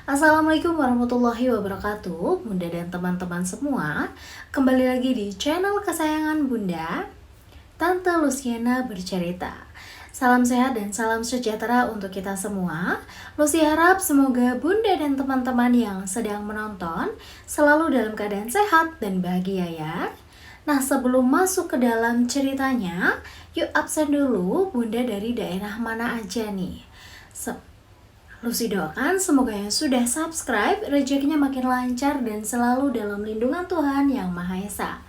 Assalamualaikum warahmatullahi wabarakatuh, Bunda dan teman-teman semua. Kembali lagi di channel kesayangan Bunda, Tante Luciana bercerita. Salam sehat dan salam sejahtera untuk kita semua. Lucy harap semoga Bunda dan teman-teman yang sedang menonton selalu dalam keadaan sehat dan bahagia ya. Nah, sebelum masuk ke dalam ceritanya, yuk absen dulu Bunda dari daerah mana aja nih. Lucy doakan semoga yang sudah subscribe rezekinya makin lancar dan selalu dalam lindungan Tuhan Yang Maha Esa.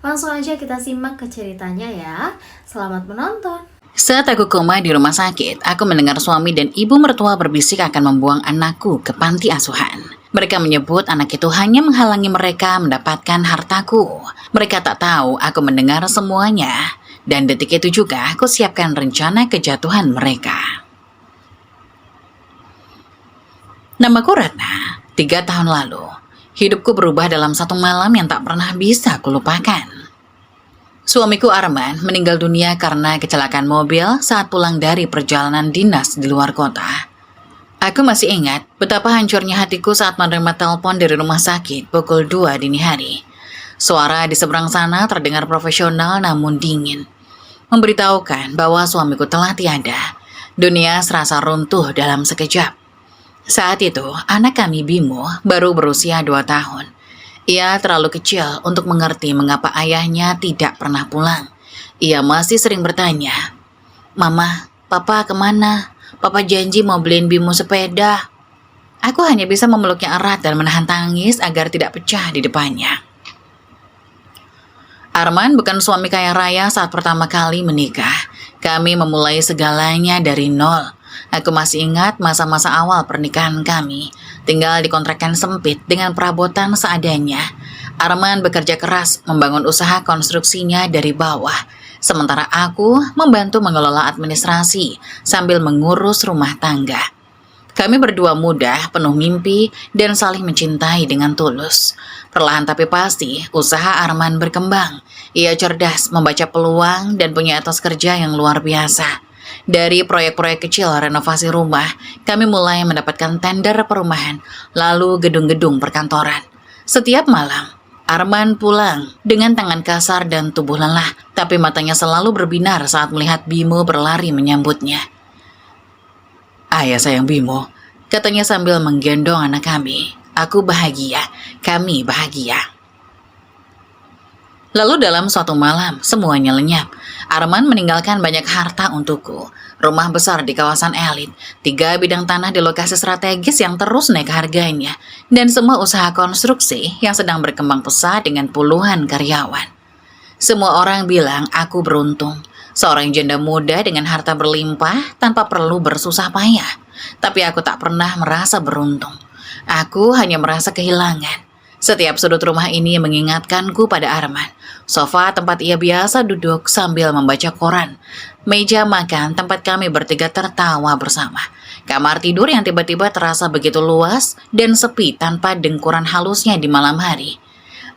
Langsung aja kita simak ke ceritanya ya. Selamat menonton. Saat aku koma di rumah sakit, aku mendengar suami dan ibu mertua berbisik akan membuang anakku ke panti asuhan. Mereka menyebut anak itu hanya menghalangi mereka mendapatkan hartaku. Mereka tak tahu aku mendengar semuanya. Dan detik itu juga aku siapkan rencana kejatuhan mereka. Namaku Ratna. 3 tahun lalu, hidupku berubah dalam satu malam yang tak pernah bisa kulupakan. Suamiku Arman meninggal dunia karena kecelakaan mobil saat pulang dari perjalanan dinas di luar kota. Aku masih ingat betapa hancurnya hatiku saat menerima telepon dari rumah sakit pukul 2 dini hari. Suara di seberang sana terdengar profesional namun dingin, memberitahukan bahwa suamiku telah tiada. Dunia serasa runtuh dalam sekejap. Saat itu, anak kami Bimo baru berusia 2 tahun. Ia terlalu kecil untuk mengerti mengapa ayahnya tidak pernah pulang. Ia masih sering bertanya, "Mama, Papa kemana? Papa janji mau beliin Bimo sepeda." Aku hanya bisa memeluknya erat dan menahan tangis agar tidak pecah di depannya. Arman bukan suami kaya raya saat pertama kali menikah. Kami memulai segalanya dari nol. Aku masih ingat masa-masa awal pernikahan kami, tinggal di kontrakan sempit dengan perabotan seadanya. Arman bekerja keras membangun usaha konstruksinya dari bawah, sementara aku membantu mengelola administrasi sambil mengurus rumah tangga. Kami berdua muda, penuh mimpi, dan saling mencintai dengan tulus. Perlahan tapi pasti, usaha Arman berkembang. Ia cerdas, membaca peluang, dan punya etos kerja yang luar biasa. Dari proyek-proyek kecil renovasi rumah, kami mulai mendapatkan tender perumahan, lalu gedung-gedung perkantoran. Setiap malam, Arman pulang dengan tangan kasar dan tubuh lelah, tapi matanya selalu berbinar saat melihat Bimo berlari menyambutnya. "Ayah sayang Bimo," katanya sambil menggendong anak kami. "Aku bahagia, kami bahagia." Lalu dalam suatu malam, semuanya lenyap. Arman meninggalkan banyak harta untukku. Rumah besar di kawasan elit, 3 bidang tanah di lokasi strategis yang terus naik harganya, dan semua usaha konstruksi yang sedang berkembang pesat dengan puluhan karyawan. Semua orang bilang aku beruntung. Seorang janda muda dengan harta berlimpah tanpa perlu bersusah payah. Tapi aku tak pernah merasa beruntung. Aku hanya merasa kehilangan. Setiap sudut rumah ini mengingatkanku pada Arman. Sofa tempat ia biasa duduk sambil membaca koran. Meja makan tempat kami bertiga tertawa bersama. Kamar tidur yang tiba-tiba terasa begitu luas dan sepi tanpa dengkuran halusnya di malam hari.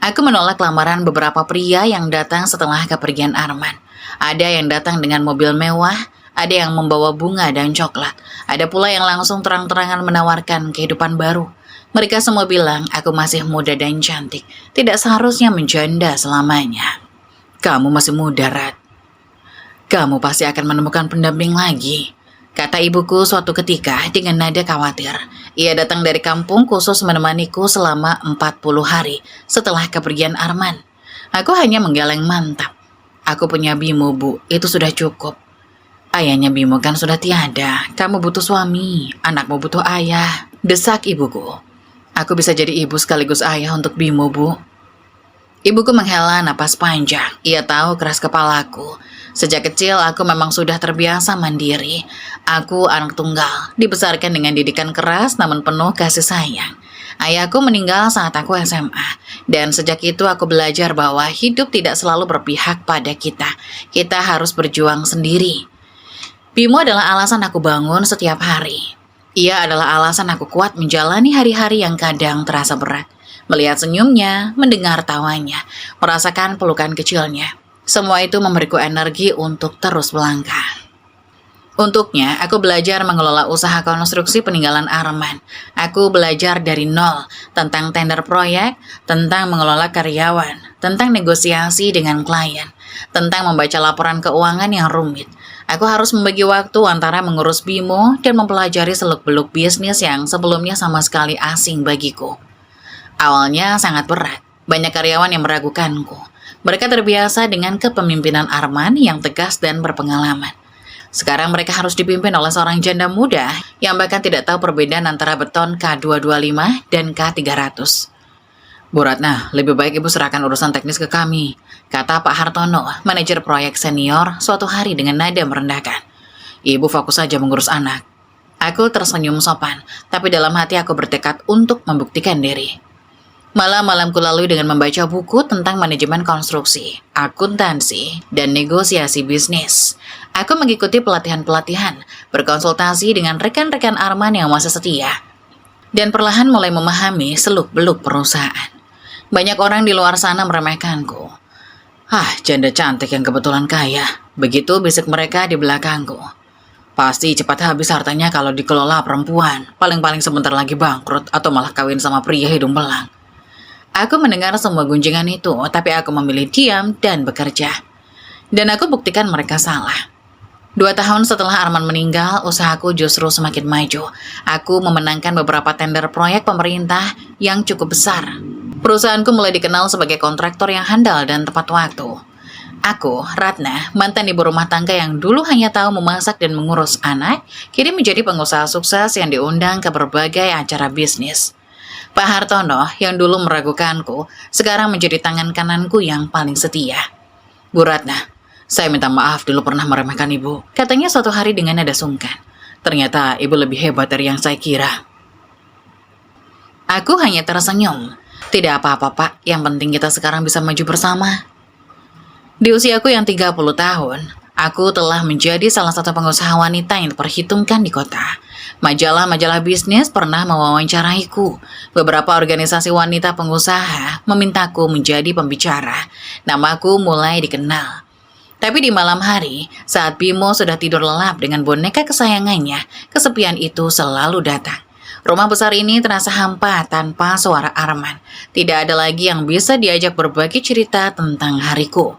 Aku menolak lamaran beberapa pria yang datang setelah kepergian Arman. Ada yang datang dengan mobil mewah, ada yang membawa bunga dan coklat. Ada pula yang langsung terang-terangan menawarkan kehidupan baru. Mereka semua bilang aku masih muda dan cantik, tidak seharusnya menjanda selamanya. "Kamu masih muda, Rat. Kamu pasti akan menemukan pendamping lagi," kata ibuku suatu ketika dengan nada khawatir. Ia datang dari kampung khusus menemaniku selama 40 hari setelah kepergian Arman. Aku hanya menggeleng mantap. "Aku punya Bimo, Bu, itu sudah cukup." "Ayahnya Bimo kan sudah tiada. Kamu butuh suami, anakmu butuh ayah," desak ibuku. "Aku bisa jadi ibu sekaligus ayah untuk Bimo, Bu." Ibuku menghela napas panjang. Ia tahu keras kepalaku. Sejak kecil aku memang sudah terbiasa mandiri. Aku anak tunggal, dibesarkan dengan didikan keras namun penuh kasih sayang. Ayahku meninggal saat aku SMA, dan sejak itu aku belajar bahwa hidup tidak selalu berpihak pada kita. Kita harus berjuang sendiri. Bimo adalah alasan aku bangun setiap hari. Ia adalah alasan aku kuat menjalani hari-hari yang kadang terasa berat. Melihat senyumnya, mendengar tawanya, merasakan pelukan kecilnya. Semua itu memberiku energi untuk terus melangkah. Untuknya, aku belajar mengelola usaha konstruksi peninggalan Arman. Aku belajar dari nol tentang tender proyek, tentang mengelola karyawan, tentang negosiasi dengan klien, tentang membaca laporan keuangan yang rumit. Aku harus membagi waktu antara mengurus Bimo dan mempelajari seluk-beluk bisnis yang sebelumnya sama sekali asing bagiku. Awalnya sangat berat, banyak karyawan yang meragukanku. Mereka terbiasa dengan kepemimpinan Arman yang tegas dan berpengalaman. Sekarang mereka harus dipimpin oleh seorang janda muda yang bahkan tidak tahu perbedaan antara beton K225 dan K300. Bu Ratna, lebih baik Ibu serahkan urusan teknis ke kami, kata Pak Hartono, manajer proyek senior, suatu hari dengan nada merendahkan. Ibu fokus saja mengurus anak. Aku tersenyum sopan, tapi dalam hati aku bertekad untuk membuktikan diri. Malam-malamku lalui dengan membaca buku tentang manajemen konstruksi, akuntansi, dan negosiasi bisnis. Aku mengikuti pelatihan-pelatihan, berkonsultasi dengan rekan-rekan Arman yang masih setia, dan perlahan mulai memahami seluk-beluk perusahaan. Banyak orang di luar sana meremehkanku. Janda cantik yang kebetulan kaya, begitu bisik mereka di belakangku. Pasti cepat habis hartanya kalau dikelola perempuan, paling-paling sebentar lagi bangkrut atau malah kawin sama pria hidung belang. Aku mendengar semua gunjingan itu, tapi aku memilih diam dan bekerja. Dan aku buktikan mereka salah. 2 tahun setelah Arman meninggal, usahaku justru semakin maju. Aku memenangkan beberapa tender proyek pemerintah yang cukup besar. Perusahaanku mulai dikenal sebagai kontraktor yang handal dan tepat waktu. Aku, Ratna, mantan ibu rumah tangga yang dulu hanya tahu memasak dan mengurus anak, kini menjadi pengusaha sukses yang diundang ke berbagai acara bisnis. Pak Hartono yang dulu meragukanku, sekarang menjadi tangan kananku yang paling setia. Bu Ratna, saya minta maaf dulu pernah meremehkan Ibu, katanya suatu hari dengan nada sungkan. Ternyata Ibu lebih hebat dari yang saya kira. Aku hanya tersenyum. Tidak apa-apa Pak, yang penting kita sekarang bisa maju bersama. Di usiaku yang 30 tahun, aku telah menjadi salah satu pengusaha wanita yang diperhitungkan di kota. Majalah-majalah bisnis pernah mewawancaraiku. Beberapa organisasi wanita pengusaha memintaku menjadi pembicara. Namaku mulai dikenal. Tapi di malam hari, saat Bimo sudah tidur lelap dengan boneka kesayangannya, kesepian itu selalu datang. Rumah besar ini terasa hampa tanpa suara Arman. Tidak ada lagi yang bisa diajak berbagi cerita tentang hariku.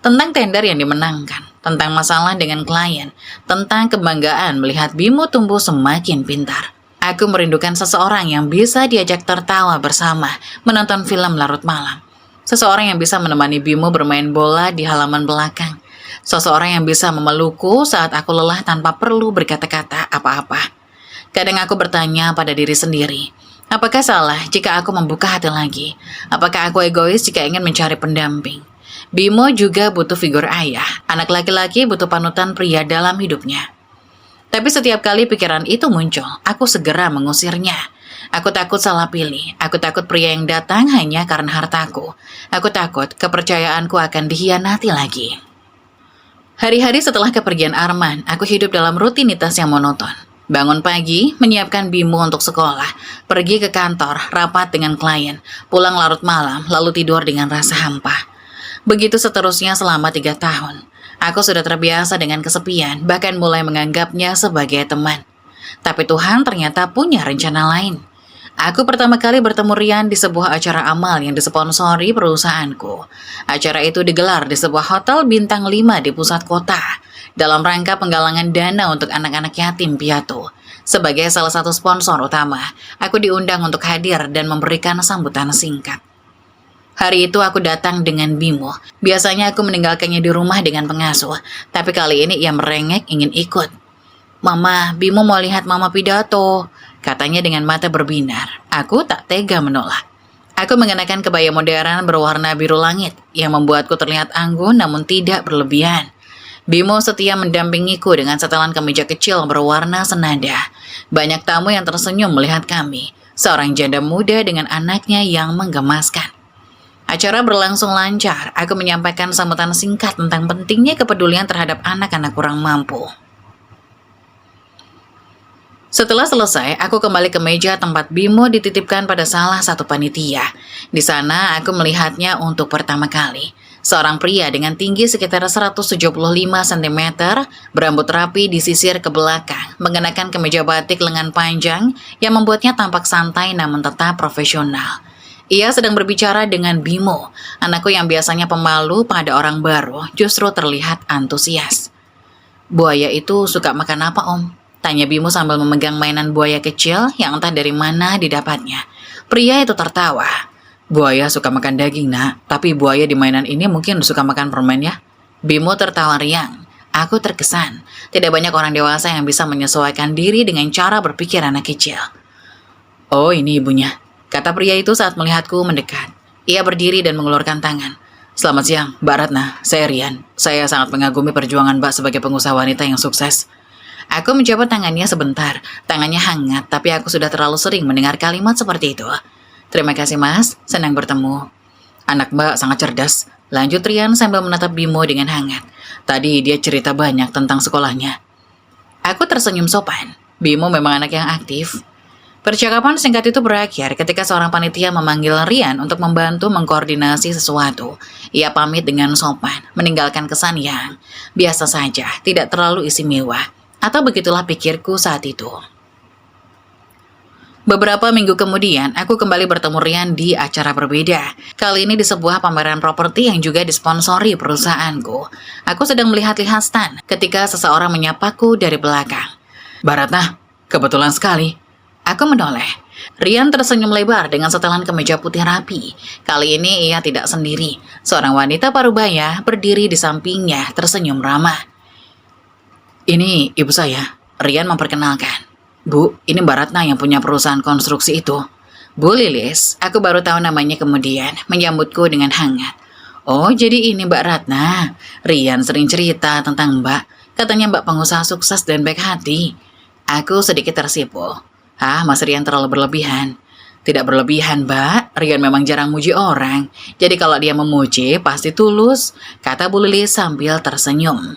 Tentang tender yang dimenangkan, tentang masalah dengan klien, tentang kebanggaan melihat Bimo tumbuh semakin pintar. Aku merindukan seseorang yang bisa diajak tertawa bersama, menonton film larut malam. Seseorang yang bisa menemani Bimo bermain bola di halaman belakang. Seseorang yang bisa memelukku saat aku lelah tanpa perlu berkata-kata apa-apa. Kadang aku bertanya pada diri sendiri, apakah salah jika aku membuka hati lagi? Apakah aku egois jika ingin mencari pendamping? Bimo juga butuh figur ayah. Anak laki-laki butuh panutan pria dalam hidupnya. Tapi setiap kali pikiran itu muncul, aku segera mengusirnya. Aku takut salah pilih. Aku takut pria yang datang hanya karena hartaku. Aku takut kepercayaanku akan dikhianati lagi. Hari-hari setelah kepergian Arman, aku hidup dalam rutinitas yang monoton. Bangun pagi, menyiapkan Bimo untuk sekolah, pergi ke kantor, rapat dengan klien, pulang larut malam, lalu tidur dengan rasa hampa. Begitu seterusnya selama 3 tahun. Aku sudah terbiasa dengan kesepian, bahkan mulai menganggapnya sebagai teman. Tapi Tuhan ternyata punya rencana lain. Aku pertama kali bertemu Rian di sebuah acara amal yang disponsori perusahaanku. Acara itu digelar di sebuah hotel bintang 5 di pusat kota, dalam rangka penggalangan dana untuk anak-anak yatim piatu. Sebagai salah satu sponsor utama, aku diundang untuk hadir dan memberikan sambutan singkat. Hari itu aku datang dengan Bimo. Biasanya aku meninggalkannya di rumah dengan pengasuh, tapi kali ini ia merengek ingin ikut. Mama, Bimo mau lihat Mama pidato, katanya dengan mata berbinar. Aku tak tega menolak. Aku mengenakan kebaya modern berwarna biru langit yang membuatku terlihat anggun namun tidak berlebihan. Bimo setia mendampingiku dengan setelan kemeja kecil berwarna senada. Banyak tamu yang tersenyum melihat kami, seorang janda muda dengan anaknya yang menggemaskan. Acara berlangsung lancar. Aku menyampaikan sambutan singkat tentang pentingnya kepedulian terhadap anak-anak kurang mampu. Setelah selesai, aku kembali ke meja tempat Bimo dititipkan pada salah satu panitia. Di sana, aku melihatnya untuk pertama kali. Seorang pria dengan tinggi sekitar 175 cm, berambut rapi disisir ke belakang, mengenakan kemeja batik lengan panjang yang membuatnya tampak santai namun tetap profesional. Ia sedang berbicara dengan Bimo, anakku yang biasanya pemalu pada orang baru, justru terlihat antusias. "Buaya itu suka makan apa, Om?" tanya Bimo sambil memegang mainan buaya kecil yang entah dari mana didapatnya. Pria itu tertawa. "Buaya suka makan daging, Nak, tapi buaya di mainan ini mungkin suka makan permen ya." Bimo tertawa riang. Aku terkesan, tidak banyak orang dewasa yang bisa menyesuaikan diri dengan cara berpikir anak kecil. "Oh, ini ibunya," kata pria itu saat melihatku mendekat. Ia berdiri dan mengulurkan tangan. "Selamat siang, Mbak Ratna. Saya Rian. Saya sangat mengagumi perjuangan Mbak sebagai pengusaha wanita yang sukses." Aku mencoba tangannya sebentar. Tangannya hangat, tapi aku sudah terlalu sering mendengar kalimat seperti itu. "Terima kasih, Mas. Senang bertemu." "Anak Mbak sangat cerdas," lanjut Rian sambil menatap Bimo dengan hangat. "Tadi dia cerita banyak tentang sekolahnya." Aku tersenyum sopan. Bimo memang anak yang aktif. Percakapan singkat itu berakhir ketika seorang panitia memanggil Rian untuk membantu mengkoordinasi sesuatu. Ia pamit dengan sopan, meninggalkan kesan yang biasa saja, tidak terlalu istimewa. Atau begitulah pikirku saat itu. Beberapa minggu kemudian, aku kembali bertemu Rian di acara berbeda. Kali ini di sebuah pameran properti yang juga disponsori perusahaanku. Aku sedang melihat-lihat stand ketika seseorang menyapaku dari belakang. "Mbak Ratna, kebetulan sekali." Aku menoleh. Rian tersenyum lebar dengan setelan kemeja putih rapi. Kali ini ia tidak sendiri. Seorang wanita parubaya berdiri di sampingnya tersenyum ramah. "Ini ibu saya," Rian memperkenalkan. "Bu, ini Mbak Ratna yang punya perusahaan konstruksi itu." Bu Lilis, aku baru tahu namanya kemudian, menyambutku dengan hangat. "Oh, jadi ini Mbak Ratna. Rian sering cerita tentang Mbak. Katanya Mbak pengusaha sukses dan baik hati." Aku sedikit tersipu. Mas Rian terlalu berlebihan." "Tidak berlebihan, Mbak. Rian memang jarang muji orang. Jadi kalau dia memuji, pasti tulus," kata Bu Lilis sambil tersenyum.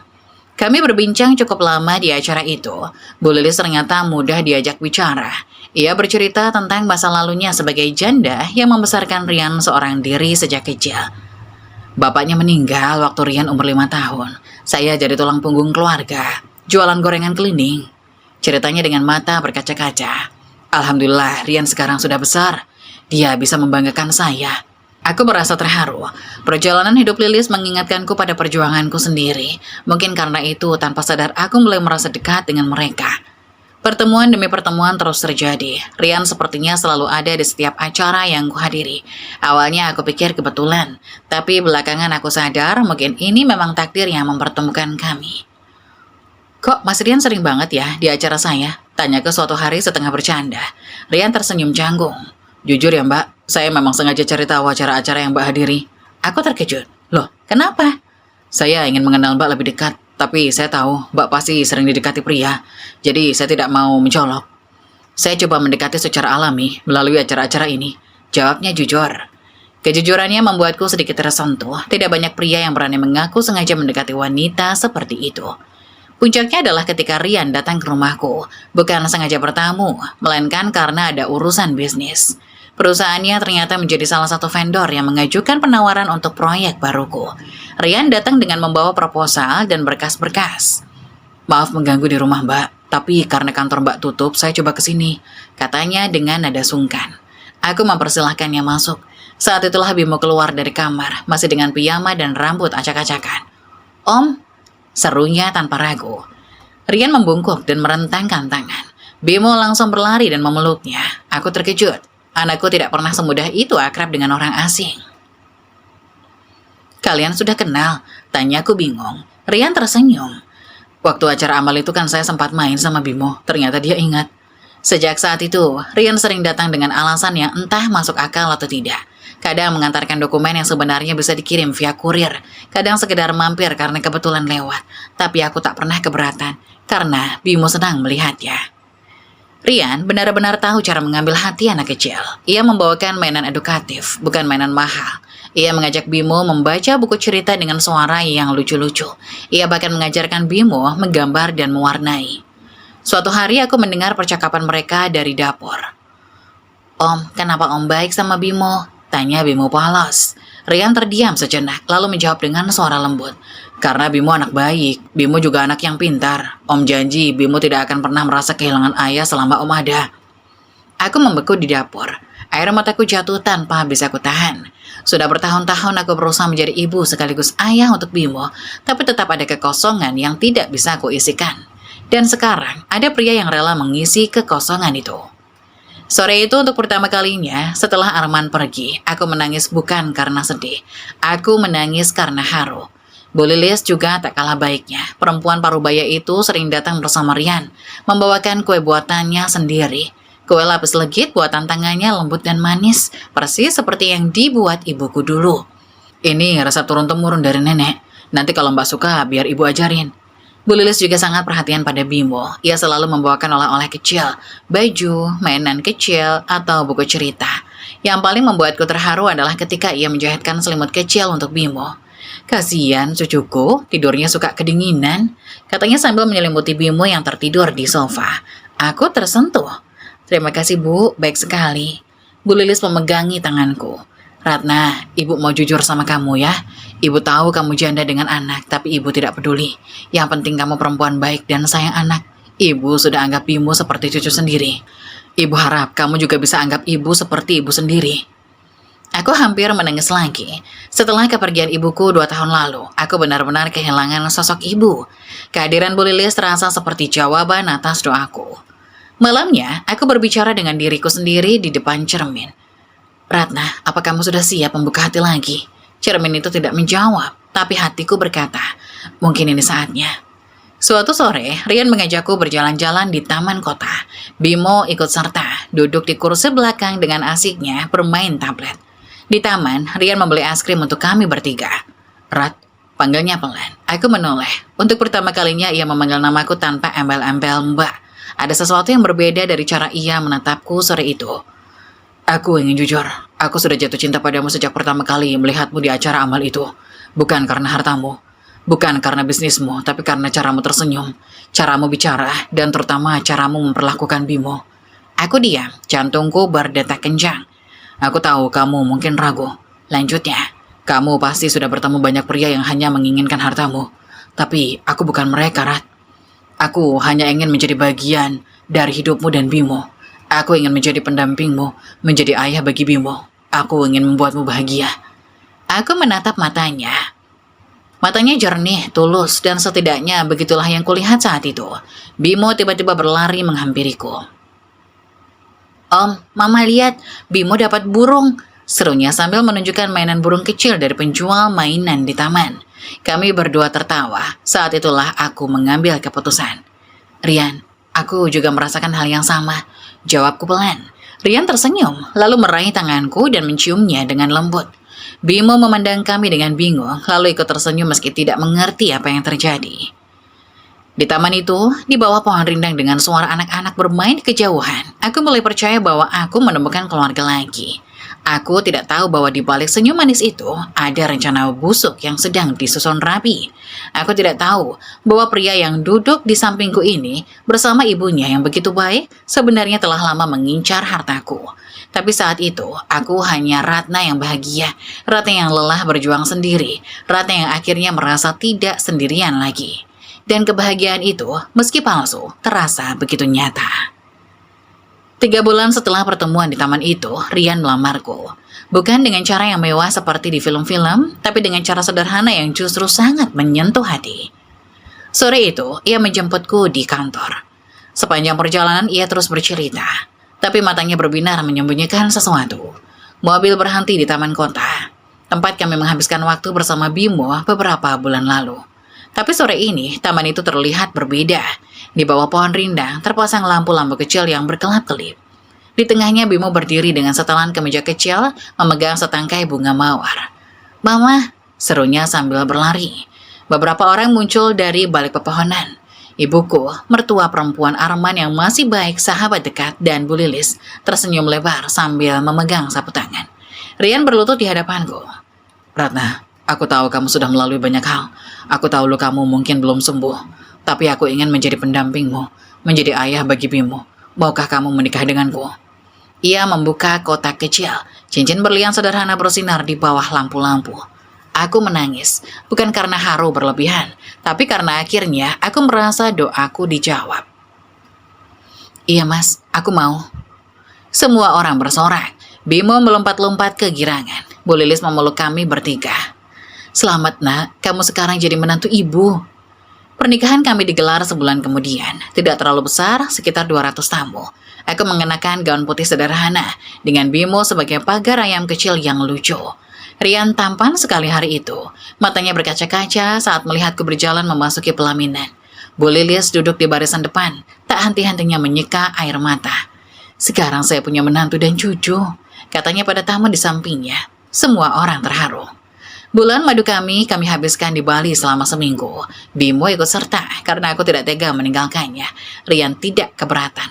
Kami berbincang cukup lama di acara itu. Bu Lilis ternyata mudah diajak bicara. Ia bercerita tentang masa lalunya sebagai janda yang membesarkan Rian seorang diri sejak kecil. "Bapaknya meninggal waktu Rian umur 5 tahun. Saya jadi tulang punggung keluarga, jualan gorengan keliling." Ceritanya dengan mata berkaca-kaca. "Alhamdulillah, Rian sekarang sudah besar. Dia bisa membanggakan saya." Aku merasa terharu. Perjalanan hidup Lilis mengingatkanku pada perjuanganku sendiri. Mungkin karena itu, tanpa sadar aku mulai merasa dekat dengan mereka. Pertemuan demi pertemuan terus terjadi. Rian sepertinya selalu ada di setiap acara yang kuhadiri. Awalnya aku pikir kebetulan, tapi belakangan aku sadar mungkin ini memang takdir yang mempertemukan kami. "Kok Mas Rian sering banget ya di acara saya?" tanyaku suatu hari setengah bercanda. Rian tersenyum canggung. "Jujur ya Mbak, saya memang sengaja cari tahu acara-acara yang Mbak hadiri." Aku terkejut. "Loh, kenapa?" "Saya ingin mengenal Mbak lebih dekat, tapi saya tahu Mbak pasti sering didekati pria, jadi saya tidak mau mencolok. Saya coba mendekati secara alami melalui acara-acara ini," jawabnya jujur. Kejujurannya membuatku sedikit tersentuh. Tidak banyak pria yang berani mengaku sengaja mendekati wanita seperti itu. Puncaknya adalah ketika Rian datang ke rumahku, bukan sengaja bertamu, melainkan karena ada urusan bisnis. Perusahaannya ternyata menjadi salah satu vendor yang mengajukan penawaran untuk proyek baruku. Rian datang dengan membawa proposal dan berkas-berkas. "Maaf mengganggu di rumah Mbak, tapi karena kantor Mbak tutup, saya coba ke sini," katanya dengan nada sungkan. Aku mempersilahkannya masuk. Saat itulah Bimo keluar dari kamar, masih dengan piyama dan rambut acak-acakan. "Om," serunya tanpa ragu. Rian membungkuk dan merentangkan tangan. Bimo langsung berlari dan memeluknya. Aku terkejut. Anakku tidak pernah semudah itu akrab dengan orang asing. "Kalian sudah kenal?" tanyaku bingung. Rian tersenyum. "Waktu acara amal itu kan saya sempat main sama Bimo. Ternyata dia ingat." Sejak saat itu, Rian sering datang dengan alasan yang entah masuk akal atau tidak. Kadang mengantarkan dokumen yang sebenarnya bisa dikirim via kurir. Kadang sekedar mampir karena kebetulan lewat. Tapi aku tak pernah keberatan, karena Bimo senang melihatnya. Rian benar-benar tahu cara mengambil hati anak kecil. Ia membawakan mainan edukatif, bukan mainan mahal. Ia mengajak Bimo membaca buku cerita dengan suara yang lucu-lucu. Ia bahkan mengajarkan Bimo menggambar dan mewarnai. Suatu hari aku mendengar percakapan mereka dari dapur. "Om, kenapa Om baik sama Bimo?" tanya Bimo polos. Rian terdiam sejenak, lalu menjawab dengan suara lembut. Karena Bimo anak baik, Bimo juga anak yang pintar. Om janji Bimo tidak akan pernah merasa kehilangan ayah selama Om ada. Aku membeku di dapur. Air mataku jatuh tanpa bisa aku tahan. Sudah bertahun-tahun aku berusaha menjadi ibu sekaligus ayah untuk Bimo, tapi tetap ada kekosongan yang tidak bisa aku isikan. Dan sekarang ada pria yang rela mengisi kekosongan itu. Sore itu untuk pertama kalinya setelah Arman pergi, aku menangis bukan karena sedih. Aku menangis karena haru. Bu Lilis juga tak kalah baiknya. Perempuan parubaya itu sering datang bersama Rian, membawakan kue buatannya sendiri. Kue lapis legit buatan tangannya lembut dan manis, persis seperti yang dibuat ibuku dulu. Ini resep turun-temurun dari nenek. Nanti kalau Mbak suka, biar ibu ajarin. Bu Lilis juga sangat perhatian pada Bimo. Ia selalu membawakan oleh-oleh kecil, baju, mainan kecil, atau buku cerita. Yang paling membuatku terharu adalah ketika ia menjahitkan selimut kecil untuk Bimo. Kasihan cucuku, tidurnya suka kedinginan, katanya sambil menyelimuti Bimo yang tertidur di sofa. Aku tersentuh. Terima kasih Bu, baik sekali. Bu Lilis memegangi tanganku. Ratna, ibu mau jujur sama kamu ya. Ibu tahu kamu janda dengan anak, tapi ibu tidak peduli. Yang penting kamu perempuan baik dan sayang anak. Ibu sudah anggap Bimo seperti cucu sendiri. Ibu harap kamu juga bisa anggap ibu seperti ibu sendiri. Aku hampir menangis lagi. Setelah kepergian ibuku 2 tahun lalu, aku benar-benar kehilangan sosok ibu. Kehadiran Bu Lilis terasa seperti jawaban atas doaku. Malamnya, aku berbicara dengan diriku sendiri di depan cermin. Ratna, apa kamu sudah siap membuka hati lagi? Cermin itu tidak menjawab, tapi hatiku berkata, mungkin ini saatnya. Suatu sore, Rian mengajakku berjalan-jalan di taman kota. Bimo ikut serta, duduk di kursi belakang dengan asiknya bermain tablet. Di taman, Rian membeli es krim untuk kami bertiga. Rat, panggilnya pelan. Aku menoleh. Untuk pertama kalinya ia memanggil namaku tanpa embel-embel Mbak. Ada sesuatu yang berbeda dari cara ia menatapku sore itu. Aku ingin jujur, aku sudah jatuh cinta padamu sejak pertama kali melihatmu di acara amal itu. Bukan karena hartamu, bukan karena bisnismu, tapi karena caramu tersenyum, caramu bicara, dan terutama caramu memperlakukan Bimo. Aku diam, jantungku berdetak kencang. Aku tahu kamu mungkin ragu. Lanjutnya, kamu pasti sudah bertemu banyak pria yang hanya menginginkan hartamu. Tapi aku bukan mereka, Rat. Aku hanya ingin menjadi bagian dari hidupmu dan Bimo. Aku ingin menjadi pendampingmu, menjadi ayah bagi Bimo. Aku ingin membuatmu bahagia. Aku menatap matanya. Matanya jernih, tulus, dan setidaknya begitulah yang kulihat saat itu. Bimo tiba-tiba berlari menghampiriku. Om, Mama lihat, Bimo dapat burung. Serunya sambil menunjukkan mainan burung kecil dari penjual mainan di taman. Kami berdua tertawa. Saat itulah aku mengambil keputusan. Rian, aku juga merasakan hal yang sama. Jawabku pelan. Rian tersenyum, lalu meraih tanganku dan menciumnya dengan lembut. Bimo memandang kami dengan bingung, lalu ikut tersenyum meski tidak mengerti apa yang terjadi. Di taman itu, di bawah pohon rindang dengan suara anak-anak bermain di kejauhan, aku mulai percaya bahwa aku menemukan keluarga lagi. Aku tidak tahu bahwa di balik senyum manis itu ada rencana busuk yang sedang disusun rapi. Aku tidak tahu bahwa pria yang duduk di sampingku ini bersama ibunya yang begitu baik sebenarnya telah lama mengincar hartaku. Tapi saat itu aku hanya Ratna yang bahagia, Ratna yang lelah berjuang sendiri, Ratna yang akhirnya merasa tidak sendirian lagi. Dan kebahagiaan itu meski palsu terasa begitu nyata. 3 bulan setelah pertemuan di taman itu, Rian melamarku. Bukan dengan cara yang mewah seperti di film-film, tapi dengan cara sederhana yang justru sangat menyentuh hati. Sore itu, ia menjemputku di kantor. Sepanjang perjalanan, ia terus bercerita. Tapi matanya berbinar menyembunyikan sesuatu. Mobil berhenti di taman kota, tempat kami menghabiskan waktu bersama Bimo beberapa bulan lalu. Tapi sore ini, taman itu terlihat berbeda. Di bawah pohon rindang, terpasang lampu-lampu kecil yang berkelap-kelip. Di tengahnya Bimo berdiri dengan setelan kemeja kecil, memegang setangkai bunga mawar. Mama, serunya sambil berlari. Beberapa orang muncul dari balik pepohonan. Ibuku, mertua perempuan Arman yang masih baik, sahabat dekat, dan Bu Lilis, tersenyum lebar sambil memegang sapu tangan. Rian berlutut di hadapanku. Ratna, aku tahu kamu sudah melalui banyak hal. Aku tahu lukamu mungkin belum sembuh. Tapi aku ingin menjadi pendampingmu, menjadi ayah bagi Bimo. Maukah kamu menikah denganku? Ia membuka kotak kecil. Cincin berlian sederhana bersinar di bawah lampu-lampu. Aku menangis, bukan karena haru berlebihan, tapi karena akhirnya aku merasa doaku dijawab. Iya mas, aku mau. Semua orang bersorak. Bimo melompat-lompat kegirangan. Bu Lilis memeluk kami bertiga. Selamat nak, kamu sekarang jadi menantu ibu. Pernikahan kami digelar sebulan kemudian. Tidak terlalu besar, sekitar 200 tamu. Aku mengenakan gaun putih sederhana, dengan Bimo sebagai pagar ayam kecil yang lucu. Rian tampan sekali hari itu. Matanya berkaca-kaca saat melihatku berjalan memasuki pelaminan. Bu Lilis duduk di barisan depan, tak henti-hentinya menyeka air mata. Sekarang saya punya menantu dan cucu, katanya pada tamu di sampingnya. Semua orang terharu. Bulan madu kami habiskan di Bali selama seminggu. Bimo ikut serta karena aku tidak tega meninggalkannya. Rian tidak keberatan.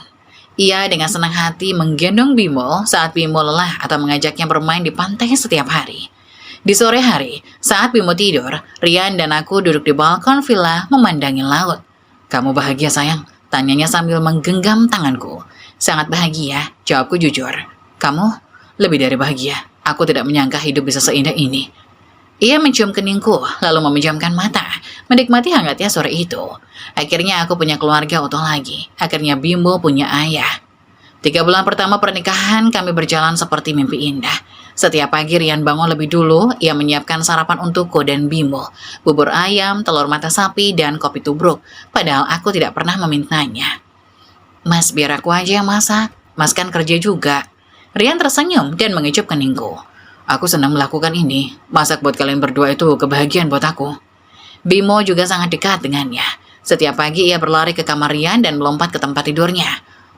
Ia dengan senang hati menggendong Bimo saat Bimo lelah atau mengajaknya bermain di pantai setiap hari. Di sore hari, saat Bimo tidur, Rian dan aku duduk di balkon villa memandangi laut. Kamu bahagia sayang? Tanyanya sambil menggenggam tanganku. Sangat bahagia, jawabku jujur. Kamu? Lebih dari bahagia. Aku tidak menyangka hidup bisa seindah ini. Ia mencium keningku, lalu memejamkan mata, menikmati hangatnya sore itu. Akhirnya aku punya keluarga utuh lagi. Akhirnya Bimo punya ayah. 3 bulan pertama pernikahan kami berjalan seperti mimpi indah. Setiap pagi Rian bangun lebih dulu, ia menyiapkan sarapan untukku dan Bimo. Bubur ayam, telur mata sapi, dan kopi tubruk. Padahal aku tidak pernah memintanya. Mas, biar aku aja yang masak. Mas kan kerja juga. Rian tersenyum dan mengecup keningku. Aku senang melakukan ini. Masak buat kalian berdua itu kebahagiaan buat aku. Bimo juga sangat dekat dengannya. Setiap pagi ia berlari ke kamar Rian dan melompat ke tempat tidurnya.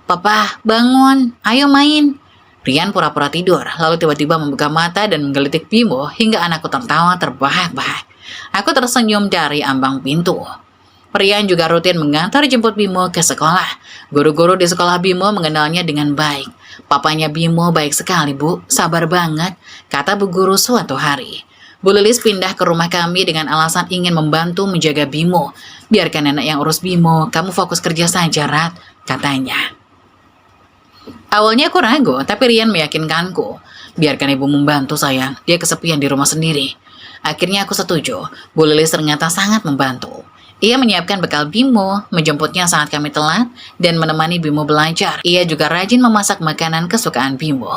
Papa, bangun. Ayo main. Rian pura-pura tidur, lalu tiba-tiba membuka mata dan menggelitik Bimo hingga anakku tertawa terbahak-bahak. Aku tersenyum dari ambang pintu. Rian juga rutin mengantar jemput Bimo ke sekolah. Guru-guru di sekolah Bimo mengenalnya dengan baik. Papanya Bimo baik sekali, Bu. Sabar banget, kata Bu Guru suatu hari. Bu Lilis pindah ke rumah kami dengan alasan ingin membantu menjaga Bimo. Biarkan nenek yang urus Bimo, kamu fokus kerja saja, Rat, katanya. Awalnya aku ragu, tapi Rian meyakinkanku. Biarkan ibu membantu sayang, dia kesepian di rumah sendiri. Akhirnya aku setuju, Bu Lilis ternyata sangat membantu. Ia menyiapkan bekal Bimo, menjemputnya saat kami telat, dan menemani Bimo belajar. Ia juga rajin memasak makanan kesukaan Bimo.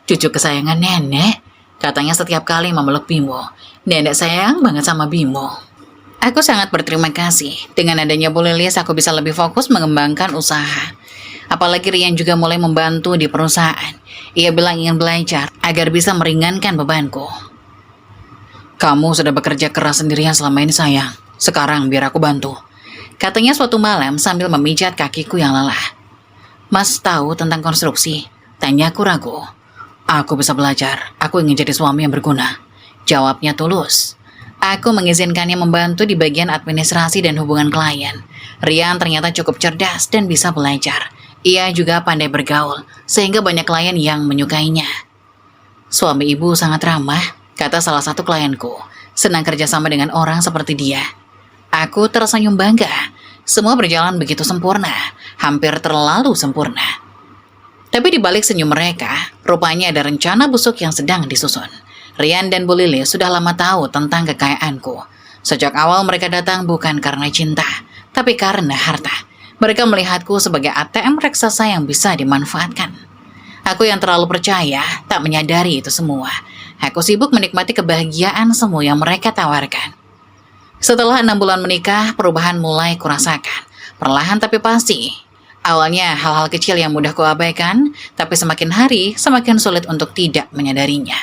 Cucu kesayangan nenek, katanya setiap kali memeluk Bimo. Nenek sayang banget sama Bimo. Aku sangat berterima kasih. Dengan adanya Bu Lilis, aku bisa lebih fokus mengembangkan usaha. Apalagi Rian juga mulai membantu di perusahaan. Ia bilang ingin belajar agar bisa meringankan bebanku. Kamu sudah bekerja keras sendirian selama ini sayang. Sekarang biar aku bantu, katanya suatu malam sambil memijat kakiku yang lelah. Mas tahu tentang konstruksi? Tanyaku ragu. Aku bisa belajar, aku ingin jadi suami yang berguna, jawabnya tulus. Aku mengizinkannya membantu di bagian administrasi dan hubungan klien. Rian ternyata cukup cerdas dan bisa belajar. Ia juga pandai bergaul, sehingga banyak klien yang menyukainya. Suami ibu sangat ramah, kata salah satu klienku. Senang kerjasama dengan orang seperti dia. Aku tersenyum bangga. Semua berjalan begitu sempurna, hampir terlalu sempurna. Tapi di balik senyum mereka, rupanya ada rencana busuk yang sedang disusun. Rian dan Bu Lilis sudah lama tahu tentang kekayaanku. Sejak awal mereka datang bukan karena cinta, tapi karena harta. Mereka melihatku sebagai ATM raksasa yang bisa dimanfaatkan. Aku yang terlalu percaya, tak menyadari itu semua. Aku sibuk menikmati kebahagiaan semua yang mereka tawarkan. Setelah 6 bulan menikah, perubahan mulai kurasakan. Perlahan tapi pasti. Awalnya hal-hal kecil yang mudah kuabaikan, tapi semakin hari semakin sulit untuk tidak menyadarinya.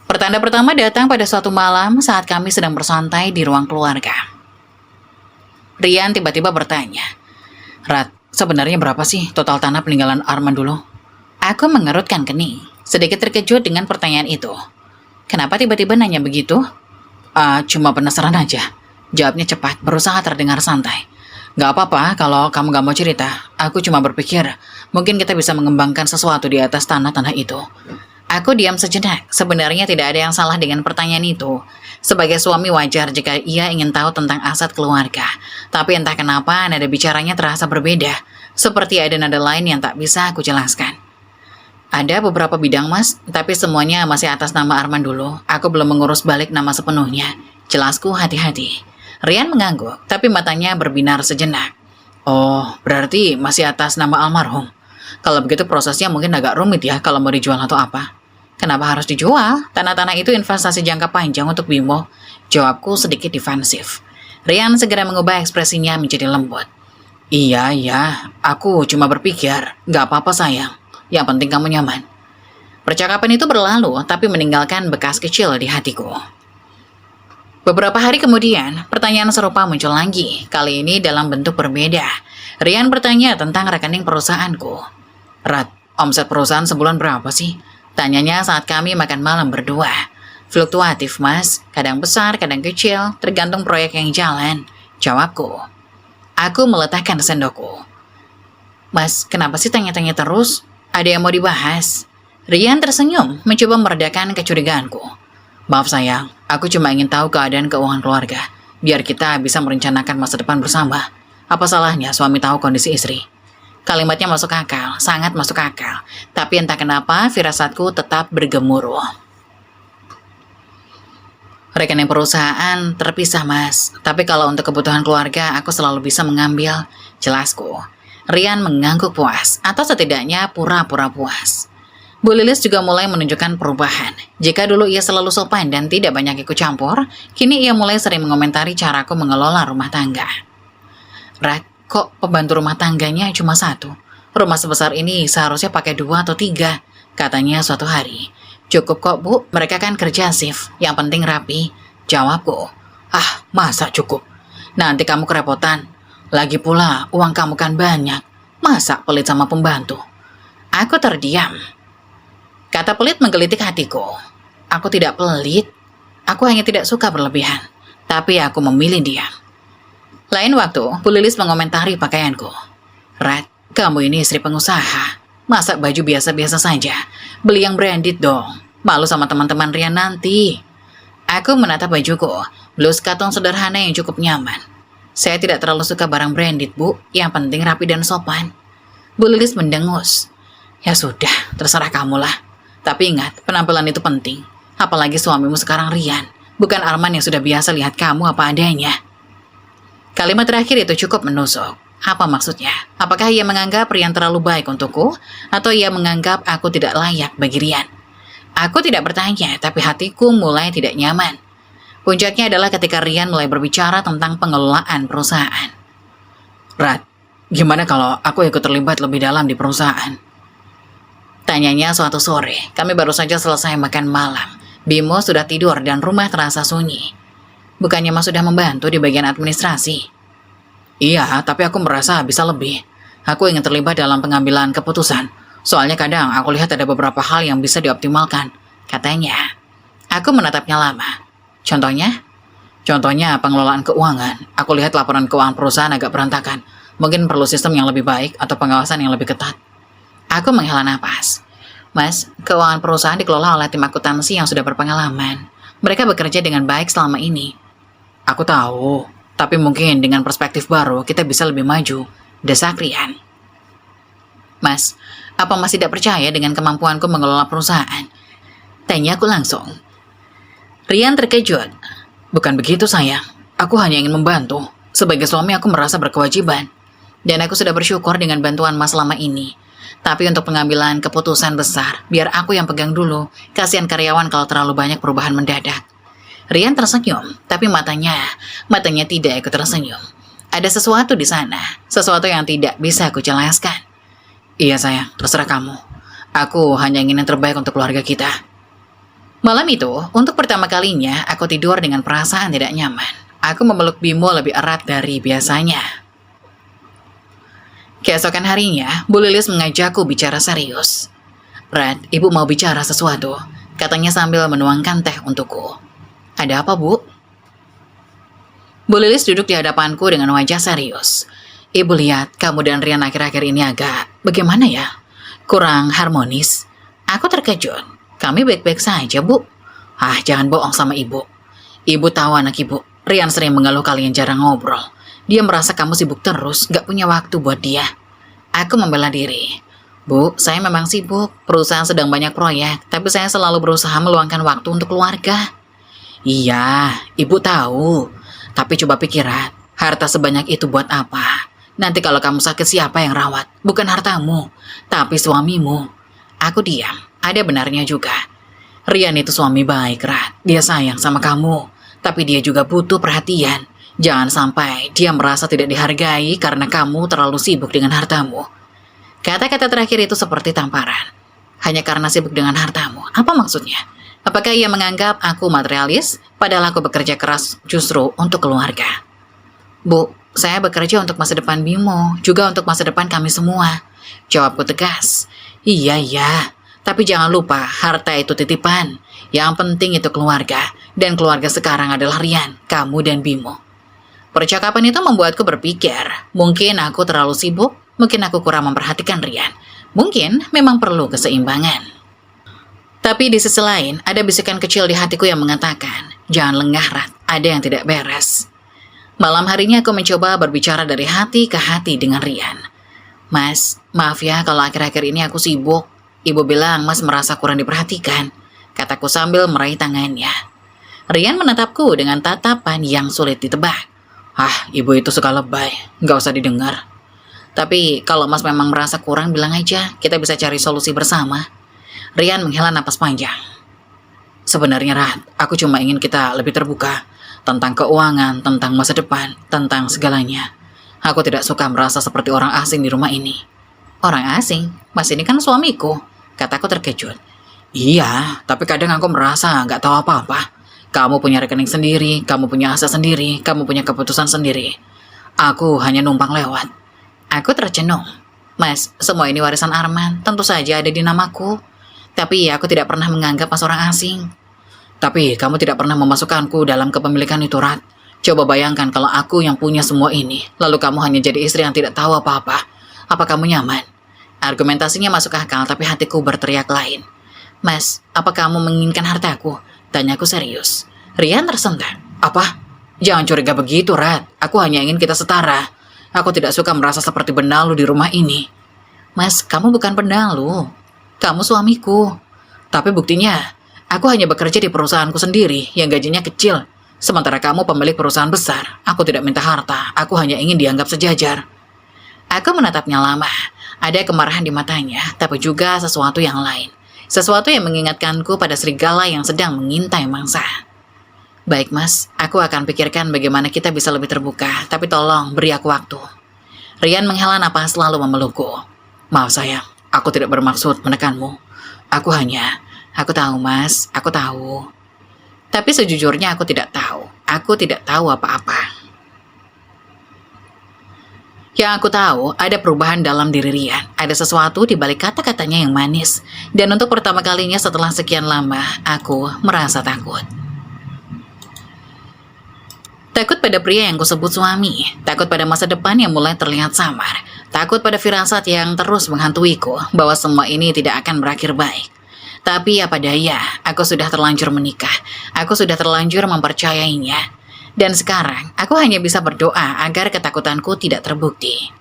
Pertanda pertama datang pada suatu malam saat kami sedang bersantai di ruang keluarga. Rian tiba-tiba bertanya, Rat, sebenarnya berapa sih total tanah peninggalan Arman dulu? Aku mengerutkan kening, sedikit terkejut dengan pertanyaan itu. Kenapa tiba-tiba nanya begitu? Cuma penasaran aja. Jawabnya cepat, berusaha terdengar santai. Gak apa-apa kalau kamu gak mau cerita. Aku cuma berpikir, mungkin kita bisa mengembangkan sesuatu di atas tanah-tanah itu. Aku diam sejenak. Sebenarnya tidak ada yang salah dengan pertanyaan itu. Sebagai suami wajar jika ia ingin tahu tentang aset keluarga. Tapi entah kenapa nada bicaranya terasa berbeda. Seperti ada nada lain yang tak bisa aku jelaskan. Ada beberapa bidang, Mas, tapi semuanya masih atas nama Arman dulu. Aku belum mengurus balik nama sepenuhnya. Jelasku hati-hati. Rian mengangguk, tapi matanya berbinar sejenak. Oh, berarti masih atas nama almarhum. Kalau begitu prosesnya mungkin agak rumit ya kalau mau dijual atau apa. Kenapa harus dijual? Tanah-tanah itu investasi jangka panjang untuk Bimo. Jawabku sedikit defensif. Rian segera mengubah ekspresinya menjadi lembut. Iya, aku cuma berpikir, gak apa-apa sayang. Yang penting kamu nyaman. Percakapan itu berlalu, tapi meninggalkan bekas kecil di hatiku. Beberapa hari kemudian, pertanyaan serupa muncul lagi, kali ini dalam bentuk berbeda. Rian bertanya tentang rekening perusahaanku. Rat, omset perusahaan sebulan berapa sih? Tanyanya saat kami makan malam berdua. Fluktuatif, Mas. Kadang besar, kadang kecil, tergantung proyek yang jalan. Jawabku. Aku meletakkan sendokku. Mas, kenapa sih tanya-tanya terus? Ada yang mau dibahas? Rian tersenyum, mencoba meredakan kecurigaanku. Maaf sayang, aku cuma ingin tahu keadaan keuangan keluarga, biar kita bisa merencanakan masa depan bersama. Apa salahnya suami tahu kondisi istri? Kalimatnya masuk akal, sangat masuk akal. Tapi entah kenapa firasatku tetap bergemuruh. Rekening perusahaan terpisah, Mas. Tapi kalau untuk kebutuhan keluarga, aku selalu bisa mengambil. Jelasku. Rian mengangguk puas, atau setidaknya pura-pura puas. Bu Lilis juga mulai menunjukkan perubahan. Jika dulu ia selalu sopan dan tidak banyak ikut campur, kini ia mulai sering mengomentari caraku mengelola rumah tangga. Rat, kok pembantu rumah tangganya cuma satu? Rumah sebesar ini seharusnya pakai 2 atau 3, katanya suatu hari. Cukup kok Bu, mereka kan kerja shift, yang penting rapi. Jawabku. Ah, masa cukup? Nanti kamu kerepotan. Lagi pula, uang kamu kan banyak. Masa pelit sama pembantu? Aku terdiam. Kata pelit menggelitik hatiku. Aku tidak pelit. Aku hanya tidak suka berlebihan. Tapi aku memilih diam. Lain waktu, Bu Lilis mengomentari pakaianku. Rat, kamu ini istri pengusaha. Masa baju biasa-biasa saja? Beli yang branded dong. Malu sama teman-teman Rian nanti. Aku menatap bajuku. Blus katun sederhana yang cukup nyaman. Saya tidak terlalu suka barang branded, Bu. Yang penting rapi dan sopan. Bu Lilis mendengus. Ya sudah, terserah kamulah. Tapi ingat, penampilan itu penting. Apalagi suamimu sekarang Rian. Bukan Arman yang sudah biasa lihat kamu apa adanya. Kalimat terakhir itu cukup menusuk. Apa maksudnya? Apakah ia menganggap Rian terlalu baik untukku? Atau ia menganggap aku tidak layak bagi Rian? Aku tidak bertanya, tapi hatiku mulai tidak nyaman. Puncaknya adalah ketika Rian mulai berbicara tentang pengelolaan perusahaan. Rat, gimana kalau aku ikut terlibat lebih dalam di perusahaan? Tanyanya suatu sore, kami baru saja selesai makan malam. Bimo sudah tidur dan rumah terasa sunyi. Bukannya Mas sudah membantu di bagian administrasi? Iya, tapi aku merasa bisa lebih. Aku ingin terlibat dalam pengambilan keputusan. Soalnya kadang aku lihat ada beberapa hal yang bisa dioptimalkan. Katanya. Aku menatapnya lama. Contohnya? Contohnya pengelolaan keuangan. Aku lihat laporan keuangan perusahaan agak berantakan. Mungkin perlu sistem yang lebih baik atau pengawasan yang lebih ketat. Aku menghela napas. Mas, keuangan perusahaan dikelola oleh tim akuntansi yang sudah berpengalaman. Mereka bekerja dengan baik selama ini. Aku tahu, tapi mungkin dengan perspektif baru kita bisa lebih maju. Desak Rian. Mas, apa Mas tidak percaya dengan kemampuanku mengelola perusahaan? Tanya aku langsung. Rian terkejut. Bukan begitu sayang. Aku hanya ingin membantu. Sebagai suami aku merasa berkewajiban. Dan aku sudah bersyukur dengan bantuan Mas selama ini. Tapi untuk pengambilan keputusan besar, biar aku yang pegang dulu. Kasihan karyawan kalau terlalu banyak perubahan mendadak. Rian tersenyum, tapi matanya tidak ikut tersenyum. Ada sesuatu di sana, sesuatu yang tidak bisa aku jelaskan. Iya sayang, terserah kamu. Aku hanya ingin yang terbaik untuk keluarga kita. Malam itu, untuk pertama kalinya, aku tidur dengan perasaan tidak nyaman. Aku memeluk Bimo lebih erat dari biasanya. Keesokan harinya, Bu Lilis mengajakku bicara serius. Rat, ibu mau bicara sesuatu, katanya sambil menuangkan teh untukku. Ada apa, Bu? Bu Lilis duduk di hadapanku dengan wajah serius. Ibu lihat kamu dan Rian akhir-akhir ini agak bagaimana ya? Kurang harmonis. Aku terkejut. Kami baik-baik saja, Bu. Ah, jangan bohong sama ibu. Ibu tahu anak ibu. Rian sering mengeluh kalian jarang ngobrol. Dia merasa kamu sibuk terus, gak punya waktu buat dia. Aku membela diri. Bu, saya memang sibuk. Perusahaan sedang banyak proyek, tapi saya selalu berusaha meluangkan waktu untuk keluarga. Iya, ibu tahu. Tapi coba pikiran, harta sebanyak itu buat apa? Nanti kalau kamu sakit siapa yang rawat? Bukan hartamu, tapi suamimu. Aku diam, ada benarnya juga. Rian itu suami baik, Rat. Dia sayang sama kamu, tapi dia juga butuh perhatian. Jangan sampai dia merasa tidak dihargai karena kamu terlalu sibuk dengan hartamu. Kata-kata terakhir itu seperti tamparan. Hanya karena sibuk dengan hartamu. Apa maksudnya? Apakah ia menganggap aku materialis, padahal aku bekerja keras justru untuk keluarga? Bu, saya bekerja untuk masa depan Bimo, juga untuk masa depan kami semua. Jawabku tegas. Iya, tapi jangan lupa harta itu titipan. Yang penting itu keluarga, dan keluarga sekarang adalah Rian, kamu dan Bimo. Percakapan itu membuatku berpikir, mungkin aku terlalu sibuk, mungkin aku kurang memperhatikan Rian, mungkin memang perlu keseimbangan. Tapi di sisi lain, ada bisikan kecil di hatiku yang mengatakan, jangan lengah, Rat, ada yang tidak beres. Malam harinya aku mencoba berbicara dari hati ke hati dengan Rian. Mas, maaf ya kalau akhir-akhir ini aku sibuk. Ibu bilang Mas merasa kurang diperhatikan, kataku sambil meraih tangannya. Rian menatapku dengan tatapan yang sulit ditebak. Ah, ibu itu suka lebay, gak usah didengar. Tapi kalau Mas memang merasa kurang, bilang aja, kita bisa cari solusi bersama. Rian menghela napas panjang. Sebenarnya, Rat, aku cuma ingin kita lebih terbuka tentang keuangan, tentang masa depan, tentang segalanya. Aku tidak suka merasa seperti orang asing di rumah ini. Orang asing? Mas ini kan suamiku, kataku terkejut. Iya, tapi kadang aku merasa nggak tahu apa-apa. Kamu punya rekening sendiri, kamu punya aset sendiri, kamu punya keputusan sendiri. Aku hanya numpang lewat. Aku tercenung. Mas, semua ini warisan Arman, tentu saja ada di namaku. Tapi aku tidak pernah menganggap Mas orang asing. Tapi kamu tidak pernah memasukkanku dalam kepemilikan itu, Rat. Coba bayangkan kalau aku yang punya semua ini, lalu kamu hanya jadi istri yang tidak tahu apa-apa. Apa kamu nyaman? Argumentasinya masuk akal, tapi hatiku berteriak lain. Mas, apa kamu menginginkan hartaku? Tanyaku serius. Rian tersentak. Apa? Jangan curiga begitu, Rat. Aku hanya ingin kita setara. Aku tidak suka merasa seperti benalu di rumah ini. Mas, kamu bukan benalu. Kamu suamiku. Tapi buktinya, aku hanya bekerja di perusahaanku sendiri yang gajinya kecil. Sementara kamu pemilik perusahaan besar. Aku tidak minta harta. Aku hanya ingin dianggap sejajar. Aku menatapnya lama. Ada kemarahan di matanya, tapi juga sesuatu yang lain. Sesuatu yang mengingatkanku pada serigala yang sedang mengintai mangsa. Baik, Mas. Aku akan pikirkan bagaimana kita bisa lebih terbuka, tapi tolong beri aku waktu. Rian menghela napas lalu memelukku. Maaf sayang, aku tidak bermaksud menekanmu. Aku tahu, Mas, aku tahu. Tapi sejujurnya aku tidak tahu. Aku tidak tahu apa-apa. Yang aku tahu, ada perubahan dalam diri Rian. Ada sesuatu di balik kata-katanya yang manis. Dan untuk pertama kalinya setelah sekian lama, aku merasa takut. Takut pada pria yang kusebut suami. Takut pada masa depan yang mulai terlihat samar. Takut pada firasat yang terus menghantuiku bahwa semua ini tidak akan berakhir baik. Tapi apa daya, aku sudah terlanjur menikah. Aku sudah terlanjur mempercayainya. Dan sekarang, aku hanya bisa berdoa agar ketakutanku tidak terbukti.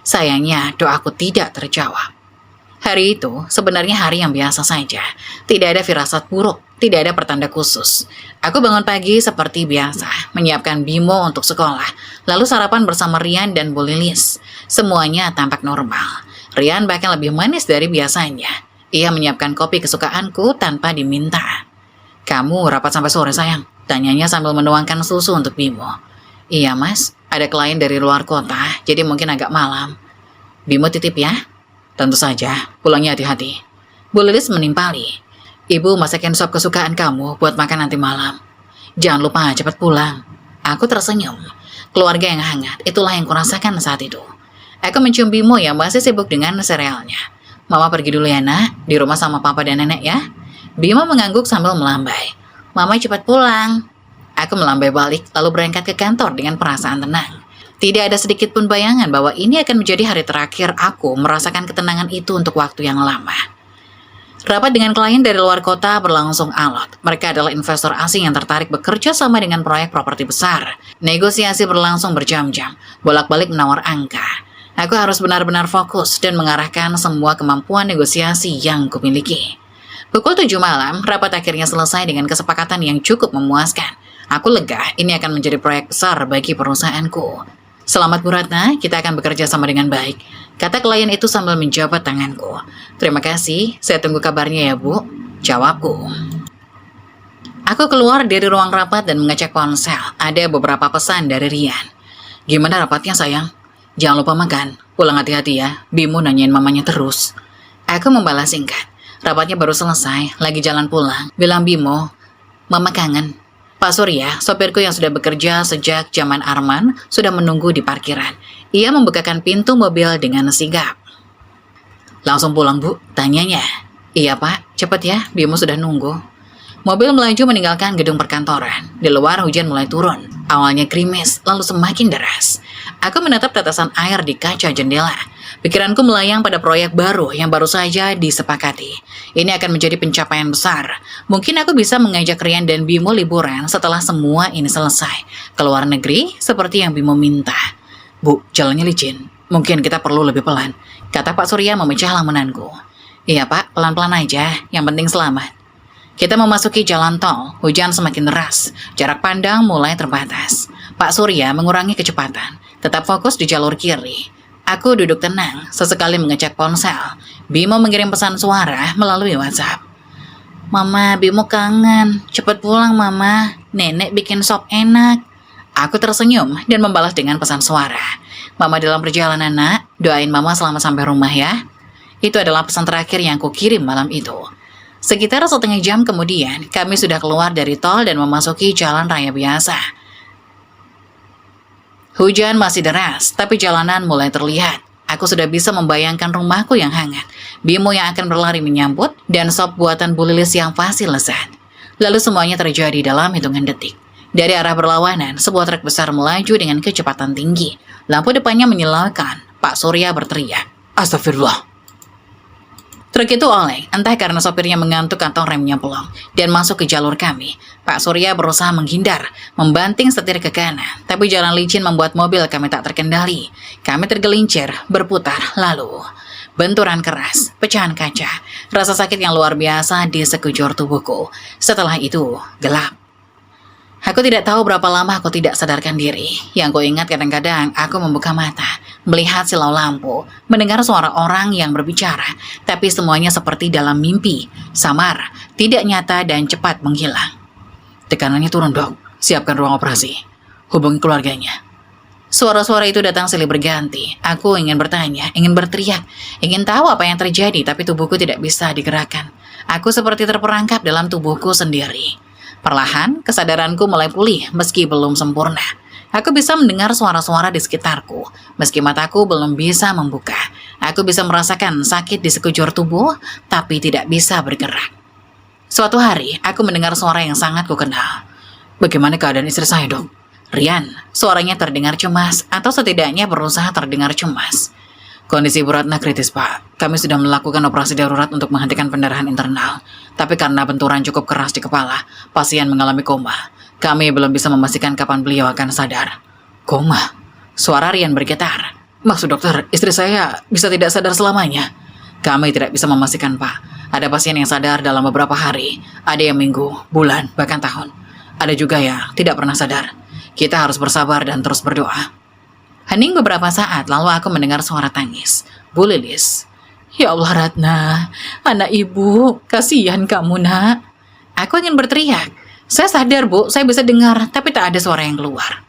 Sayangnya, doaku tidak terjawab. Hari itu sebenarnya hari yang biasa saja. Tidak ada firasat buruk, tidak ada pertanda khusus. Aku bangun pagi seperti biasa, menyiapkan Bimo untuk sekolah, lalu sarapan bersama Rian dan Bu Lilis. Semuanya tampak normal. Rian bahkan lebih manis dari biasanya. Ia menyiapkan kopi kesukaanku tanpa diminta. Kamu rapat sampai sore, sayang? Tanyanya sambil menuangkan susu untuk Bimo. Iya, Mas. Ada klien dari luar kota, jadi mungkin agak malam. Bimo titip ya? Tentu saja. Pulangnya hati-hati. Bu Lilis menimpali. Ibu masakin sop kesukaan kamu buat makan nanti malam. Jangan lupa cepat pulang. Aku tersenyum. Keluarga yang hangat, itulah yang kurasakan saat itu. Aku mencium Bimo yang masih sibuk dengan serealnya. Mama pergi dulu ya, Nak. Di rumah sama papa dan nenek ya. Bimo mengangguk sambil melambai. Mama cepat pulang. Aku melambai balik lalu berangkat ke kantor dengan perasaan tenang. Tidak ada sedikit pun bayangan bahwa ini akan menjadi hari terakhir aku merasakan ketenangan itu untuk waktu yang lama. Rapat dengan klien dari luar kota berlangsung alot. Mereka adalah investor asing yang tertarik bekerja sama dengan proyek properti besar. Negosiasi berlangsung berjam-jam, bolak-balik menawar angka. Aku harus benar-benar fokus dan mengarahkan semua kemampuan negosiasi yang kumiliki. Pukul 7 malam, rapat akhirnya selesai dengan kesepakatan yang cukup memuaskan. Aku lega, ini akan menjadi proyek besar bagi perusahaanku. Selamat Bu Ratna, kita akan bekerja sama dengan baik, kata klien itu sambil menjabat tanganku. Terima kasih, saya tunggu kabarnya ya Bu, jawabku. Aku keluar dari ruang rapat dan mengecek ponsel. Ada beberapa pesan dari Rian. Gimana rapatnya sayang? Jangan lupa makan, pulang hati-hati ya, Bimo nanyain mamanya terus. Aku membalas singkat. Rapatnya baru selesai, lagi jalan pulang. Bilang Bimo, Mama kangen. Pak Surya, sopirku yang sudah bekerja sejak zaman Arman, sudah menunggu di parkiran. Ia membukakan pintu mobil dengan sigap. Langsung pulang Bu, tanyanya. Iya Pak, cepat ya, Bimo sudah nunggu. Mobil melaju meninggalkan gedung perkantoran. Di luar hujan mulai turun. Awalnya gerimis, lalu semakin deras. Aku menatap tetesan air di kaca jendela. Pikiranku melayang pada proyek baru yang baru saja disepakati. Ini akan menjadi pencapaian besar. Mungkin aku bisa mengajak Rian dan Bimo liburan setelah semua ini selesai. Ke luar negeri seperti yang Bimo minta. Bu, jalannya licin. Mungkin kita perlu lebih pelan, kata Pak Surya memecah lamunanku. Iya Pak, pelan-pelan aja, yang penting selamat. Kita memasuki jalan tol, hujan semakin deras, jarak pandang mulai terbatas. Pak Surya mengurangi kecepatan, tetap fokus di jalur kiri. Aku duduk tenang, sesekali mengecek ponsel. Bimo mengirim pesan suara melalui WhatsApp. Mama, Bimo kangen, cepat pulang Mama, Nenek bikin sop enak. Aku tersenyum dan membalas dengan pesan suara. Mama dalam perjalanan nak, doain Mama selamat sampai rumah ya. Itu adalah pesan terakhir yang aku kirim malam itu. Sekitar setengah jam kemudian, kami sudah keluar dari tol dan memasuki jalan raya biasa. Hujan masih deras, tapi jalanan mulai terlihat. Aku sudah bisa membayangkan rumahku yang hangat, Bimo yang akan berlari menyambut, dan sop buatan Bu Lilis yang pasti lezat. Lalu semuanya terjadi dalam hitungan detik. Dari arah berlawanan, sebuah truk besar melaju dengan kecepatan tinggi. Lampu depannya menyalakan. Pak Surya berteriak, "Astagfirullah!" Truk itu oleng, entah karena sopirnya mengantuk atau remnya bolong, dan masuk ke jalur kami. Pak Surya berusaha menghindar, membanting setir ke kanan, tapi jalan licin membuat mobil kami tak terkendali. Kami tergelincir, berputar, lalu benturan keras, pecahan kaca, rasa sakit yang luar biasa di sekujur tubuhku. Setelah itu, gelap. Aku tidak tahu berapa lama aku tidak sadarkan diri. Yang ku ingat kadang-kadang aku membuka mata, melihat silau lampu, mendengar suara orang yang berbicara, tapi semuanya seperti dalam mimpi, samar, tidak nyata dan cepat menghilang. Tekanannya turun dok, siapkan ruang operasi. Hubungi keluarganya. Suara-suara itu datang silih berganti. Aku ingin bertanya, ingin berteriak, ingin tahu apa yang terjadi, tapi tubuhku tidak bisa digerakkan. Aku seperti terperangkap dalam tubuhku sendiri. Perlahan, kesadaranku mulai pulih meski belum sempurna. Aku bisa mendengar suara-suara di sekitarku, meski mataku belum bisa membuka. Aku bisa merasakan sakit di sekujur tubuh, tapi tidak bisa bergerak. Suatu hari, aku mendengar suara yang sangat kukenal. Bagaimana keadaan istri saya, dok? Rian, suaranya terdengar cemas, atau setidaknya berusaha terdengar cemas. Kondisi Bu Ratna kritis, Pak. Kami sudah melakukan operasi darurat untuk menghentikan pendarahan internal. Tapi karena benturan cukup keras di kepala, pasien mengalami koma. Kami belum bisa memastikan kapan beliau akan sadar. Koma? Suara Rian bergetar. Maksud dokter, istri saya bisa tidak sadar selamanya? Kami tidak bisa memastikan, Pak. Ada pasien yang sadar dalam beberapa hari. Ada yang minggu, bulan, bahkan tahun. Ada juga yang tidak pernah sadar. Kita harus bersabar dan terus berdoa. Hening beberapa saat, lalu aku mendengar suara tangis. Bu Lilis. Ya Allah Ratna, anak ibu, kasihan kamu nak. Aku ingin berteriak. Saya sadar Bu, saya bisa dengar, tapi tak ada suara yang keluar.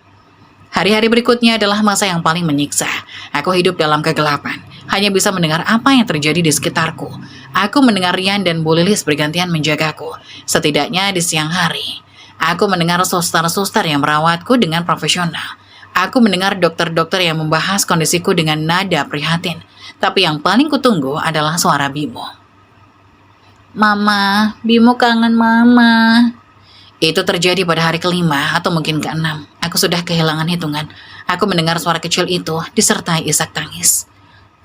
Hari-hari berikutnya adalah masa yang paling menyiksa. Aku hidup dalam kegelapan, hanya bisa mendengar apa yang terjadi di sekitarku. Aku mendengar Rian dan Bu Lilis bergantian menjagaku, setidaknya di siang hari. Aku mendengar suster-suster yang merawatku dengan profesional. Aku mendengar dokter-dokter yang membahas kondisiku dengan nada prihatin. Tapi yang paling kutunggu adalah suara Bimo. Mama, Bimo kangen Mama. Itu terjadi pada hari kelima atau mungkin keenam. Aku sudah kehilangan hitungan. Aku mendengar suara kecil itu disertai isak tangis.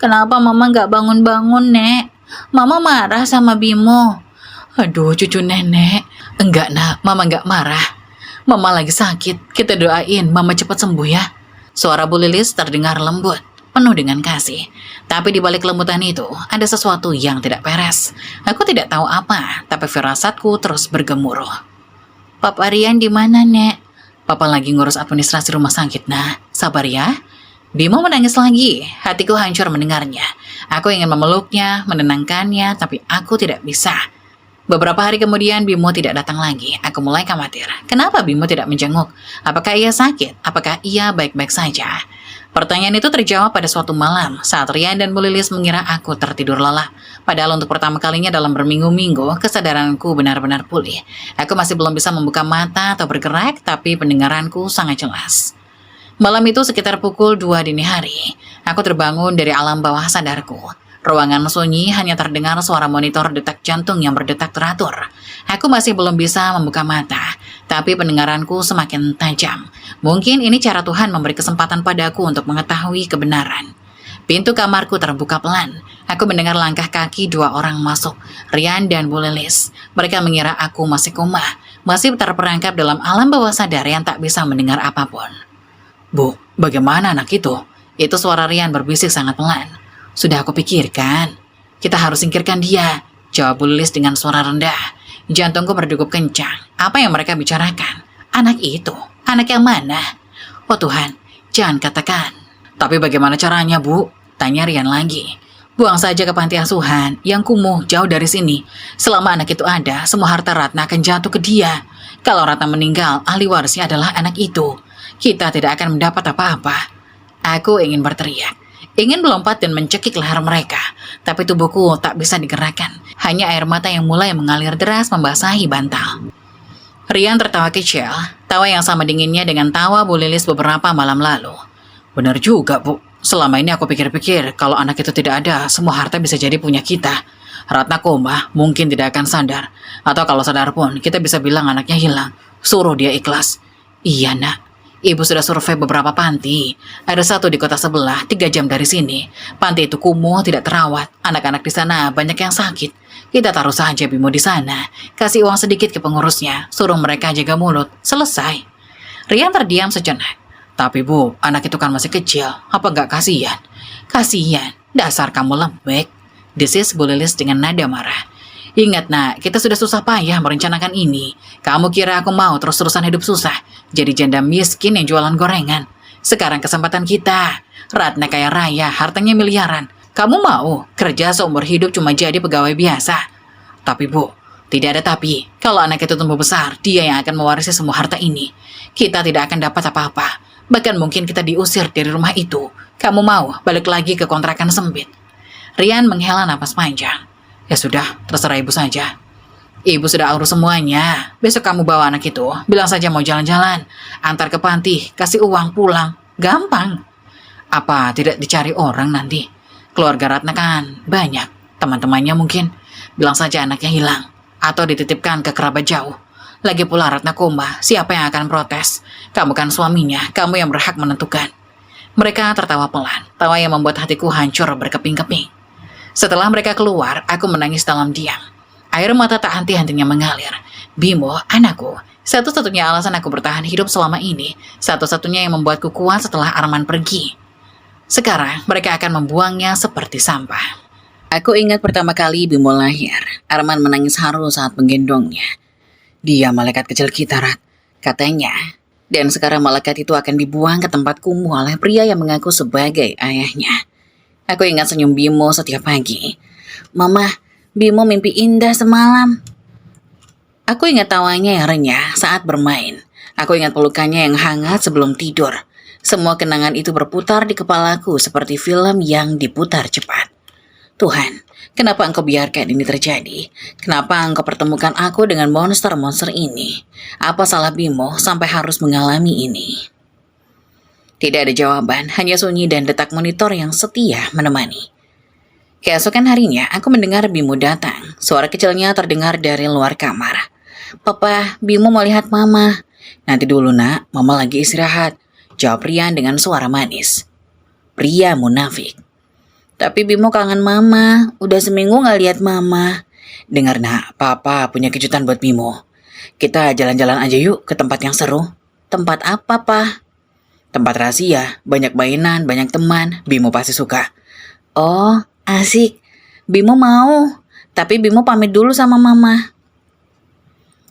Kenapa Mama gak bangun-bangun, Nek? Mama marah sama Bimo. Aduh, cucu nenek. Enggak, nak. Mama gak marah. Mama lagi sakit, kita doain Mama cepat sembuh ya. Suara Bu Lilis terdengar lembut, penuh dengan kasih. Tapi di balik kelembutan itu, ada sesuatu yang tidak beres. Aku tidak tahu apa, tapi firasatku terus bergemuruh. Papa Rian di mana, Nek? Papa lagi ngurus administrasi rumah sakit, nah. Sabar ya. Bimo menangis lagi, hatiku hancur mendengarnya. Aku ingin memeluknya, menenangkannya, tapi aku tidak bisa. Beberapa hari kemudian Bimo tidak datang lagi. Aku mulai khawatir. Kenapa Bimo tidak menjenguk? Apakah ia sakit? Apakah ia baik-baik saja? Pertanyaan itu terjawab pada suatu malam saat Rian dan Bu Lilis mengira aku tertidur lelah. Padahal untuk pertama kalinya dalam berminggu-minggu, kesadaranku benar-benar pulih. Aku masih belum bisa membuka mata atau bergerak, tapi pendengaranku sangat jelas. Malam itu sekitar pukul 2 dini hari, aku terbangun dari alam bawah sadarku. Ruangan sunyi, hanya terdengar suara monitor detak jantung yang berdetak teratur. Aku masih belum bisa membuka mata, tapi pendengaranku semakin tajam. Mungkin ini cara Tuhan memberi kesempatan padaku untuk mengetahui kebenaran. Pintu kamarku terbuka pelan. Aku mendengar langkah kaki 2 orang masuk, Rian dan Bu Lilis. Mereka mengira aku masih koma, masih terperangkap dalam alam bawah sadar yang tak bisa mendengar apapun. Bu, bagaimana anak itu? Itu suara Rian berbisik sangat pelan. Sudah aku pikirkan, kita harus singkirkan dia, jawab Bu Lilis dengan suara rendah. Jantungku berdegup kencang. Apa yang mereka bicarakan? Anak itu? Anak yang mana? Oh Tuhan, jangan katakan. Tapi bagaimana caranya, Bu? Tanya Rian lagi. Buang saja ke panti asuhan yang kumuh jauh dari sini. Selama anak itu ada, semua harta Ratna akan jatuh ke dia. Kalau Ratna meninggal, ahli warisnya adalah anak itu. Kita tidak akan mendapat apa-apa. Aku ingin berteriak. Ingin melompat dan mencekik leher mereka, tapi tubuhku tak bisa digerakkan. Hanya air mata yang mulai mengalir deras membasahi bantal. Rian tertawa kecil, tawa yang sama dinginnya dengan tawa Bu Lilis beberapa malam lalu. Benar juga, Bu. Selama ini aku pikir-pikir kalau anak itu tidak ada, semua harta bisa jadi punya kita. Ratna koma, mungkin tidak akan sadar. Atau kalau sadar pun, kita bisa bilang anaknya hilang. Suruh dia ikhlas. Iya, Nak. Ibu sudah survei beberapa panti. Ada satu di kota sebelah, 3 jam dari sini. Panti itu kumuh, tidak terawat. Anak-anak di sana banyak yang sakit. Kita taruh saja Bimo di sana. Kasih uang sedikit ke pengurusnya. Suruh mereka jaga mulut. Selesai. Rian terdiam sejenak. Tapi Bu, anak itu kan masih kecil. Apa nggak kasihan? Kasihan. Dasar kamu lembek. Desis Bu Lilis dengan nada marah. Ingat nak, kita sudah susah payah merencanakan ini. Kamu kira aku mau terus-terusan hidup susah? Jadi janda miskin yang jualan gorengan. Sekarang kesempatan kita. Ratna kaya raya, hartanya miliaran. Kamu mau kerja seumur hidup cuma jadi pegawai biasa? Tapi Bu, tidak ada tapi. Kalau anak itu tumbuh besar, dia yang akan mewarisi semua harta ini. Kita tidak akan dapat apa-apa. Bahkan mungkin kita diusir dari rumah itu. Kamu mau balik lagi ke kontrakan sempit? Rian menghela napas panjang. Ya sudah, terserah ibu saja. Ibu sudah urus semuanya. Besok kamu bawa anak itu, bilang saja mau jalan-jalan. Antar ke panti, kasih uang pulang. Gampang. Apa tidak dicari orang nanti? Keluarga Ratna kan banyak. Teman-temannya mungkin. Bilang saja anaknya hilang. Atau dititipkan ke kerabat jauh. Lagi pula Ratna koma, siapa yang akan protes? Kamu kan suaminya, kamu yang berhak menentukan. Mereka tertawa pelan, tawa yang membuat hatiku hancur berkeping-keping. Setelah mereka keluar, aku menangis dalam diam. Air mata tak henti-hentinya mengalir. Bimo, anakku, satu-satunya alasan aku bertahan hidup selama ini, satu-satunya yang membuatku kuat setelah Arman pergi. Sekarang, mereka akan membuangnya seperti sampah. Aku ingat pertama kali Bimo lahir, Arman menangis haru saat menggendongnya. Dia malaikat kecil kita, Rat, katanya. Dan sekarang malaikat itu akan dibuang ke tempat kumuh oleh pria yang mengaku sebagai ayahnya. Aku ingat senyum Bimo setiap pagi. Mama, Bimo mimpi indah semalam. Aku ingat tawanya yang renyah saat bermain. Aku ingat pelukannya yang hangat sebelum tidur. Semua kenangan itu berputar di kepalaku seperti film yang diputar cepat. Tuhan, kenapa Engkau biarkan ini terjadi? Kenapa Engkau pertemukan aku dengan monster-monster ini? Apa salah Bimo sampai harus mengalami ini? Tidak ada jawaban, hanya sunyi dan detak monitor yang setia menemani. Keesokan harinya, aku mendengar Bimo datang. Suara kecilnya terdengar dari luar kamar. Papa, Bimo mau lihat Mama. Nanti dulu nak, Mama lagi istirahat. Jawab Rian dengan suara manis. Pria munafik. Tapi Bimo kangen Mama, udah seminggu gak lihat Mama. Dengar nak, Papa punya kejutan buat Bimo. Kita jalan-jalan aja yuk ke tempat yang seru. Tempat apa, Pa? Tempat rahasia, banyak mainan, banyak teman, Bimo pasti suka. Oh, asik. Bimo mau. Tapi Bimo pamit dulu sama mama.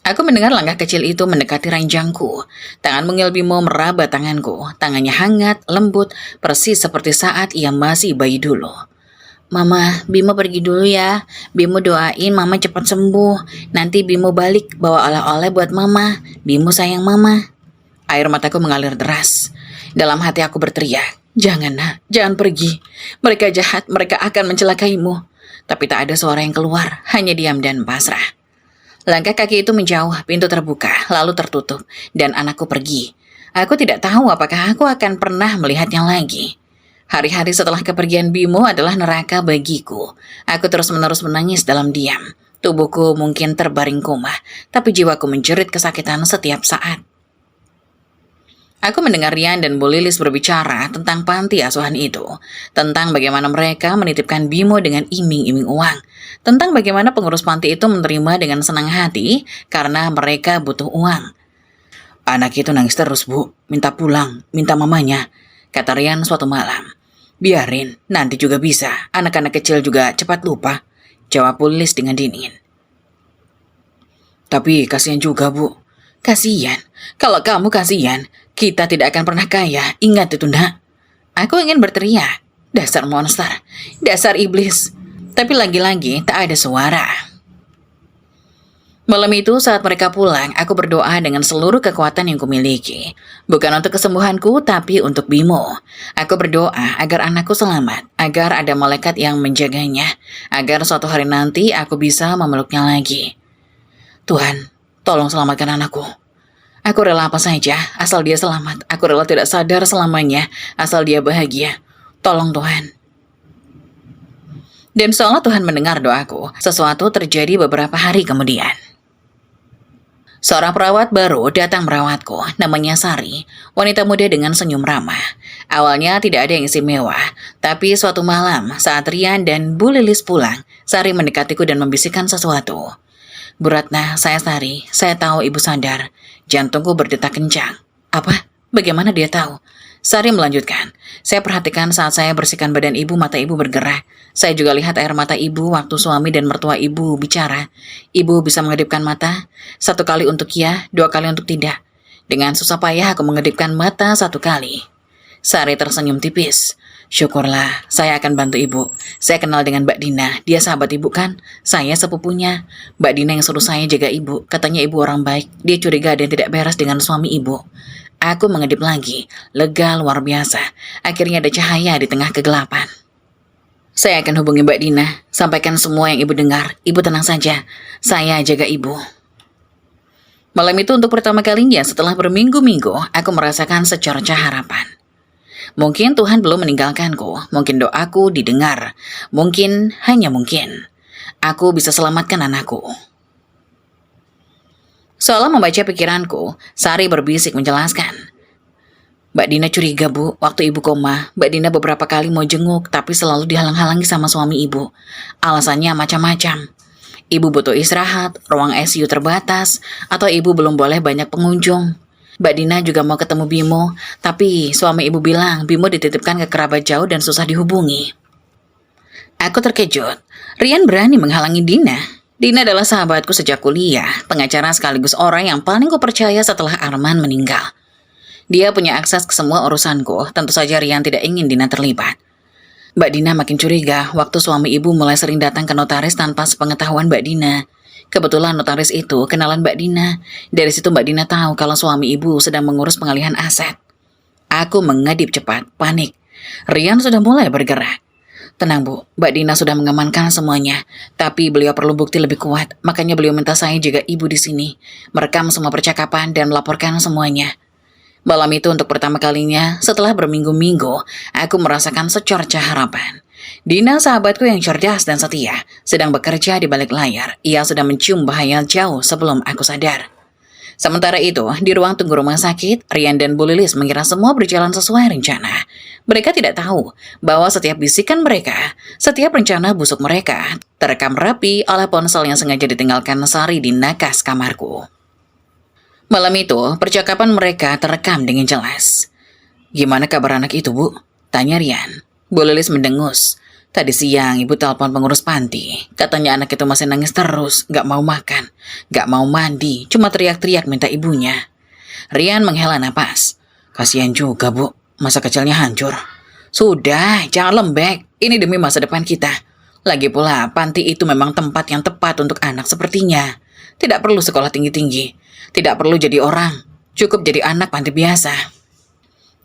Aku mendengar langkah kecil itu mendekati ranjangku. Tangan mungil Bimo meraba tanganku. Tangannya hangat, lembut, persis seperti saat ia masih bayi dulu. Mama, Bimo pergi dulu ya. Bimo doain mama cepat sembuh. Nanti Bimo balik bawa oleh-oleh buat mama. Bimo sayang mama. Air mataku mengalir deras. Dalam hati aku berteriak, jangan nak, jangan pergi. Mereka jahat, mereka akan mencelakaimu. Tapi tak ada suara yang keluar, hanya diam dan pasrah. Langkah kaki itu menjauh, pintu terbuka, lalu tertutup, dan anakku pergi. Aku tidak tahu apakah aku akan pernah melihatnya lagi. Hari-hari setelah kepergian Bimo adalah neraka bagiku. Aku terus-menerus menangis dalam diam. Tubuhku mungkin terbaring koma, tapi jiwaku menjerit kesakitan setiap saat. Aku mendengar Rian dan Bu Lilis berbicara tentang panti asuhan itu, tentang bagaimana mereka menitipkan Bimo dengan iming-iming uang, tentang bagaimana pengurus panti itu menerima dengan senang hati karena mereka butuh uang. Anak itu nangis terus, Bu, minta pulang, minta mamanya, kata Rian suatu malam. Biarin, nanti juga bisa, anak-anak kecil juga cepat lupa, jawab Bu Lilis dengan dingin. Tapi kasihan juga, Bu. Kasihan? Kalau kamu kasihan, kita tidak akan pernah kaya, ingat itu nak. Aku ingin berteriak, dasar monster, dasar iblis. Tapi lagi-lagi tak ada suara. Malam itu saat mereka pulang, aku berdoa dengan seluruh kekuatan yang kumiliki. Bukan untuk kesembuhanku, tapi untuk Bimo. Aku berdoa agar anakku selamat, agar ada malaikat yang menjaganya, agar suatu hari nanti aku bisa memeluknya lagi. Tuhan, tolong selamatkan anakku. Aku rela apa saja, asal dia selamat. Aku rela tidak sadar selamanya, asal dia bahagia. Tolong Tuhan. Dan seolah Tuhan mendengar doaku, sesuatu terjadi beberapa hari kemudian. Seorang perawat baru datang merawatku, namanya Sari, wanita muda dengan senyum ramah. Awalnya tidak ada yang istimewa, tapi suatu malam saat Rian dan Bu Lilis pulang, Sari mendekatiku dan membisikkan sesuatu. Bu Ratna, saya Sari, saya tahu ibu sadar. Jantungku berdetak kencang. Apa? Bagaimana dia tahu? Sari melanjutkan, saya perhatikan saat saya bersihkan badan ibu, mata ibu bergerak. Saya juga lihat air mata ibu waktu suami dan mertua ibu bicara. Ibu bisa mengedipkan mata, 1 kali untuk ya, 2 kali untuk tidak. Dengan susah payah aku mengedipkan mata 1 kali. Sari tersenyum tipis. Syukurlah, saya akan bantu ibu. Saya kenal dengan Mbak Dina, dia sahabat ibu kan? Saya sepupunya. Mbak Dina yang suruh saya jaga ibu, katanya ibu orang baik. Dia curiga ada yang tidak beres dengan suami ibu. Aku mengedip lagi, lega luar biasa. Akhirnya ada cahaya di tengah kegelapan. Saya akan hubungi Mbak Dina, sampaikan semua yang ibu dengar. Ibu tenang saja, saya jaga ibu. Malam itu untuk pertama kalinya setelah berminggu-minggu, aku merasakan secercah harapan. Mungkin Tuhan belum meninggalkanku, mungkin doaku didengar, mungkin, hanya mungkin, aku bisa selamatkan anakku. Seolah membaca pikiranku, Sari berbisik menjelaskan. Mbak Dina curiga, Bu, waktu ibu koma, Mbak Dina beberapa kali mau jenguk, tapi selalu dihalang-halangi sama suami ibu. Alasannya macam-macam. Ibu butuh istirahat, ruang ICU terbatas, atau ibu belum boleh banyak pengunjung. Mbak Dina juga mau ketemu Bimo, tapi suami ibu bilang Bimo dititipkan ke kerabat jauh dan susah dihubungi. Aku terkejut. Rian berani menghalangi Dina. Dina adalah sahabatku sejak kuliah, pengacara sekaligus orang yang paling kupercaya setelah Arman meninggal. Dia punya akses ke semua urusanku, tentu saja Rian tidak ingin Dina terlibat. Mbak Dina makin curiga waktu suami ibu mulai sering datang ke notaris tanpa sepengetahuan Mbak Dina. Kebetulan notaris itu kenalan Mbak Dina. Dari situ Mbak Dina tahu kalau suami ibu sedang mengurus pengalihan aset. Aku mengedip cepat, panik. Rian sudah mulai bergerak. Tenang Bu, Mbak Dina sudah mengamankan semuanya. Tapi beliau perlu bukti lebih kuat, makanya beliau minta saya jaga ibu di sini. Merekam semua percakapan dan melaporkan semuanya. Malam itu untuk pertama kalinya, setelah berminggu-minggu, aku merasakan secercah harapan. Dina, sahabatku yang cerdas dan setia, sedang bekerja di balik layar. Ia sudah mencium bahaya jauh sebelum aku sadar. Sementara itu, di ruang tunggu rumah sakit, Rian dan Bu Lilis mengira semua berjalan sesuai rencana. Mereka tidak tahu bahwa setiap bisikan mereka, setiap rencana busuk mereka, terekam rapi oleh ponsel yang sengaja ditinggalkan Sari di nakas kamarku. Malam itu, percakapan mereka terekam dengan jelas. Gimana kabar anak itu, Bu? Tanya Rian. Bu Lilis mendengus. Tadi siang ibu telepon pengurus panti. Katanya anak itu masih nangis terus, gak mau makan, gak mau mandi, cuma teriak-teriak minta ibunya. Rian menghela napas. Kasihan juga, Bu. Masa kecilnya hancur. Sudah, jangan lembek. Ini demi masa depan kita. Lagi pula, panti itu memang tempat yang tepat untuk anak sepertinya. Tidak perlu sekolah tinggi-tinggi. Tidak perlu jadi orang. Cukup jadi anak panti biasa.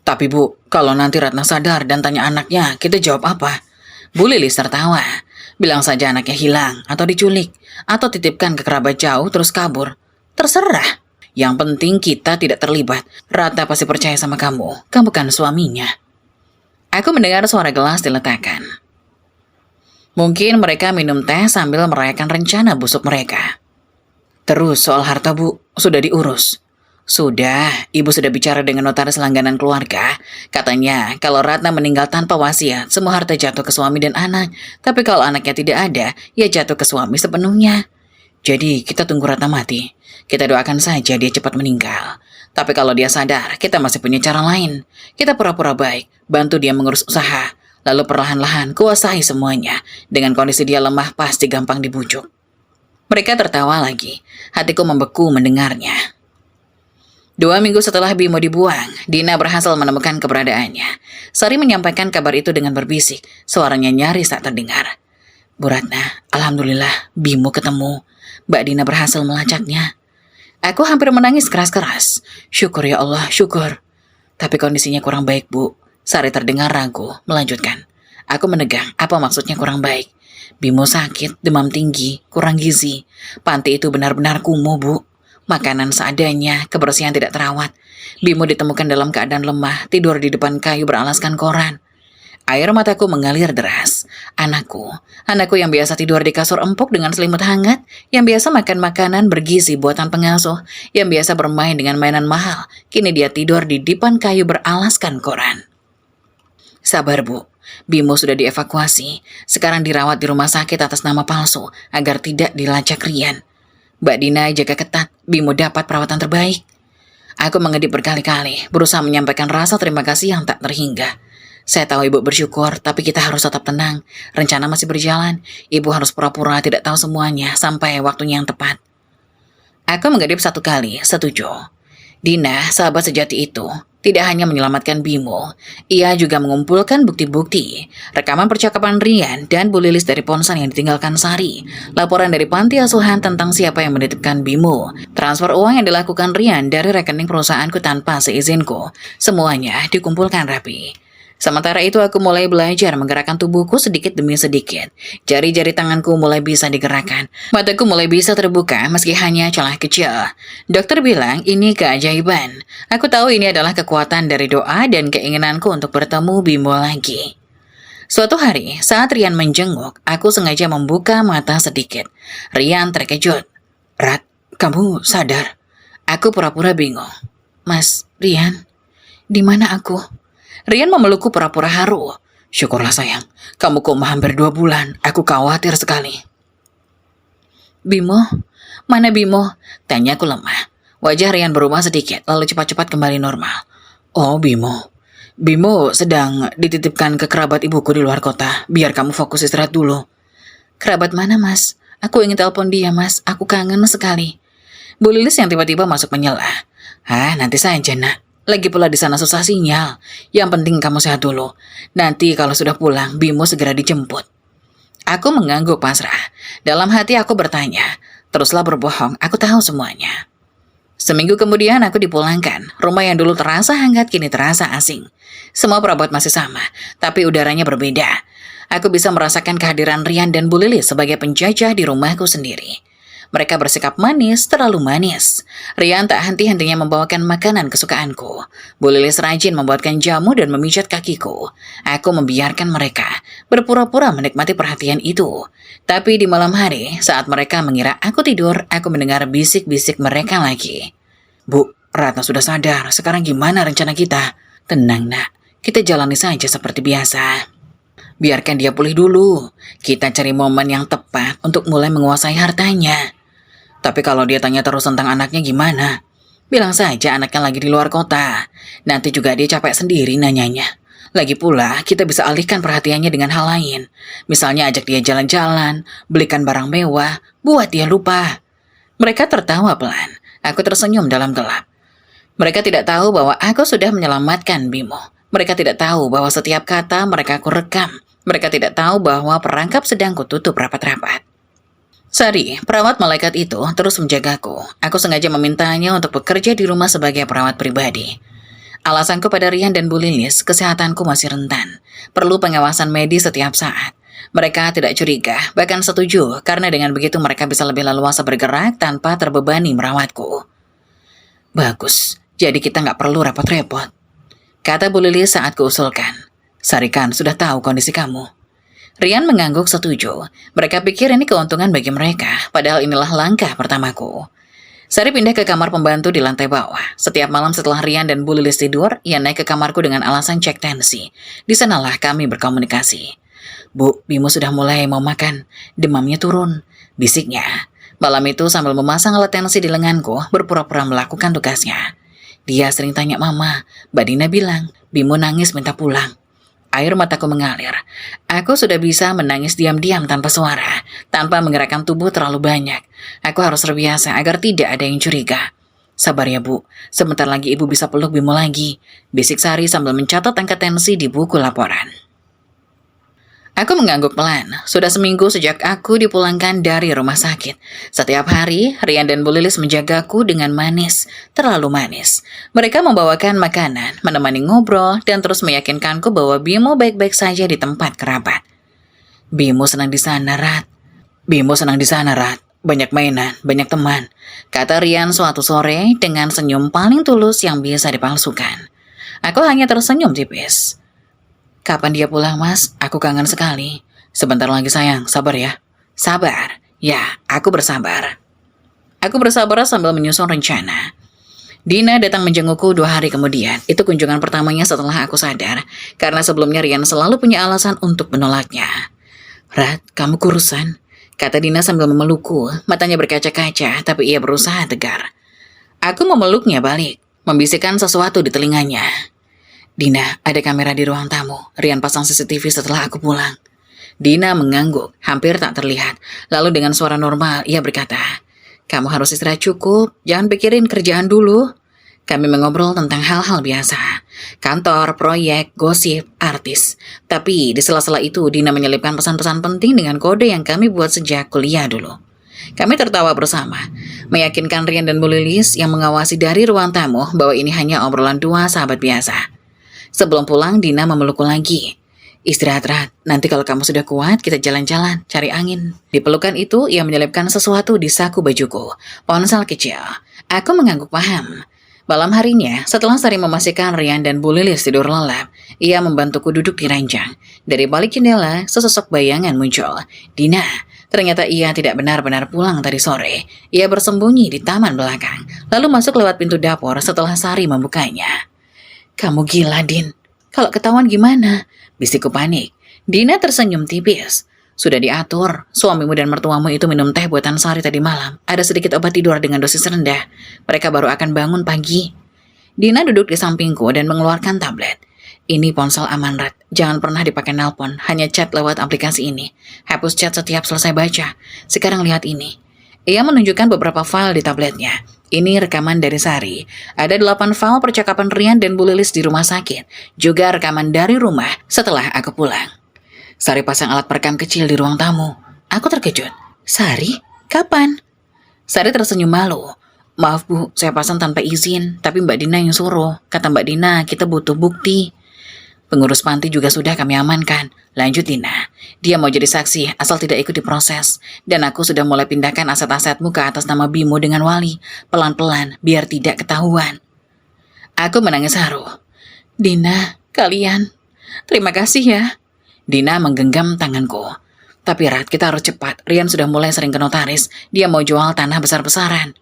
Tapi Bu, kalau nanti Ratna sadar dan tanya anaknya, kita jawab apa? Bu Lilis tertawa. Bilang saja anaknya hilang, atau diculik, atau titipkan ke kerabat jauh terus kabur. Terserah. Yang penting kita tidak terlibat. Ratna pasti percaya sama kamu. Kamu kan suaminya. Aku mendengar suara gelas diletakkan. Mungkin mereka minum teh sambil merayakan rencana busuk mereka. Terus soal harta, Bu, sudah diurus. Sudah, ibu sudah bicara dengan notaris langganan keluarga. Katanya, kalau Ratna meninggal tanpa wasiat, semua harta jatuh ke suami dan anak. Tapi kalau anaknya tidak ada, ya jatuh ke suami sepenuhnya. Jadi, kita tunggu Ratna mati. Kita doakan saja dia cepat meninggal. Tapi kalau dia sadar, kita masih punya cara lain. Kita pura-pura baik, bantu dia mengurus usaha. Lalu perlahan-lahan kuasai semuanya. Dengan kondisi dia lemah, pasti gampang dibujuk. Mereka tertawa lagi. Hatiku membeku mendengarnya. 2 minggu setelah Bimo dibuang, Dina berhasil menemukan keberadaannya. Sari menyampaikan kabar itu dengan berbisik, suaranya nyaris tak terdengar. Bu Ratna, alhamdulillah Bimo ketemu. Mbak Dina berhasil melacaknya. Aku hampir menangis keras-keras. Syukur ya Allah, syukur. Tapi kondisinya kurang baik, Bu. Sari terdengar ragu, melanjutkan. Aku menegang, apa maksudnya kurang baik? Bimo sakit, demam tinggi, kurang gizi. Panti itu benar-benar kumuh, Bu. Makanan seadanya, kebersihan tidak terawat. Bimo ditemukan dalam keadaan lemah, tidur di depan kayu beralaskan koran. Air mataku mengalir deras. Anakku yang biasa tidur di kasur empuk dengan selimut hangat, yang biasa makan makanan bergizi buatan pengasuh, yang biasa bermain dengan mainan mahal, kini dia tidur di depan kayu beralaskan koran. Sabar, Bu. Bimo sudah dievakuasi. Sekarang dirawat di rumah sakit atas nama palsu, agar tidak dilacak Rian. Mbak Dina jaga ketat, Bimo dapat perawatan terbaik. Aku mengedip berkali-kali, berusaha menyampaikan rasa terima kasih yang tak terhingga. Saya tahu Ibu bersyukur, tapi kita harus tetap tenang. Rencana masih berjalan, Ibu harus pura-pura tidak tahu semuanya sampai waktunya yang tepat. Aku mengedip 1 kali, setuju. Dina, sahabat sejati itu, tidak hanya menyelamatkan Bimo, ia juga mengumpulkan bukti-bukti, rekaman percakapan Rian dan Bu Lilis dari ponsel yang ditinggalkan Sari, laporan dari panti asuhan tentang siapa yang menitipkan Bimo, transfer uang yang dilakukan Rian dari rekening perusahaanku tanpa seizinku, semuanya dikumpulkan rapi. Sementara itu aku mulai belajar menggerakkan tubuhku sedikit demi sedikit. Jari-jari tanganku mulai bisa digerakkan. Mataku mulai bisa terbuka meski hanya celah kecil. Dokter bilang ini keajaiban. Aku tahu ini adalah kekuatan dari doa dan keinginanku untuk bertemu Bimo lagi. Suatu hari, saat Rian menjenguk, aku sengaja membuka mata sedikit. Rian terkejut. Rat, kamu sadar? Aku pura-pura bingung. Mas, Rian, di mana aku? Rian memelukku pura-pura haru. Syukurlah sayang, kamu koma hampir 2 bulan, aku khawatir sekali. Bimo? Mana Bimo? Tanyaku lemah. Wajah Rian berubah sedikit, lalu cepat-cepat kembali normal. Oh Bimo. Bimo sedang dititipkan ke kerabat ibuku di luar kota, biar kamu fokus istirahat dulu. Kerabat mana mas? Aku ingin telepon dia mas, aku kangen sekali. Bu Lilis yang tiba-tiba masuk menyela. Nanti saja nak. Lagi pula di sana susah sinyal. Yang penting kamu sehat dulu. Nanti kalau sudah pulang, Bimo segera dijemput. Aku mengangguk pasrah. Dalam hati aku bertanya, teruslah berbohong, aku tahu semuanya. Seminggu kemudian aku dipulangkan. Rumah yang dulu terasa hangat kini terasa asing. Semua perabot masih sama, tapi udaranya berbeda. Aku bisa merasakan kehadiran Rian dan Bu Lilis sebagai penjajah di rumahku sendiri. Mereka bersikap manis, terlalu manis. Rian tak henti-hentinya membawakan makanan kesukaanku. Bu Lilis rajin membuatkan jamu dan memijat kakiku. Aku membiarkan mereka berpura-pura menikmati perhatian itu. Tapi di malam hari, saat mereka mengira aku tidur, aku mendengar bisik-bisik mereka lagi. Bu, Ratna sudah sadar. Sekarang gimana rencana kita? Tenang nak, kita jalani saja seperti biasa. Biarkan dia pulih dulu. Kita cari momen yang tepat untuk mulai menguasai hartanya. Tapi kalau dia tanya terus tentang anaknya gimana? Bilang saja anaknya lagi di luar kota. Nanti juga dia capek sendiri nanyanya. Lagi pula, kita bisa alihkan perhatiannya dengan hal lain. Misalnya ajak dia jalan-jalan, belikan barang mewah, buat dia lupa. Mereka tertawa pelan. Aku tersenyum dalam gelap. Mereka tidak tahu bahwa aku sudah menyelamatkan Bimo. Mereka tidak tahu bahwa setiap kata mereka aku rekam. Mereka tidak tahu bahwa perangkap sedang kututup rapat-rapat. Sari, perawat malaikat itu terus menjagaku. Aku sengaja memintanya untuk bekerja di rumah sebagai perawat pribadi. Alasanku pada Rian dan Bu Lilis, kesehatanku masih rentan. Perlu pengawasan medis setiap saat. Mereka tidak curiga, bahkan setuju, karena dengan begitu mereka bisa lebih leluasa bergerak tanpa terbebani merawatku. Bagus, jadi kita nggak perlu repot-repot, kata Bu Lilis saat kuusulkan. Sari kan sudah tahu kondisi kamu. Rian mengangguk setuju. Mereka pikir ini keuntungan bagi mereka, padahal inilah langkah pertamaku. Sari pindah ke kamar pembantu di lantai bawah. Setiap malam setelah Rian dan Bu Lilis tidur, ia naik ke kamarku dengan alasan cek tensi. Di sanalah kami berkomunikasi. Bu, Bimo sudah mulai mau makan. Demamnya turun, bisiknya. Malam itu sambil memasang alat tensi di lenganku, berpura-pura melakukan tugasnya. Dia sering tanya Mama. Mbak Dina bilang, Bimo nangis minta pulang. Air mataku mengalir. Aku sudah bisa menangis diam-diam tanpa suara, tanpa menggerakkan tubuh terlalu banyak. Aku harus terbiasa agar tidak ada yang curiga. Sabar ya Bu, sebentar lagi Ibu bisa peluk Bimo lagi, bisik Sari sambil mencatat angka tensi di buku laporan. Aku mengangguk pelan. Sudah seminggu sejak aku dipulangkan dari rumah sakit. Setiap hari, Rian dan Bu Lilis menjagaku dengan manis, terlalu manis. Mereka membawakan makanan, menemani ngobrol, dan terus meyakinkanku bahwa Bimo baik-baik saja di tempat kerabat. Bimo senang di sana, Rat. Bimo senang di sana, Rat. Banyak mainan, banyak teman, kata Rian suatu sore dengan senyum paling tulus yang bisa dipalsukan. Aku hanya tersenyum tipis. Kapan dia pulang, Mas? Aku kangen sekali. Sebentar lagi sayang, sabar ya. Sabar? Ya, aku bersabar. Aku bersabar sambil menyusun rencana. Dina datang menjengukku 2 hari kemudian. Itu kunjungan pertamanya setelah aku sadar, karena sebelumnya Rian selalu punya alasan untuk menolaknya. Rat, kamu kurusan, kata Dina sambil memelukku. Matanya berkaca-kaca, tapi ia berusaha tegar. Aku memeluknya balik, membisikkan sesuatu di telinganya. Dina, ada kamera di ruang tamu. Rian pasang CCTV setelah aku pulang. Dina mengangguk, hampir tak terlihat. Lalu dengan suara normal, ia berkata, kamu harus istirahat cukup, jangan pikirin kerjaan dulu. Kami mengobrol tentang hal-hal biasa. Kantor, proyek, gosip, artis. Tapi di sela-sela itu, Dina menyelipkan pesan-pesan penting dengan kode yang kami buat sejak kuliah dulu. Kami tertawa bersama, meyakinkan Rian dan Bu Lilis yang mengawasi dari ruang tamu bahwa ini hanya obrolan 2 sahabat biasa. Sebelum pulang, Dina memelukku lagi. Istirahat, Rat. Nanti kalau kamu sudah kuat, kita jalan-jalan, cari angin. Di pelukan itu, ia menyelipkan sesuatu di saku bajuku. Ponsel kecil. Aku mengangguk paham. Malam harinya, setelah Sari memastikan Rian dan Bu Lilis tidur lelap, ia membantuku duduk di ranjang. Dari balik jendela, sesosok bayangan muncul. Dina. Ternyata ia tidak benar-benar pulang tadi sore. Ia bersembunyi di taman belakang, lalu masuk lewat pintu dapur setelah Sari membukanya. Kamu gila, Din. Kalau ketahuan gimana? Bisikku panik. Dina tersenyum tipis. Sudah diatur. Suamimu dan mertuamu itu minum teh buatan Sari tadi malam. Ada sedikit obat tidur dengan dosis rendah. Mereka baru akan bangun pagi. Dina duduk di sampingku dan mengeluarkan tablet. Ini ponsel aman, Rat. Jangan pernah dipakai nelpon. Hanya chat lewat aplikasi ini. Hapus chat setiap selesai baca. Sekarang lihat ini. Ia menunjukkan beberapa file di tabletnya. Ini rekaman dari Sari. Ada 8 file percakapan Rian dan Bu Lilis di rumah sakit. Juga rekaman dari rumah setelah aku pulang. Sari pasang alat perekam kecil di ruang tamu. Aku terkejut. Sari? Kapan? Sari tersenyum malu. Maaf Bu, saya pasang tanpa izin. Tapi Mbak Dina yang suruh. Kata Mbak Dina, kita butuh bukti. Pengurus panti juga sudah kami amankan. Lanjut Dina. Dia mau jadi saksi asal tidak ikut diproses. Dan aku sudah mulai pindahkan aset-asetmu ke atas nama Bimo dengan Wali. Pelan-pelan biar tidak ketahuan. Aku menangis haru. Dina, kalian. Terima kasih ya. Dina menggenggam tanganku. Tapi Rat, kita harus cepat. Rian sudah mulai sering ke notaris. Dia mau jual tanah besar-besaran.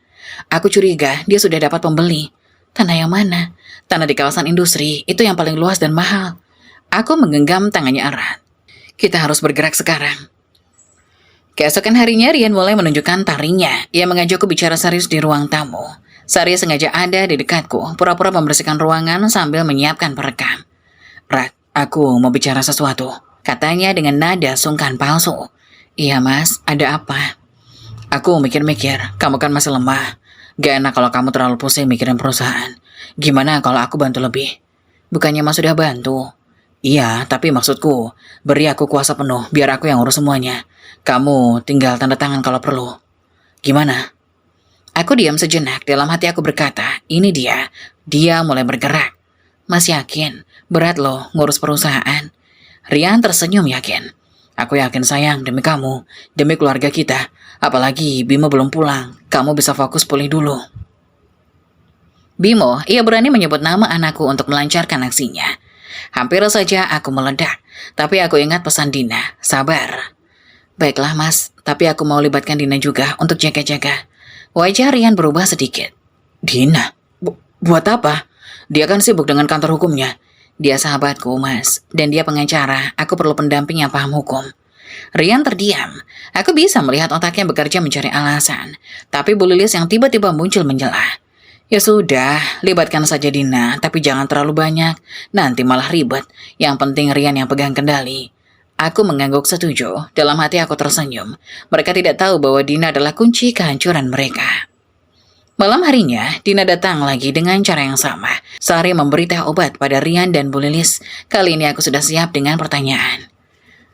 Aku curiga dia sudah dapat pembeli. Tanah yang mana? Tanah di kawasan industri. Itu yang paling luas dan mahal. Aku menggenggam tangannya erat. Kita harus bergerak sekarang. Keesokan harinya, Rian mulai menunjukkan tarinya. Ia mengajakku bicara serius di ruang tamu. Sari sengaja ada di dekatku, pura-pura membersihkan ruangan sambil menyiapkan perekam. Rat, aku mau bicara sesuatu, katanya dengan nada sungkan palsu. Iya mas, ada apa? Aku mikir-mikir, kamu kan masih lemah. Gak enak kalau kamu terlalu pusing mikirin perusahaan. Gimana kalau aku bantu lebih? Bukannya mas sudah bantu? Iya, tapi maksudku, beri aku kuasa penuh biar aku yang urus semuanya. Kamu tinggal tanda tangan kalau perlu. Gimana? Aku diam sejenak, dalam hati aku berkata, ini dia. Dia mulai bergerak. Mas yakin, berat loh ngurus perusahaan. Rian tersenyum yakin. Aku yakin sayang, demi kamu, demi keluarga kita. Apalagi Bimo belum pulang, kamu bisa fokus pulih dulu. Bimo, ia berani menyebut nama anakku untuk melancarkan aksinya. Hampir saja aku meledak, tapi aku ingat pesan Dina, sabar. Baiklah mas, tapi aku mau libatkan Dina juga untuk jaga-jaga. Wajah Rian berubah sedikit. Dina? Buat apa? Dia kan sibuk dengan kantor hukumnya. Dia sahabatku, mas. Dan dia pengacara. Aku perlu pendamping yang paham hukum. Rian terdiam. Aku bisa melihat otaknya bekerja mencari alasan. Tapi Bu Lilis yang tiba-tiba muncul menjela. Ya sudah, libatkan saja Dina. Tapi jangan terlalu banyak. Nanti malah ribet. Yang penting Rian yang pegang kendali. Aku mengangguk setuju. Dalam hati aku tersenyum. Mereka tidak tahu bahwa Dina adalah kunci kehancuran mereka. Malam harinya, Dina datang lagi dengan cara yang sama. Sari memberi teh obat pada Rian dan Bu Lilis. Kali ini aku sudah siap dengan pertanyaan.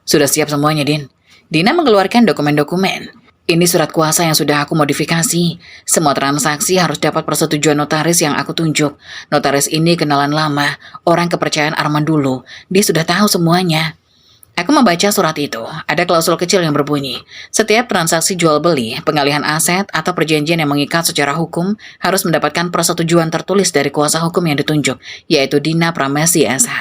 Sudah siap semuanya, Din. Dina mengeluarkan dokumen-dokumen. Ini surat kuasa yang sudah aku modifikasi. Semua transaksi harus dapat persetujuan notaris yang aku tunjuk. Notaris ini kenalan lama, orang kepercayaan Arman dulu. Dia sudah tahu semuanya. Aku membaca surat itu. Ada klausul kecil yang berbunyi, setiap transaksi jual beli, pengalihan aset, atau perjanjian yang mengikat secara hukum harus mendapatkan persetujuan tertulis dari kuasa hukum yang ditunjuk, yaitu Dina Pramesti SH.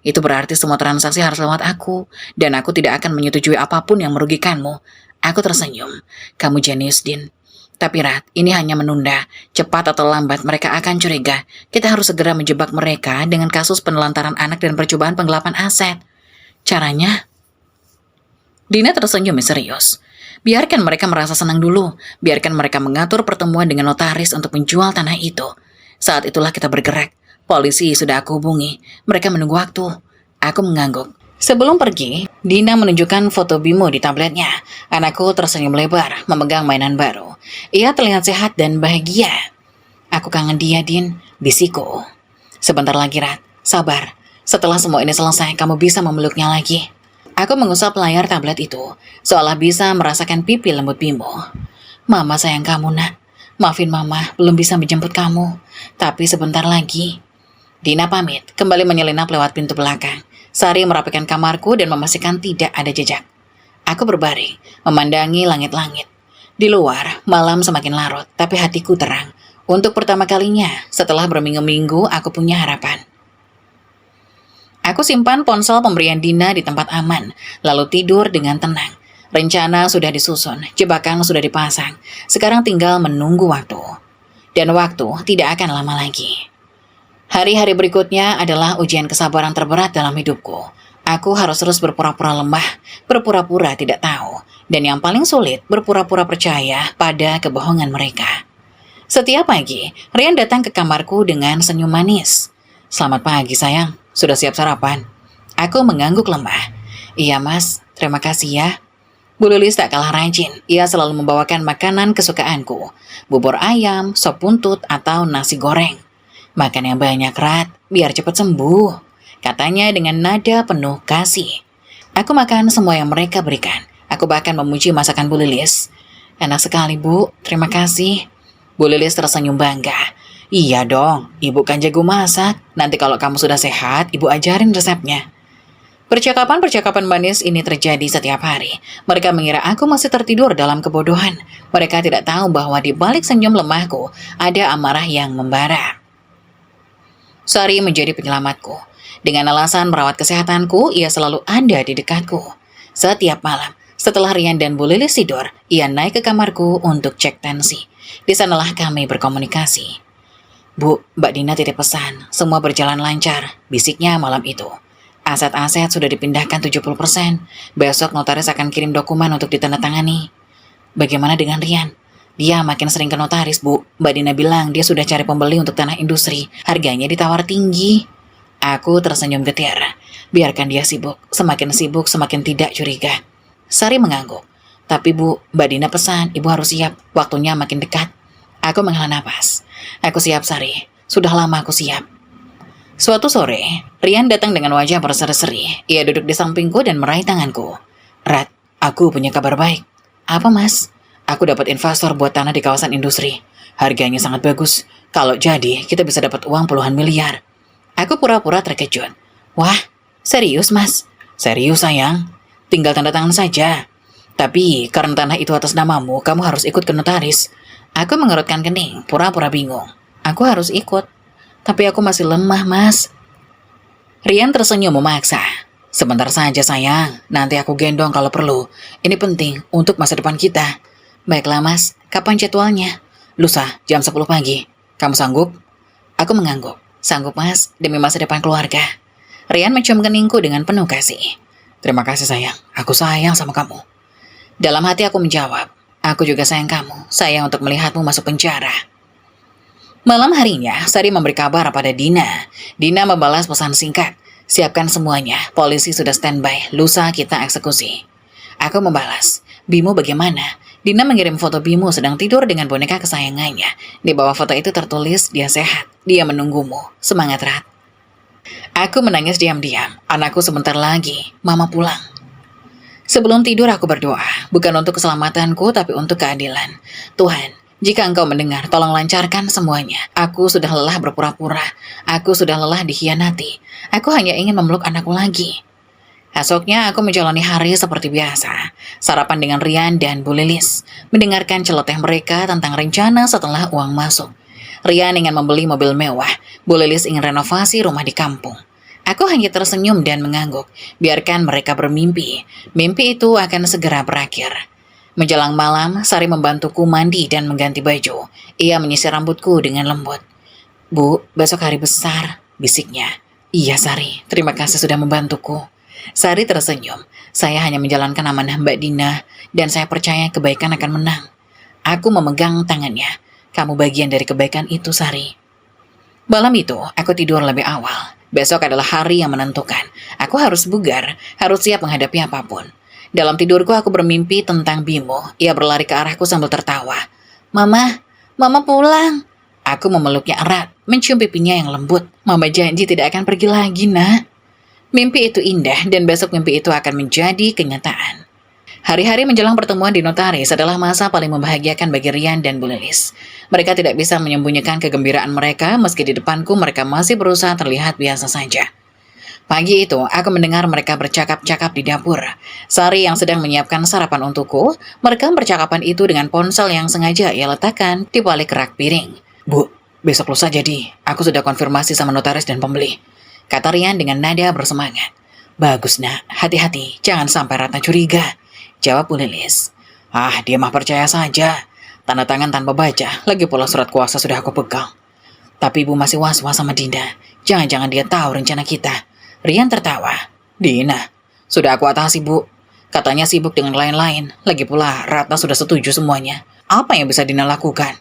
Itu berarti semua transaksi harus lewat aku, dan aku tidak akan menyetujui apapun yang merugikanmu. Aku tersenyum. Kamu jenius, Din. Tapi Rat, ini hanya menunda. Cepat atau lambat mereka akan curiga. Kita harus segera menjebak mereka dengan kasus penelantaran anak dan percobaan penggelapan aset. Caranya? Dina tersenyum misterius. Biarkan mereka merasa senang dulu. Biarkan mereka mengatur pertemuan dengan notaris untuk menjual tanah itu. Saat itulah kita bergerak. Polisi sudah aku hubungi. Mereka menunggu waktu. Aku mengangguk. Sebelum pergi, Dina menunjukkan foto Bimo di tabletnya. Anakku tersenyum lebar, memegang mainan baru. Ia terlihat sehat dan bahagia. Aku kangen dia, Din. Bisikku. Sebentar lagi, Rat. Sabar. Setelah semua ini selesai, kamu bisa memeluknya lagi. Aku mengusap layar tablet itu, seolah bisa merasakan pipi lembut Bimo. Mama sayang kamu, nak. Maafin mama, belum bisa menjemput kamu. Tapi sebentar lagi. Dina pamit, kembali menyelinap lewat pintu belakang. Sari merapikan kamarku dan memastikan tidak ada jejak. Aku berbaring, memandangi langit-langit. Di luar, malam semakin larut, tapi hatiku terang. Untuk pertama kalinya, setelah berminggu-minggu, aku punya harapan. Aku simpan ponsel pemberian Dina di tempat aman, lalu tidur dengan tenang. Rencana sudah disusun, jebakan sudah dipasang. Sekarang tinggal menunggu waktu. Dan waktu tidak akan lama lagi. Hari-hari berikutnya adalah ujian kesabaran terberat dalam hidupku. Aku harus terus berpura-pura lemah, berpura-pura tidak tahu. Dan yang paling sulit, berpura-pura percaya pada kebohongan mereka. Setiap pagi, Rian datang ke kamarku dengan senyum manis. Selamat pagi sayang, sudah siap sarapan? Aku mengangguk lemah. Iya mas, terima kasih ya. Bu Lilis tak kalah rajin, ia selalu membawakan makanan kesukaanku. Bubur ayam, sop buntut, atau nasi goreng. Makan yang banyak, Rat, biar cepat sembuh, katanya dengan nada penuh kasih. Aku makan semua yang mereka berikan. Aku bahkan memuji masakan Bu Lilis. Enak sekali, Bu, terima kasih. Bu Lilis tersenyum bangga. Iya dong, ibu kan jago masak. Nanti kalau kamu sudah sehat, ibu ajarin resepnya. Percakapan-percakapan manis ini terjadi setiap hari. Mereka mengira aku masih tertidur dalam kebodohan. Mereka tidak tahu bahwa di balik senyum lemahku ada amarah yang membara. Sari menjadi penyelamatku. Dengan alasan merawat kesehatanku, ia selalu ada di dekatku. Setiap malam, setelah Rian dan Bu Lilis tidur, ia naik ke kamarku untuk cek tensi. Di sanalah kami berkomunikasi. Bu, Mbak Dina titip pesan, semua berjalan lancar, bisiknya malam itu. Aset-aset sudah dipindahkan 70%, besok notaris akan kirim dokumen untuk ditandatangani. Bagaimana dengan Rian? Dia makin sering ke notaris, Bu. Mbak Dina bilang dia sudah cari pembeli untuk tanah industri. Harganya ditawar tinggi. Aku tersenyum getir. Biarkan dia sibuk. Semakin tidak curiga. Sari mengangguk. Tapi Bu, Mbak Dina pesan, Ibu harus siap. Waktunya makin dekat. Aku menghela napas. Aku siap, Sari. Sudah lama aku siap. Suatu sore, Rian datang dengan wajah berseri-seri. Ia duduk di sampingku dan meraih tanganku. Rat, aku punya kabar baik. Apa, Mas? Aku dapat investor buat tanah di kawasan industri. Harganya sangat bagus. Kalau jadi, kita bisa dapat uang puluhan miliar. Aku pura-pura terkejut. Wah, serius, Mas? Serius, sayang. Tinggal tanda tangan saja. Tapi, karena tanah itu atas namamu, kamu harus ikut ke notaris. Aku mengerutkan kening, pura-pura bingung. Aku harus ikut. Tapi aku masih lemah, Mas. Rian tersenyum memaksa. Sebentar saja, sayang. Nanti aku gendong kalau perlu. Ini penting untuk masa depan kita. Baiklah, Mas. Kapan jadwalnya? Lusa, jam 10 pagi. Kamu sanggup? Aku mengangguk. Sanggup, Mas. Demi masa depan keluarga. Rian mencium keningku dengan penuh kasih. Terima kasih, sayang. Aku sayang sama kamu. Dalam hati aku menjawab. Aku juga sayang kamu. Sayang untuk melihatmu masuk penjara. Malam harinya, Sari memberi kabar pada Dina. Dina membalas pesan singkat. Siapkan semuanya, polisi sudah standby. Lusa kita eksekusi. Aku membalas. Bimo bagaimana? Dina mengirim foto Bimo sedang tidur dengan boneka kesayangannya. Di bawah foto itu tertulis, dia sehat. Dia menunggumu. Semangat, Rat. Aku menangis diam-diam. Anakku sebentar lagi. Mama pulang. Sebelum tidur aku berdoa, bukan untuk keselamatanku tapi untuk keadilan. Tuhan, jika Engkau mendengar, tolong lancarkan semuanya. Aku sudah lelah berpura-pura. Aku sudah lelah dikhianati. Aku hanya ingin memeluk anakku lagi. Esoknya aku menjalani hari seperti biasa. Sarapan dengan Rian dan Bu Lilis. Mendengarkan celoteh mereka tentang rencana setelah uang masuk. Rian ingin membeli mobil mewah. Bu Lilis ingin renovasi rumah di kampung. Aku hanya tersenyum dan mengangguk. Biarkan mereka bermimpi. Mimpi itu akan segera berakhir. Menjelang malam, Sari membantuku mandi dan mengganti baju. Ia menyisir rambutku dengan lembut. Bu, besok hari besar, bisiknya. Iya, Sari. Terima kasih sudah membantuku. Sari tersenyum. Saya hanya menjalankan amanah Mbak Dina dan saya percaya kebaikan akan menang. Aku memegang tangannya. Kamu bagian dari kebaikan itu, Sari. Malam itu, aku tidur lebih awal. Besok adalah hari yang menentukan. Aku harus bugar, harus siap menghadapi apapun. Dalam tidurku aku bermimpi tentang Bimo. Ia berlari ke arahku sambil tertawa. Mama pulang. Aku memeluknya erat, mencium pipinya yang lembut. Mama janji tidak akan pergi lagi, nak. Mimpi itu indah dan besok mimpi itu akan menjadi kenyataan. Hari-hari menjelang pertemuan di notaris adalah masa paling membahagiakan bagi Rian dan Bu Lilis. Mereka tidak bisa menyembunyikan kegembiraan mereka meski di depanku mereka masih berusaha terlihat biasa saja. Pagi itu, aku mendengar mereka bercakap-cakap di dapur. Sari yang sedang menyiapkan sarapan untukku, merekam percakapan itu dengan ponsel yang sengaja ia letakkan di balik rak piring. Bu, besok lusa jadi. Aku sudah konfirmasi sama notaris dan pembeli. Kata Rian dengan nada bersemangat. Bagus, nak. Hati-hati, jangan sampai Ratna curiga. Jawab Bu Lilis. Dia mah percaya saja. Tanda tangan tanpa baca, lagi pula surat kuasa sudah aku pegang. Tapi Ibu masih was-was sama Dina. Jangan-jangan dia tahu rencana kita. Rian tertawa. Dina, sudah aku atasi, Bu. Katanya sibuk dengan lain-lain. Lagi pula Ratna sudah setuju semuanya. Apa yang bisa Dina lakukan?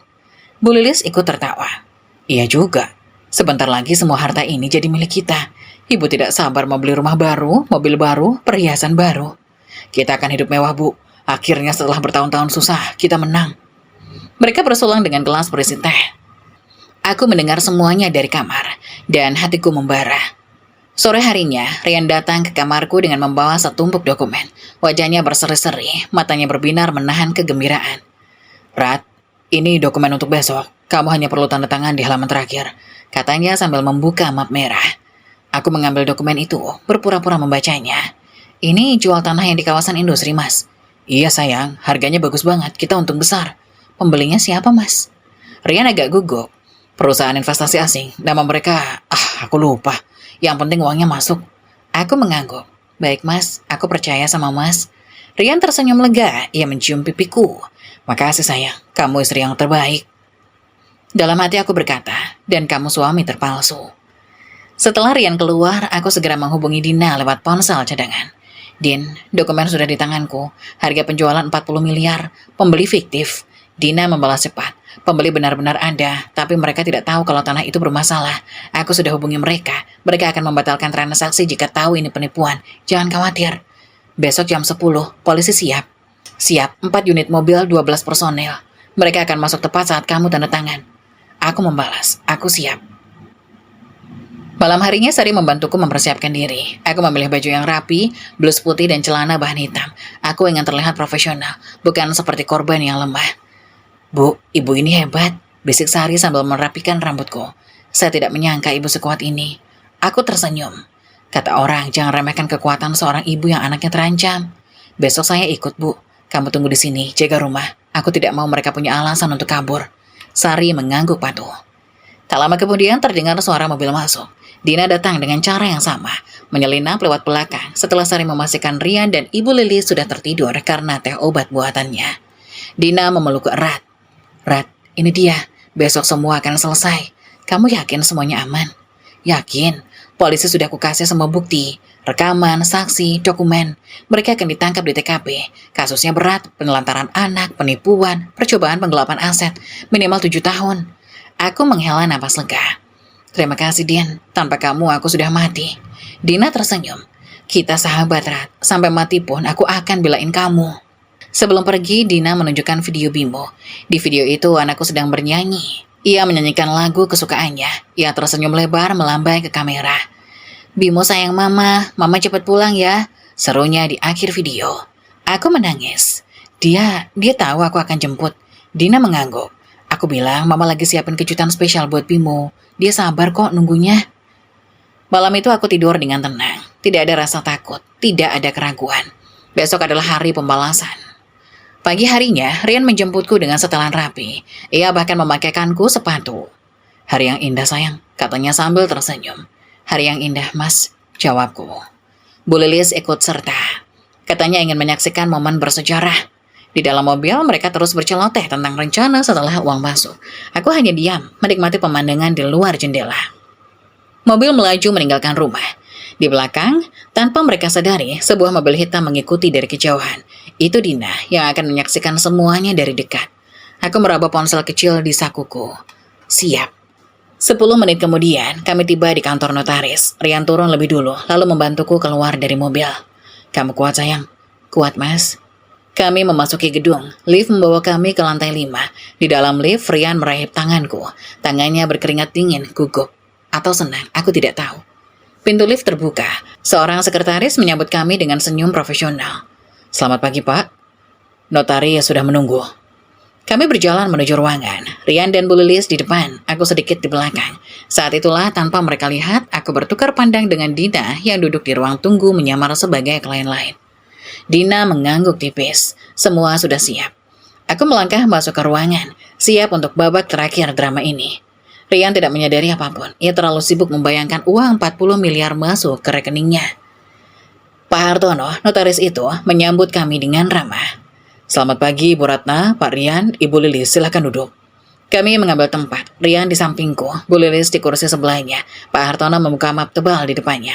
Bu Lilis ikut tertawa. Iya juga. Sebentar lagi semua harta ini jadi milik kita. Ibu tidak sabar mau beli rumah baru, mobil baru, perhiasan baru. Kita akan hidup mewah, Bu. Akhirnya setelah bertahun-tahun susah, kita menang. Mereka bersulang dengan gelas berisi teh. Aku mendengar semuanya dari kamar, dan hatiku membara. Sore harinya, Rian datang ke kamarku dengan membawa setumpuk dokumen. Wajahnya berseri-seri, matanya berbinar menahan kegembiraan. Rat, ini dokumen untuk besok. Kamu hanya perlu tanda tangan di halaman terakhir. Katanya sambil membuka map merah. Aku mengambil dokumen itu, berpura-pura membacanya. Ini jual tanah yang di kawasan industri, Mas. Iya, sayang. Harganya bagus banget. Kita untung besar. Pembelinya siapa, Mas? Rian agak gugup. Perusahaan investasi asing. Nama mereka, aku lupa. Yang penting uangnya masuk. Aku mengangguk. Baik, Mas. Aku percaya sama Mas. Rian tersenyum lega. Ia mencium pipiku. Makasih, sayang. Kamu istri yang terbaik. Dalam hati aku berkata, dan kamu suami terpalsu. Setelah Rian keluar, aku segera menghubungi Dina lewat ponsel cadangan. Din, dokumen sudah di tanganku. Harga penjualan 40 miliar. Pembeli fiktif. Dina membalas cepat. Pembeli benar-benar ada, tapi mereka tidak tahu kalau tanah itu bermasalah. Aku sudah hubungi mereka. Mereka akan membatalkan transaksi jika tahu ini penipuan. Jangan khawatir. Besok jam 10, polisi siap. Siap, 4 unit mobil, 12 personel. Mereka akan masuk tepat saat kamu tanda tangan. Aku membalas, aku siap. Malam harinya Sari membantuku mempersiapkan diri. Aku memilih baju yang rapi, blus putih dan celana bahan hitam. Aku ingin terlihat profesional, bukan seperti korban yang lemah. Bu, ibu ini hebat, bisik Sari sambil merapikan rambutku. Saya tidak menyangka ibu sekuat ini. Aku tersenyum. Kata orang, jangan remehkan kekuatan seorang ibu yang anaknya terancam. Besok saya ikut, Bu. Kamu tunggu di sini, jaga rumah. Aku tidak mau mereka punya alasan untuk kabur. Sari mengangguk patuh. Tak lama kemudian terdengar suara mobil masuk. Dina datang dengan cara yang sama, menyelinap lewat belakang setelah Sari memastikan Rian dan Ibu Lili sudah tertidur karena teh obat buatannya. Dina memeluk erat. Rat, ini dia. Besok semua akan selesai. Kamu yakin semuanya aman? Yakin. Polisi sudah kukasih semua bukti. Rekaman, saksi, dokumen. Mereka akan ditangkap di TKP. Kasusnya berat, penelantaran anak, penipuan, percobaan penggelapan aset. Minimal 7 tahun. Aku menghela napas lega. Terima kasih, Din. Tanpa kamu aku sudah mati. Dina tersenyum. Kita sahabat, Rat. Sampai mati pun aku akan belain kamu. Sebelum pergi, Dina menunjukkan video Bimo. Di video itu anakku sedang bernyanyi. Ia menyanyikan lagu kesukaannya. Ia tersenyum lebar melambai ke kamera. Bimo sayang mama cepat pulang ya. Serunya di akhir video. Aku menangis. Dia tahu aku akan jemput. Dina mengangguk. Aku bilang mama lagi siapin kejutan spesial buat Bimo. Dia sabar kok nunggunya. Malam itu aku tidur dengan tenang. Tidak ada rasa takut. Tidak ada keraguan. Besok adalah hari pembalasan. Pagi harinya, Rian menjemputku dengan setelan rapi. Ia bahkan memakaikanku sepatu. Hari yang indah sayang, katanya sambil tersenyum. Hari yang indah mas, jawabku. Bu Lilis ikut serta. Katanya ingin menyaksikan momen bersejarah. Di dalam mobil mereka terus berceloteh tentang rencana setelah uang masuk. Aku hanya diam, menikmati pemandangan di luar jendela. Mobil melaju meninggalkan rumah. Di belakang, tanpa mereka sadari, sebuah mobil hitam mengikuti dari kejauhan. Itu Dina yang akan menyaksikan semuanya dari dekat. Aku meraba ponsel kecil di sakuku. Siap. 10 menit kemudian, kami tiba di kantor notaris. Rian turun lebih dulu, lalu membantuku keluar dari mobil. Kamu kuat sayang? Kuat mas. Kami memasuki gedung. Lift membawa kami ke lantai 5. Di dalam lift, Rian merayap tanganku. Tangannya berkeringat dingin, gugup. Atau senang, aku tidak tahu. Pintu lift terbuka. Seorang sekretaris menyambut kami dengan senyum profesional. Selamat pagi, Pak. Notaris sudah menunggu. Kami berjalan menuju ruangan. Rian dan Bu Lilis di depan, aku sedikit di belakang. Saat itulah tanpa mereka lihat, aku bertukar pandang dengan Dina yang duduk di ruang tunggu menyamar sebagai klien lain. Dina mengangguk tipis. Semua sudah siap. Aku melangkah masuk ke ruangan, siap untuk babak terakhir drama ini. Rian tidak menyadari apapun. Ia terlalu sibuk membayangkan uang 40 miliar masuk ke rekeningnya. Pak Hartono, notaris itu, menyambut kami dengan ramah. Selamat pagi, Bu Ratna, Pak Rian, Ibu Lilis, silahkan duduk. Kami mengambil tempat. Rian di sampingku, Bu Lilis di kursi sebelahnya. Pak Hartono membuka map tebal di depannya.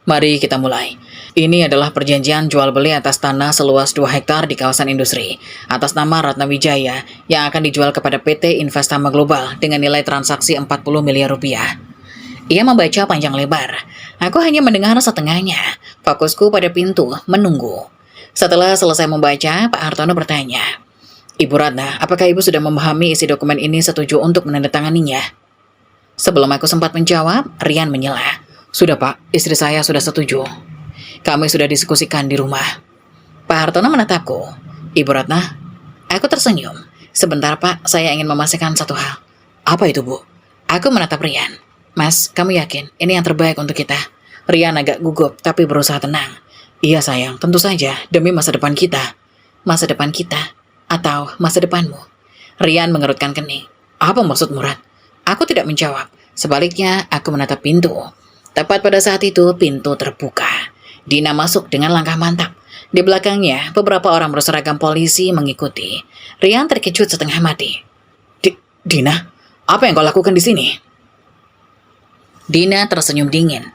Mari kita mulai. Ini adalah perjanjian jual beli atas tanah seluas 2 hektar di kawasan industri atas nama Ratna Wijaya yang akan dijual kepada PT Investama Global dengan nilai transaksi 40 miliar rupiah. Ia membaca panjang lebar. Aku hanya mendengar setengahnya. Fokusku pada pintu, menunggu. Setelah selesai membaca, Pak Hartono bertanya, Ibu Ratna, apakah Ibu sudah memahami isi dokumen ini setuju untuk menandatanganinya? Sebelum aku sempat menjawab, Rian menyela. Sudah Pak, istri saya sudah setuju. Kami sudah diskusikan di rumah. Pak Hartono menatapku. Ibu Ratna, aku tersenyum. Sebentar Pak, saya ingin memastikan satu hal. Apa itu Bu? Aku menatap Rian. Mas, kamu yakin ini yang terbaik untuk kita? Rian agak gugup tapi berusaha tenang. Iya sayang, tentu saja demi masa depan kita. Masa depan kita? Atau masa depanmu? Rian mengerutkan kening. Apa maksud Murad? Aku tidak menjawab. Sebaliknya, aku menatap pintu. Tepat pada saat itu, pintu terbuka. Dina masuk dengan langkah mantap. Di belakangnya, beberapa orang berseragam polisi mengikuti. Rian terkejut setengah mati. Dina, apa yang kau lakukan di sini? Dina tersenyum dingin,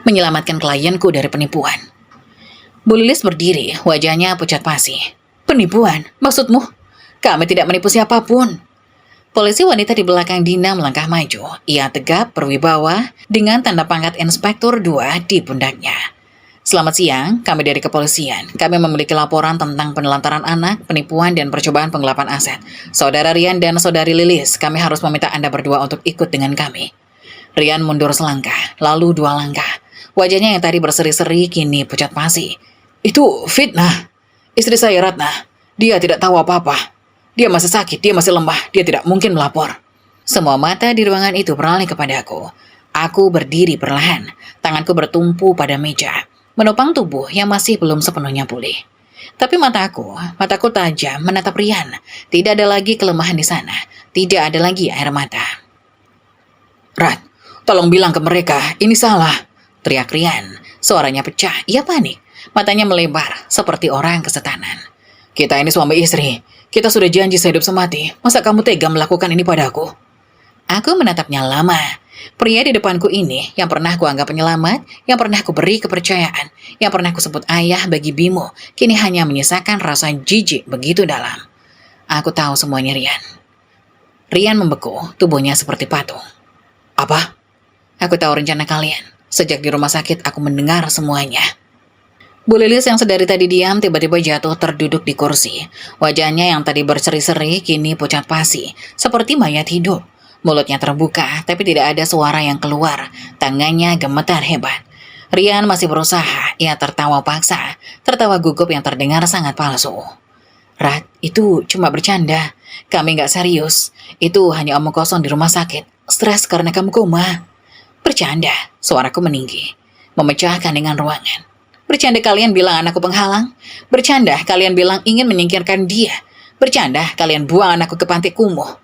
menyelamatkan klienku dari penipuan. Bu Lilis berdiri, wajahnya pucat pasi. Penipuan? Maksudmu? Kami tidak menipu siapapun. Polisi wanita di belakang Dina melangkah maju. Ia tegap, berwibawa, dengan tanda pangkat Inspektur 2 di pundaknya. Selamat siang, kami dari kepolisian. Kami memiliki laporan tentang penelantaran anak, penipuan, dan percobaan penggelapan aset. Saudara Rian dan Saudari Lilis, kami harus meminta Anda berdua untuk ikut dengan kami. Rian mundur selangkah, lalu 2 langkah. Wajahnya yang tadi berseri-seri kini pucat pasi. Itu fitnah. Istri saya Ratna, dia tidak tahu apa-apa. Dia masih sakit, dia masih lemah, dia tidak mungkin melapor. Semua mata di ruangan itu beralih kepadaku. Aku berdiri perlahan, tanganku bertumpu pada meja, menopang tubuh yang masih belum sepenuhnya pulih. Tapi mataku tajam menatap Rian. Tidak ada lagi kelemahan di sana, tidak ada lagi air mata. Rat, tolong bilang ke mereka, ini salah, teriak Rian. Suaranya pecah, ia panik, matanya melebar seperti orang kesetanan. Kita ini suami istri. Kita sudah janji sehidup semati. Masa kamu tega melakukan ini padaku? Aku menatapnya lama. Pria di depanku ini yang pernah kuanggap penyelamat, yang pernah kuberi kepercayaan, yang pernah kusebut ayah bagi Bimo, kini hanya menyisakan rasa jijik begitu dalam. Aku tahu semuanya Rian. Rian membeku, tubuhnya seperti patung. Apa? Aku tahu rencana kalian. Sejak di rumah sakit aku mendengar semuanya. Bu Lilis yang sedari tadi diam tiba-tiba jatuh terduduk di kursi. Wajahnya yang tadi berseri-seri kini pucat pasi, seperti mayat hidup. Mulutnya terbuka, tapi tidak ada suara yang keluar. Tangannya gemetar hebat. Rian masih berusaha, ia tertawa paksa. Tertawa gugup yang terdengar sangat palsu. Rat, itu cuma bercanda. Kami nggak serius. Itu hanya omong kosong di rumah sakit. Stres karena kamu koma. Bercanda, suaraku meninggi, memecahkan dengan ruangan. Bercanda kalian bilang anakku penghalang? Bercanda kalian bilang ingin menyingkirkan dia? Bercanda kalian buang anakku ke panti kumuh?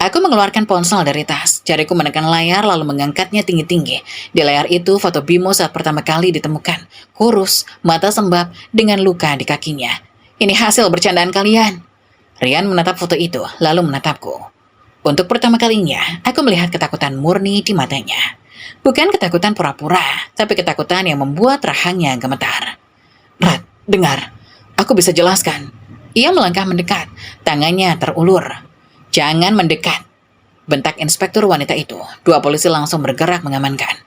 Aku mengeluarkan ponsel dari tas. Jariku menekan layar lalu mengangkatnya tinggi-tinggi. Di layar itu foto Bimo saat pertama kali ditemukan. Kurus, mata sembab, dengan luka di kakinya. Ini hasil bercandaan kalian. Rian menatap foto itu, lalu menatapku. Untuk pertama kalinya, aku melihat ketakutan murni di matanya. Bukan ketakutan pura-pura, tapi ketakutan yang membuat rahangnya gemetar. Rat, dengar. Aku bisa jelaskan. Ia melangkah mendekat, tangannya terulur. Jangan mendekat, bentak inspektur wanita itu. 2 polisi langsung bergerak mengamankan.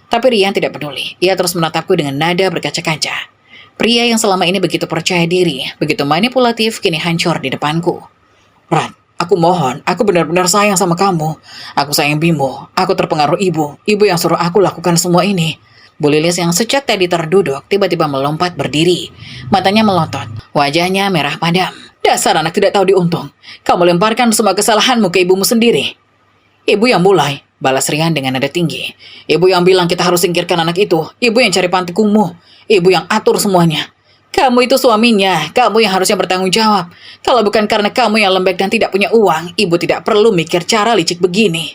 Tapi Rian tidak peduli. Ia terus menatapku dengan nada berkaca-kaca. Pria yang selama ini begitu percaya diri, begitu manipulatif, kini hancur di depanku. Rat, aku mohon, aku benar-benar sayang sama kamu. Aku sayang Bimo, aku terpengaruh ibu yang suruh aku lakukan semua ini. Bu Lilis yang sejak tadi terduduk, tiba-tiba melompat berdiri. Matanya melotot, wajahnya merah padam. Dasar anak tidak tahu diuntung. Kamu lemparkan semua kesalahanmu ke ibumu sendiri. Ibu yang mulai, balas Rian dengan nada tinggi. Ibu yang bilang kita harus singkirkan anak itu. Ibu yang cari panti kumuh. Ibu yang atur semuanya. Kamu itu suaminya, kamu yang harusnya bertanggung jawab. Kalau bukan karena kamu yang lembek dan tidak punya uang, ibu tidak perlu mikir cara licik begini.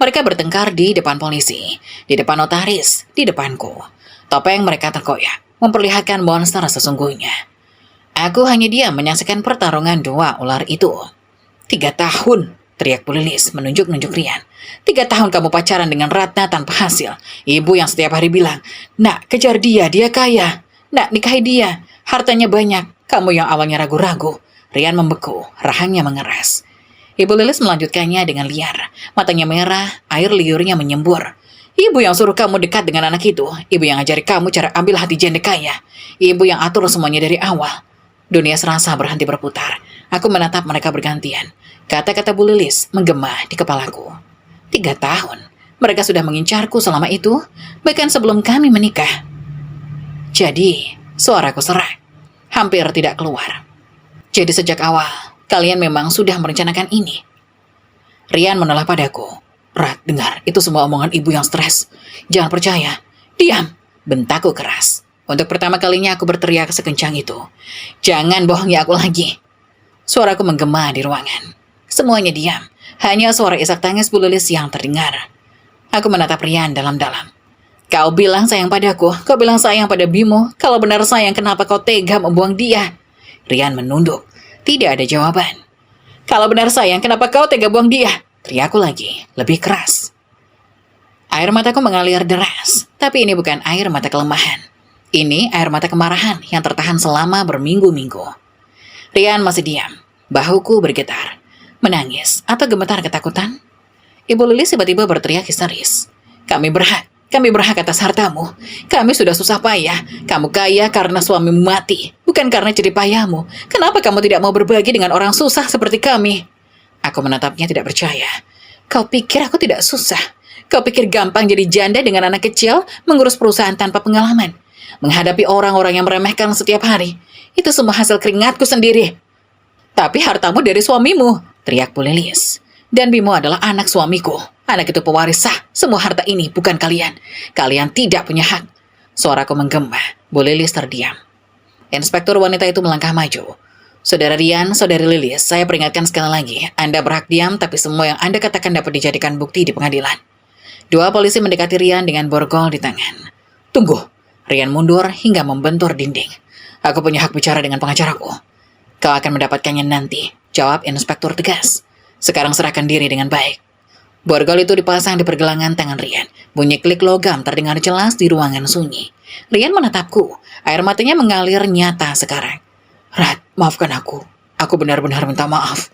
Mereka bertengkar di depan polisi, di depan notaris, di depanku. Topeng mereka terkoyak, memperlihatkan monster sesungguhnya. Aku hanya diam menyaksikan pertarungan 2 ular itu. 3 tahun, teriak Bu Lilis menunjuk-nunjuk Rian. 3 tahun kamu pacaran dengan Ratna tanpa hasil. Ibu yang setiap hari bilang, nak kejar dia kaya. Nak nikahi dia, hartanya banyak. Kamu yang awalnya ragu-ragu. Rian membeku, rahangnya mengeras. Ibu Lilis melanjutkannya dengan liar. Matanya merah, air liurnya menyembur. Ibu yang suruh kamu dekat dengan anak itu. Ibu yang ajari kamu cara ambil hati janda kaya. Ibu yang atur semuanya dari awal. Dunia serasa berhenti berputar. Aku menatap mereka bergantian. Kata-kata Bu Lilis menggema di kepalaku. 3 tahun. Mereka sudah mengincarku selama itu, bahkan sebelum kami menikah. Jadi, suaraku serak. Hampir tidak keluar. Jadi sejak awal, kalian memang sudah merencanakan ini. Rian menoleh padaku. Rat, dengar, itu semua omongan ibu yang stres. Jangan percaya. Diam, bentakku keras. Untuk pertama kalinya aku berteriak sekencang itu. Jangan bohongi aku lagi. Suaraku menggema di ruangan. Semuanya diam. Hanya suara isak tangis Bu Lilis yang terdengar. Aku menatap Rian dalam-dalam. Kau bilang sayang padaku. Kau bilang sayang pada Bimo. Kalau benar sayang, kenapa kau tega membuang dia? Rian menunduk. Tidak ada jawaban. Kalau benar sayang, kenapa kau tega buang dia? Teriakku lagi, lebih keras. Air mataku mengalir deras. Tapi ini bukan air mata kelemahan. Ini air mata kemarahan yang tertahan selama berminggu-minggu. Rian masih diam. Bahuku bergetar. Menangis atau gemetar ketakutan? Ibu Lilis tiba-tiba berteriak histeris. Kami berhak atas hartamu. Kami sudah susah payah. Kamu kaya karena suamimu mati, bukan karena jerih payahmu. Kenapa kamu tidak mau berbagi dengan orang susah seperti kami? Aku menatapnya tidak percaya. Kau pikir aku tidak susah? Kau pikir gampang jadi janda dengan anak kecil, mengurus perusahaan tanpa pengalaman, menghadapi orang-orang yang meremehkan setiap hari? Itu semua hasil keringatku sendiri. Tapi hartamu dari suamimu, teriak Bu Lilis. Dan Bimo adalah anak suamiku. Anak itu pewaris sah. Semua harta ini bukan kalian. Kalian tidak punya hak. Suaraku menggema. Bu Lilis terdiam. Inspektur wanita itu melangkah maju. Saudara Rian, saudari Lilis, saya peringatkan sekali lagi. Anda berhak diam, tapi semua yang Anda katakan dapat dijadikan bukti di pengadilan. Dua polisi mendekati Rian dengan borgol di tangan. Tunggu. Rian mundur hingga membentur dinding. Aku punya hak bicara dengan pengacaraku. Kau akan mendapatkannya nanti, jawab inspektur tegas. Sekarang serahkan diri dengan baik. Borgol itu dipasang di pergelangan tangan Rian. Bunyi klik logam terdengar jelas di ruangan sunyi. Rian menatapku. Air matanya mengalir nyata sekarang. Rat, maafkan aku. Aku benar-benar minta maaf.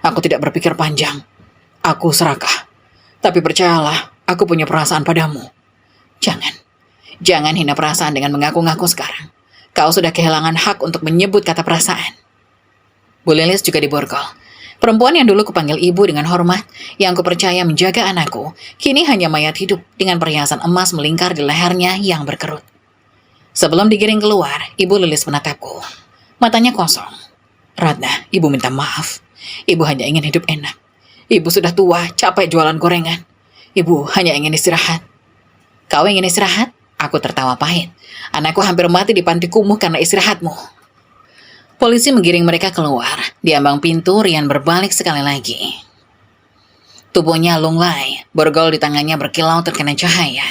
Aku tidak berpikir panjang. Aku serakah. Tapi percayalah, aku punya perasaan padamu. Jangan hina perasaan dengan mengaku-ngaku sekarang. Kau sudah kehilangan hak untuk menyebut kata perasaan. Bu Lilis juga diborgol. Perempuan yang dulu kupanggil ibu dengan hormat, yang kupercaya menjaga anakku, kini hanya mayat hidup dengan perhiasan emas melingkar di lehernya yang berkerut. Sebelum digiring keluar, Ibu Lilis menatapku. Matanya kosong. Ratna, ibu minta maaf. Ibu hanya ingin hidup enak. Ibu sudah tua, capek jualan gorengan. Ibu hanya ingin istirahat. Kau ingin istirahat? Aku tertawa pahit. Anakku hampir mati di panti kumuh karena istirahatmu. Polisi menggiring mereka keluar. Di ambang pintu, Rian berbalik sekali lagi. Tubuhnya lunglai, borgol di tangannya berkilau terkena cahaya.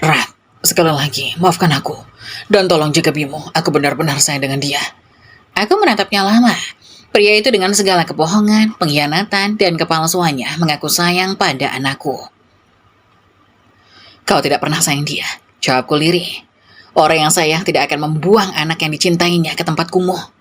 Rat, sekali lagi, maafkan aku. Dan tolong jaga Bimo, aku benar-benar sayang dengan dia. Aku menatapnya lama. Pria itu dengan segala kebohongan, pengkhianatan, dan kepalsuannya mengaku sayang pada anakku. Kau tidak pernah sayang dia, jawabku lirih. Orang yang sayang tidak akan membuang anak yang dicintainya ke tempat kumuh.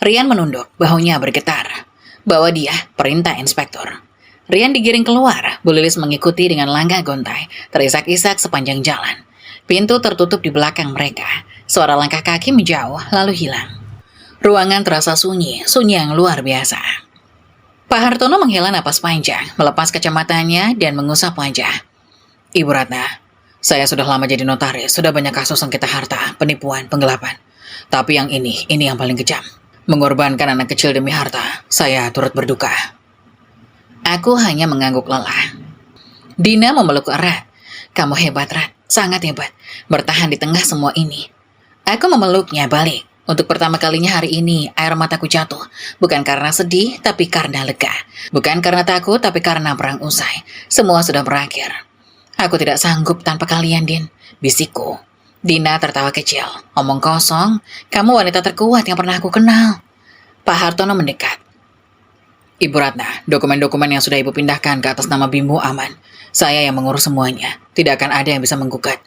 Rian menunduk, bahunya bergetar. Bawa dia, perintah inspektur. Rian digiring keluar, Bu Lilis mengikuti dengan langkah gontai, terisak-isak sepanjang jalan. Pintu tertutup di belakang mereka. Suara langkah kaki menjauh, lalu hilang. Ruangan terasa sunyi yang luar biasa. Pak Hartono menghela napas panjang, melepas kacamatanya dan mengusap wajah. Ibu Ratna, saya sudah lama jadi notaris, sudah banyak kasus sengketa harta, penipuan, penggelapan. Tapi yang ini yang paling kejam. Mengorbankan anak kecil demi harta, saya turut berduka. Aku hanya mengangguk lelah. Dina memeluk erat. Kamu hebat, Rat. Sangat hebat. Bertahan di tengah semua ini. Aku memeluknya balik. Untuk pertama kalinya hari ini, air mataku jatuh. Bukan karena sedih, tapi karena lega. Bukan karena takut, tapi karena perang usai. Semua sudah berakhir. Aku tidak sanggup tanpa kalian, Din. Bisikku. Dina tertawa kecil. Omong kosong, kamu wanita terkuat yang pernah aku kenal. Pak Hartono mendekat. Ibu Ratna, dokumen-dokumen yang sudah ibu pindahkan ke atas nama Bimo aman. Saya yang mengurus semuanya. Tidak akan ada yang bisa menggugat.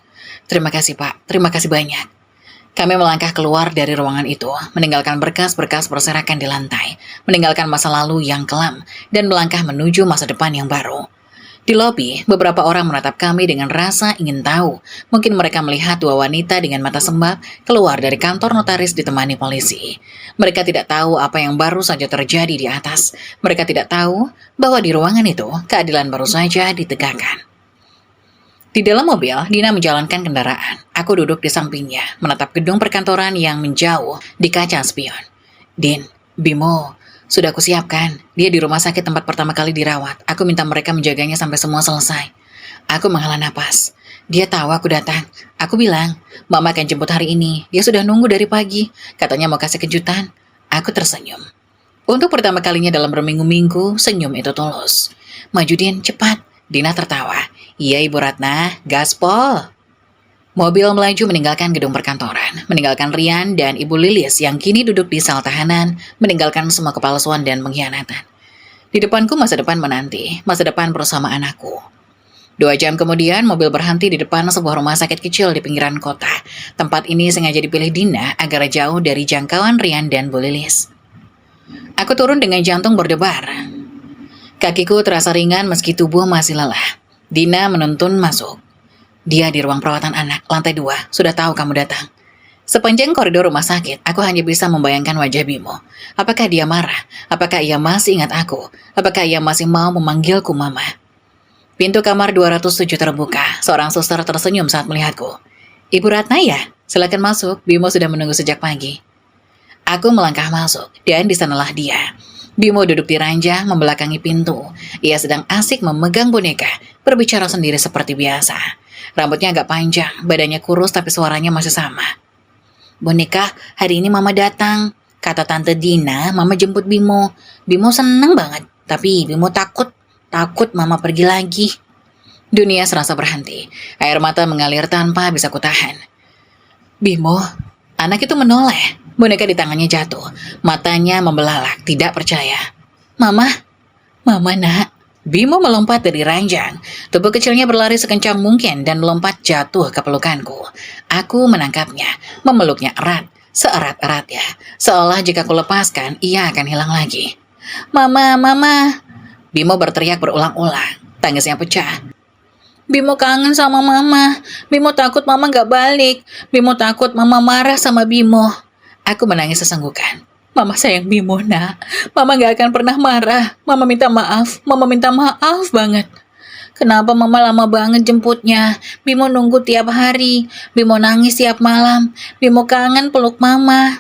Terima kasih, Pak. Terima kasih banyak. Kami melangkah keluar dari ruangan itu, meninggalkan berkas-berkas berserakan di lantai, meninggalkan masa lalu yang kelam, dan melangkah menuju masa depan yang baru. Di lobi, beberapa orang menatap kami dengan rasa ingin tahu. Mungkin mereka melihat dua wanita dengan mata sembab keluar dari kantor notaris ditemani polisi. Mereka tidak tahu apa yang baru saja terjadi di atas. Mereka tidak tahu bahwa di ruangan itu keadilan baru saja ditegakkan. Di dalam mobil, Dina menjalankan kendaraan. Aku duduk di sampingnya, menatap gedung perkantoran yang menjauh di kaca spion. Din, Bimo, sudah aku siapkan. Dia di rumah sakit tempat pertama kali dirawat. Aku minta mereka menjaganya sampai semua selesai. Aku menghela napas. Dia tahu aku datang. Aku bilang, Mama akan jemput hari ini. Dia sudah nunggu dari pagi. Katanya mau kasih kejutan. Aku tersenyum. Untuk pertama kalinya dalam berminggu-minggu, senyum itu tulus. Maju Din, cepat. Dina tertawa. Iya Ibu Ratna, gaspol. Mobil melaju meninggalkan gedung perkantoran, meninggalkan Rian dan Ibu Lilis yang kini duduk di sel tahanan, meninggalkan semua kepalsuan dan pengkhianatan. Di depanku masa depan menanti, masa depan bersama anakku. 2 jam kemudian, mobil berhenti di depan sebuah rumah sakit kecil di pinggiran kota. Tempat ini sengaja dipilih Dina agar jauh dari jangkauan Rian dan Bu Lilis. Aku turun dengan jantung berdebar. Kakiku terasa ringan meski tubuh masih lelah. Dina menuntun masuk. Dia di ruang perawatan anak, lantai 2, sudah tahu kamu datang. Sepanjang koridor rumah sakit, aku hanya bisa membayangkan wajah Bimo. Apakah dia marah? Apakah ia masih ingat aku? Apakah ia masih mau memanggilku Mama? Pintu kamar 207 terbuka. Seorang suster tersenyum saat melihatku. Ibu Ratna ya? Silakan masuk, Bimo sudah menunggu sejak pagi. Aku melangkah masuk, dan di sanalah dia. Bimo duduk di ranjang membelakangi pintu. Ia sedang asik memegang boneka, berbicara sendiri seperti biasa. Rambutnya agak panjang, badannya kurus tapi suaranya masih sama. Boneka, hari ini Mama datang. Kata Tante Dina, Mama jemput Bimo. Bimo seneng banget, tapi Bimo takut Mama pergi lagi. Dunia serasa berhenti. Air mata mengalir tanpa bisa kutahan. Bimo, anak itu menoleh. Boneka di tangannya jatuh. Matanya membelalak, tidak percaya. Mama nak. Bimo melompat dari ranjang. Tubuh kecilnya berlari sekencang mungkin dan melompat jatuh ke pelukanku. Aku menangkapnya, memeluknya erat, seerat-eratnya. Seolah jika aku lepaskan, ia akan hilang lagi. Mama. Bimo berteriak berulang-ulang. Tangisnya pecah. Bimo kangen sama Mama. Bimo takut Mama gak balik. Bimo takut Mama marah sama Bimo. Aku menangis sesenggukan. Mama sayang Bimo, nak. Mama gak akan pernah marah. Mama minta maaf. Mama minta maaf banget. Kenapa Mama lama banget jemputnya? Bimo nunggu tiap hari. Bimo nangis tiap malam. Bimo kangen peluk Mama.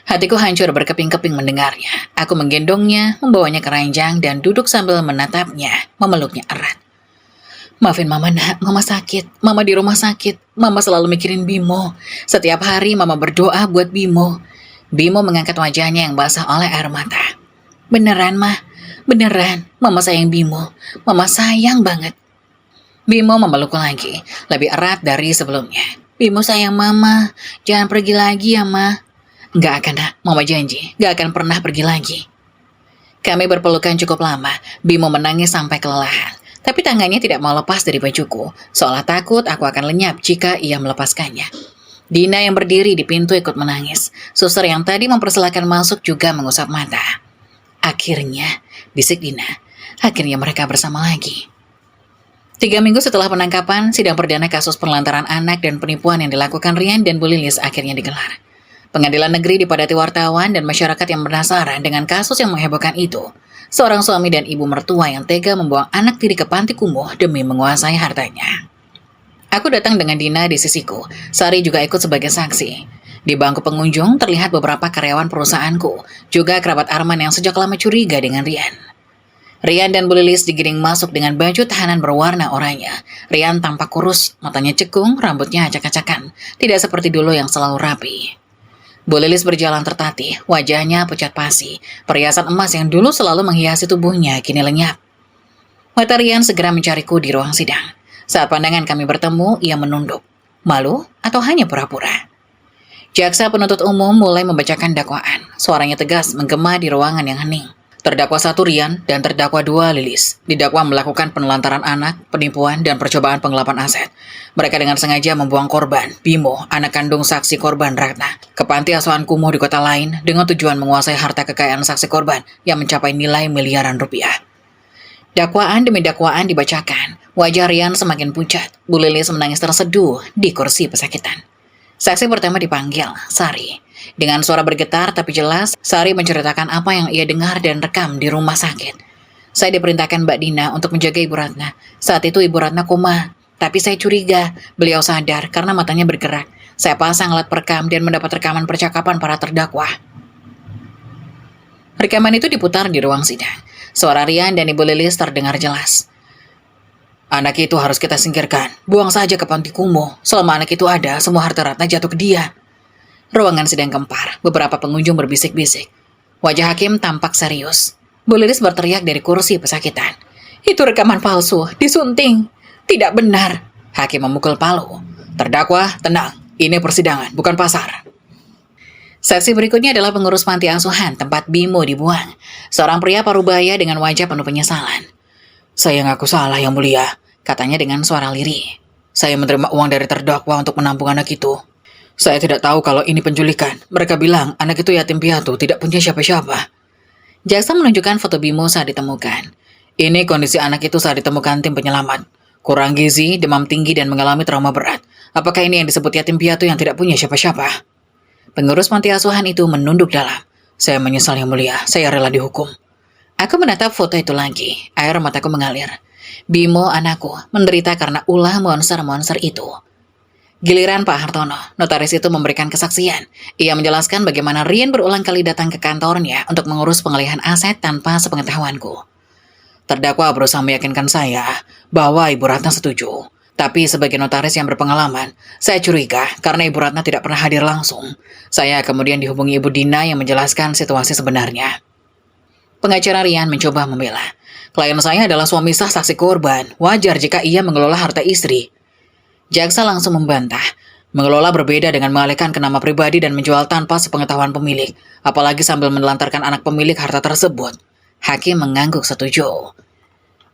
Hatiku hancur berkeping-keping mendengarnya. Aku menggendongnya, membawanya ke ranjang dan duduk sambil menatapnya, memeluknya erat. Maafin Mama nak, Mama sakit. Mama di rumah sakit. Mama selalu mikirin Bimo. Setiap hari Mama berdoa buat Bimo. Bimo mengangkat wajahnya yang basah oleh air mata. Beneran, Mah? Beneran, Mama sayang Bimo. Mama sayang banget. Bimo memelukku lagi, lebih erat dari sebelumnya. Bimo sayang Mama. Jangan pergi lagi ya, Ma. Gak akan, nak. Mama janji. Gak akan pernah pergi lagi. Kami berpelukan cukup lama. Bimo menangis sampai kelelahan. Tapi tangannya tidak mau lepas dari bajuku. Seolah takut aku akan lenyap jika ia melepaskannya. Dina yang berdiri di pintu ikut menangis. Suster yang tadi mempersilahkan masuk juga mengusap mata. Akhirnya, bisik Dina. Akhirnya mereka bersama lagi. 3 minggu setelah penangkapan, sidang perdana kasus penelantaran anak dan penipuan yang dilakukan Rian dan Bu Lilis akhirnya digelar. Pengadilan negeri dipadati wartawan dan masyarakat yang penasaran dengan kasus yang menghebohkan itu. Seorang suami dan ibu mertua yang tega membuang anak tiri ke panti kumuh demi menguasai hartanya. Aku datang dengan Dina di sisiku. Sari juga ikut sebagai saksi. Di bangku pengunjung terlihat beberapa karyawan perusahaanku, juga kerabat Arman yang sejak lama curiga dengan Rian. Rian dan Bu Lilis digiring masuk dengan baju tahanan berwarna oranye. Rian tampak kurus, matanya cekung, rambutnya acak-acakan. Tidak seperti dulu yang selalu rapi. Bu Lilis berjalan tertatih, wajahnya pucat pasi. Perhiasan emas yang dulu selalu menghiasi tubuhnya kini lenyap. Mata Rian segera mencariku di ruang sidang. Saat pandangan kami bertemu, ia menunduk. Malu atau hanya pura-pura? Jaksa penuntut umum mulai membacakan dakwaan. Suaranya tegas menggema di ruangan yang hening. Terdakwa 1 Rian dan terdakwa 2 Lilis didakwa melakukan penelantaran anak, penipuan, dan percobaan penggelapan aset. Mereka dengan sengaja membuang korban, Bimo, anak kandung saksi korban Ratna, ke panti asuhan kumuh di kota lain dengan tujuan menguasai harta kekayaan saksi korban yang mencapai nilai miliaran rupiah. Dakwaan demi dakwaan dibacakan. Wajah Rian semakin pucat. Bu Lilis menangis terseduh di kursi pesakitan. Saksi pertama dipanggil, Sari. Dengan suara bergetar tapi jelas, Sari menceritakan apa yang ia dengar dan rekam di rumah sakit. Saya diperintahkan Mbak Dina untuk menjaga Ibu Ratna. Saat itu Ibu Ratna koma. Tapi saya curiga, beliau sadar karena matanya bergerak. Saya pasang alat perekam dan mendapat rekaman percakapan para terdakwa. Rekaman itu diputar di ruang sidang. Suara Rian dan Ibu Lilis terdengar jelas. Anak itu harus kita singkirkan. Buang saja ke panti kumuh. Selama anak itu ada, semua harta Ratna jatuh ke dia. Ruangan sidang gempar. Beberapa pengunjung berbisik-bisik. Wajah hakim tampak serius. Bu Lilis berteriak dari kursi pesakitan. Itu rekaman palsu, disunting. Tidak benar. Hakim memukul palu. Terdakwa, tenang. Ini persidangan, bukan pasar. Saksi berikutnya adalah pengurus panti asuhan tempat Bimo dibuang. Seorang pria parubaya dengan wajah penuh penyesalan. Saya ngaku salah yang mulia, katanya dengan suara lirih. Saya menerima uang dari terdakwa untuk menampung anak itu. Saya tidak tahu kalau ini penculikan. Mereka bilang anak itu yatim piatu, tidak punya siapa-siapa. Jaksa menunjukkan foto Bimo saat ditemukan. Ini kondisi anak itu saat ditemukan tim penyelamat. Kurang gizi, demam tinggi, dan mengalami trauma berat. Apakah ini yang disebut yatim piatu yang tidak punya siapa-siapa? Pengurus panti asuhan itu menunduk dalam. Saya menyesal yang mulia, saya rela dihukum. Aku menatap foto itu lagi, air mataku mengalir. Bimo anakku menderita karena ulah monster-monster itu. Giliran Pak Hartono, notaris itu memberikan kesaksian. Ia menjelaskan bagaimana Rian berulang kali datang ke kantornya untuk mengurus pengalihan aset tanpa sepengetahuanku. Terdakwa berusaha meyakinkan saya bahwa Ibu Ratna setuju. Tapi sebagai notaris yang berpengalaman, saya curiga karena Ibu Ratna tidak pernah hadir langsung. Saya kemudian dihubungi Ibu Dina yang menjelaskan situasi sebenarnya. Pengacara Rian mencoba membela. Klien saya adalah suami sah saksi korban. Wajar jika ia mengelola harta istri. Jaksa langsung membantah. Mengelola berbeda dengan mengalihkan ke nama pribadi dan menjual tanpa sepengetahuan pemilik, apalagi sambil menelantarkan anak pemilik harta tersebut. Hakim mengangguk setuju.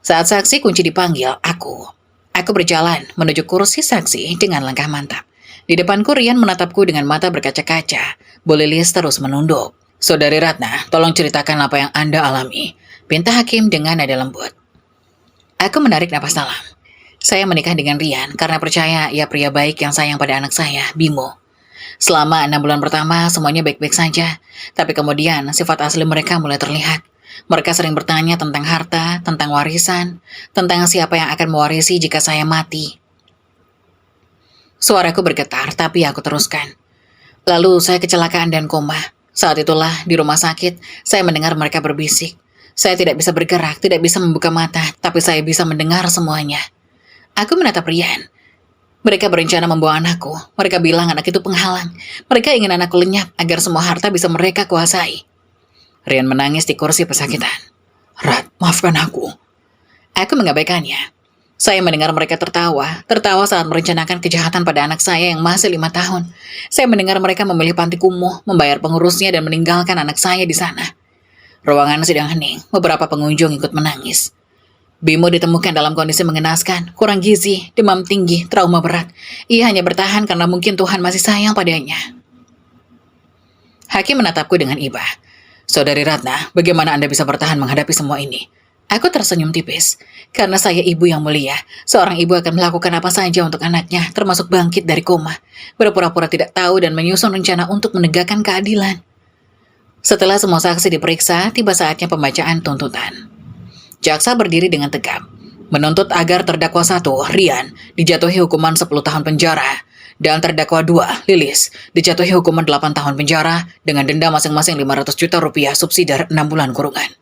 Saat saksi kunci dipanggil, aku berjalan menuju kursi saksi dengan langkah mantap. Di depanku Rian menatapku dengan mata berkaca-kaca. Bu Lilis terus menunduk. Saudari Ratna, tolong ceritakan apa yang Anda alami. Pinta Hakim dengan nada lembut. Aku menarik napas dalam. Saya menikah dengan Rian karena percaya ia pria baik yang sayang pada anak saya, Bimo. Selama 6 bulan pertama semuanya baik-baik saja, tapi kemudian sifat asli mereka mulai terlihat. Mereka sering bertanya tentang harta, tentang warisan, tentang siapa yang akan mewarisi jika saya mati. Suaraku bergetar, tapi aku teruskan. Lalu saya kecelakaan dan koma. Saat itulah di rumah sakit, saya mendengar mereka berbisik. Saya tidak bisa bergerak, tidak bisa membuka mata, tapi saya bisa mendengar semuanya. Aku menatap Rian. Mereka berencana membawa anakku. Mereka bilang anak itu penghalang. Mereka ingin anakku lenyap agar semua harta bisa mereka kuasai. Rian menangis di kursi pesakitan. Rat, maafkan aku. Aku mengabaikannya. Saya mendengar mereka tertawa saat merencanakan kejahatan pada anak saya yang masih 5 tahun. Saya mendengar mereka memilih panti kumuh, membayar pengurusnya dan meninggalkan anak saya di sana. Ruangan sedang hening, beberapa pengunjung ikut menangis. Bimo ditemukan dalam kondisi mengenaskan, kurang gizi, demam tinggi, trauma berat. Ia hanya bertahan karena mungkin Tuhan masih sayang padanya. Hakim menatapku dengan iba. Saudari Ratna, bagaimana Anda bisa bertahan menghadapi semua ini? Aku tersenyum tipis. Karena saya ibu yang mulia, seorang ibu akan melakukan apa saja untuk anaknya, termasuk bangkit dari koma, berpura-pura tidak tahu dan menyusun rencana untuk menegakkan keadilan. Setelah semua saksi diperiksa, tiba saatnya pembacaan tuntutan. Jaksa berdiri dengan tegap, menuntut agar terdakwa 1, Rian, dijatuhi hukuman 10 tahun penjara, dan terdakwa 2, Lilis, dijatuhi hukuman 8 tahun penjara dengan denda masing-masing 500 juta rupiah subsidi 6 bulan kurungan.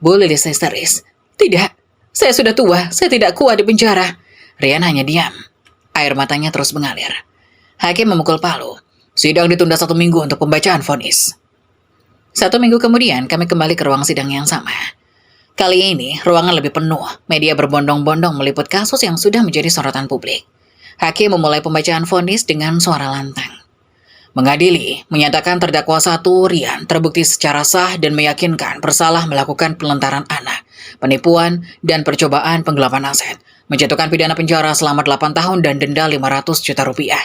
Bu Lilis histeris. Tidak, saya sudah tua, saya tidak kuat di penjara. Rian hanya diam. Air matanya terus mengalir. Hakim memukul palu. Sidang ditunda 1 minggu untuk pembacaan vonis. 1 minggu kemudian kami kembali ke ruang sidang yang sama. Kali ini, ruangan lebih penuh. Media berbondong-bondong meliput kasus yang sudah menjadi sorotan publik. Hakim memulai pembacaan vonis dengan suara lantang. Mengadili, menyatakan terdakwa 1, Rian, terbukti secara sah dan meyakinkan bersalah melakukan penelantaran anak, penipuan, dan percobaan penggelapan aset, menjatuhkan pidana penjara selama 8 tahun dan denda 500 juta rupiah.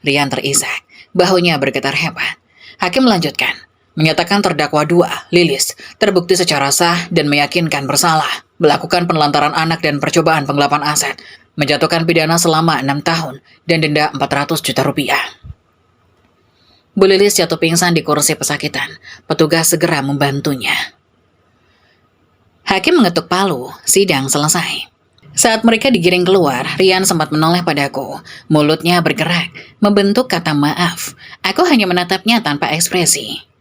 Rian terisak, bahunya bergetar hebat. Hakim melanjutkan. Menyatakan terdakwa 2, Lilis, terbukti secara sah dan meyakinkan bersalah, melakukan penelantaran anak dan percobaan penggelapan aset, menjatuhkan pidana selama 6 tahun dan denda 400 juta rupiah. Bu Lilis jatuh pingsan di kursi pesakitan. Petugas segera membantunya. Hakim mengetuk palu, sidang selesai. Saat mereka digiring keluar, Rian sempat menoleh padaku. Mulutnya bergerak, membentuk kata maaf. Aku hanya menatapnya tanpa ekspresi.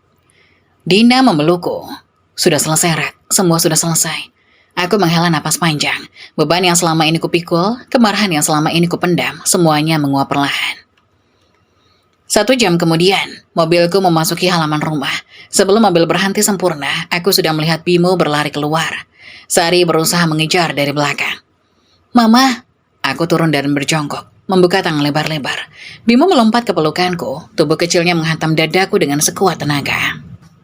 Dina memelukku. Sudah selesai, Rat. Semua sudah selesai. Aku menghela napas panjang. Beban yang selama ini kupikul, kemarahan yang selama ini kupendam, semuanya menguap perlahan. 1 jam kemudian, mobilku memasuki halaman rumah. Sebelum mobil berhenti sempurna, aku sudah melihat Bimo berlari keluar. Sari berusaha mengejar dari belakang. Mama, aku turun dan berjongkok, membuka tangan lebar-lebar. Bimo melompat ke pelukanku, tubuh kecilnya menghantam dadaku dengan sekuat tenaga.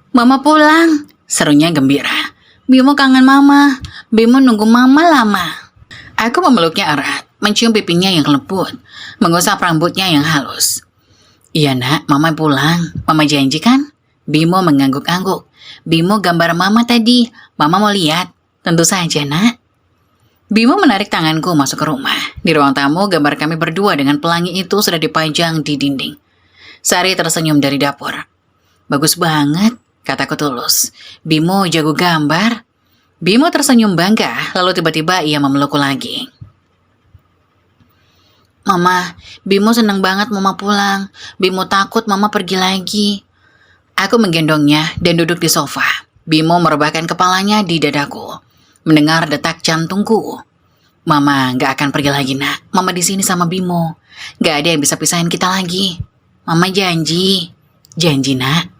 Mama pulang, serunya gembira. Bimo kangen Mama, Bimo nunggu Mama lama. Aku memeluknya erat, mencium pipinya yang lembut, mengusap rambutnya yang halus. Iya nak, Mama pulang, Mama janji kan? Bimo mengangguk-angguk. Bimo gambar mama tadi. Mama mau lihat? Tentu saja, nak. Bimo menarik tanganku masuk ke rumah. Di ruang tamu, gambar kami berdua dengan pelangi itu sudah dipajang di dinding. Sari tersenyum dari dapur. Bagus banget, kataku tulus. Bimo jago gambar. Bimo tersenyum bangga, lalu tiba-tiba ia memelukku lagi. Mama, Bimo senang banget mama pulang. Bimo takut mama pergi lagi. Aku menggendongnya dan duduk di sofa. Bimo merebahkan kepalanya di dadaku. Mendengar detak jantungku. Mama gak akan pergi lagi, nak. Mama di sini sama Bimo. Gak ada yang bisa pisahin kita lagi. Mama janji. Janji, nak.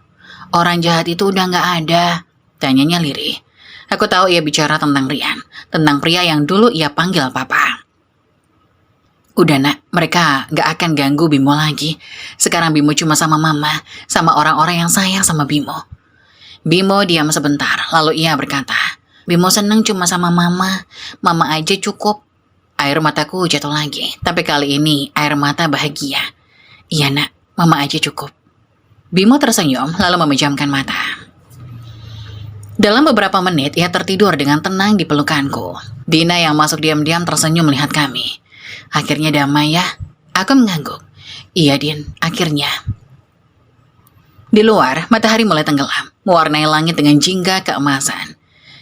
Orang jahat itu udah gak ada. Tanyanya lirih. Aku tahu ia bicara tentang Rian. Tentang pria yang dulu ia panggil papa. Udah, nak. Mereka gak akan ganggu Bimo lagi. Sekarang Bimo cuma sama mama. Sama orang-orang yang sayang sama Bimo. Bimo diam sebentar. Lalu ia berkata, Bimo seneng cuma sama mama. Mama aja cukup. Air mataku jatuh lagi. Tapi kali ini air mata bahagia. Iya, nak. Mama aja cukup. Bimo tersenyum lalu memejamkan mata. Dalam beberapa menit ia tertidur dengan tenang di pelukanku. Dina yang masuk diam-diam tersenyum melihat kami. Akhirnya damai ya. Aku mengangguk. Iya, Din. Akhirnya. Di luar, matahari mulai tenggelam. Mewarnai langit dengan jingga keemasan.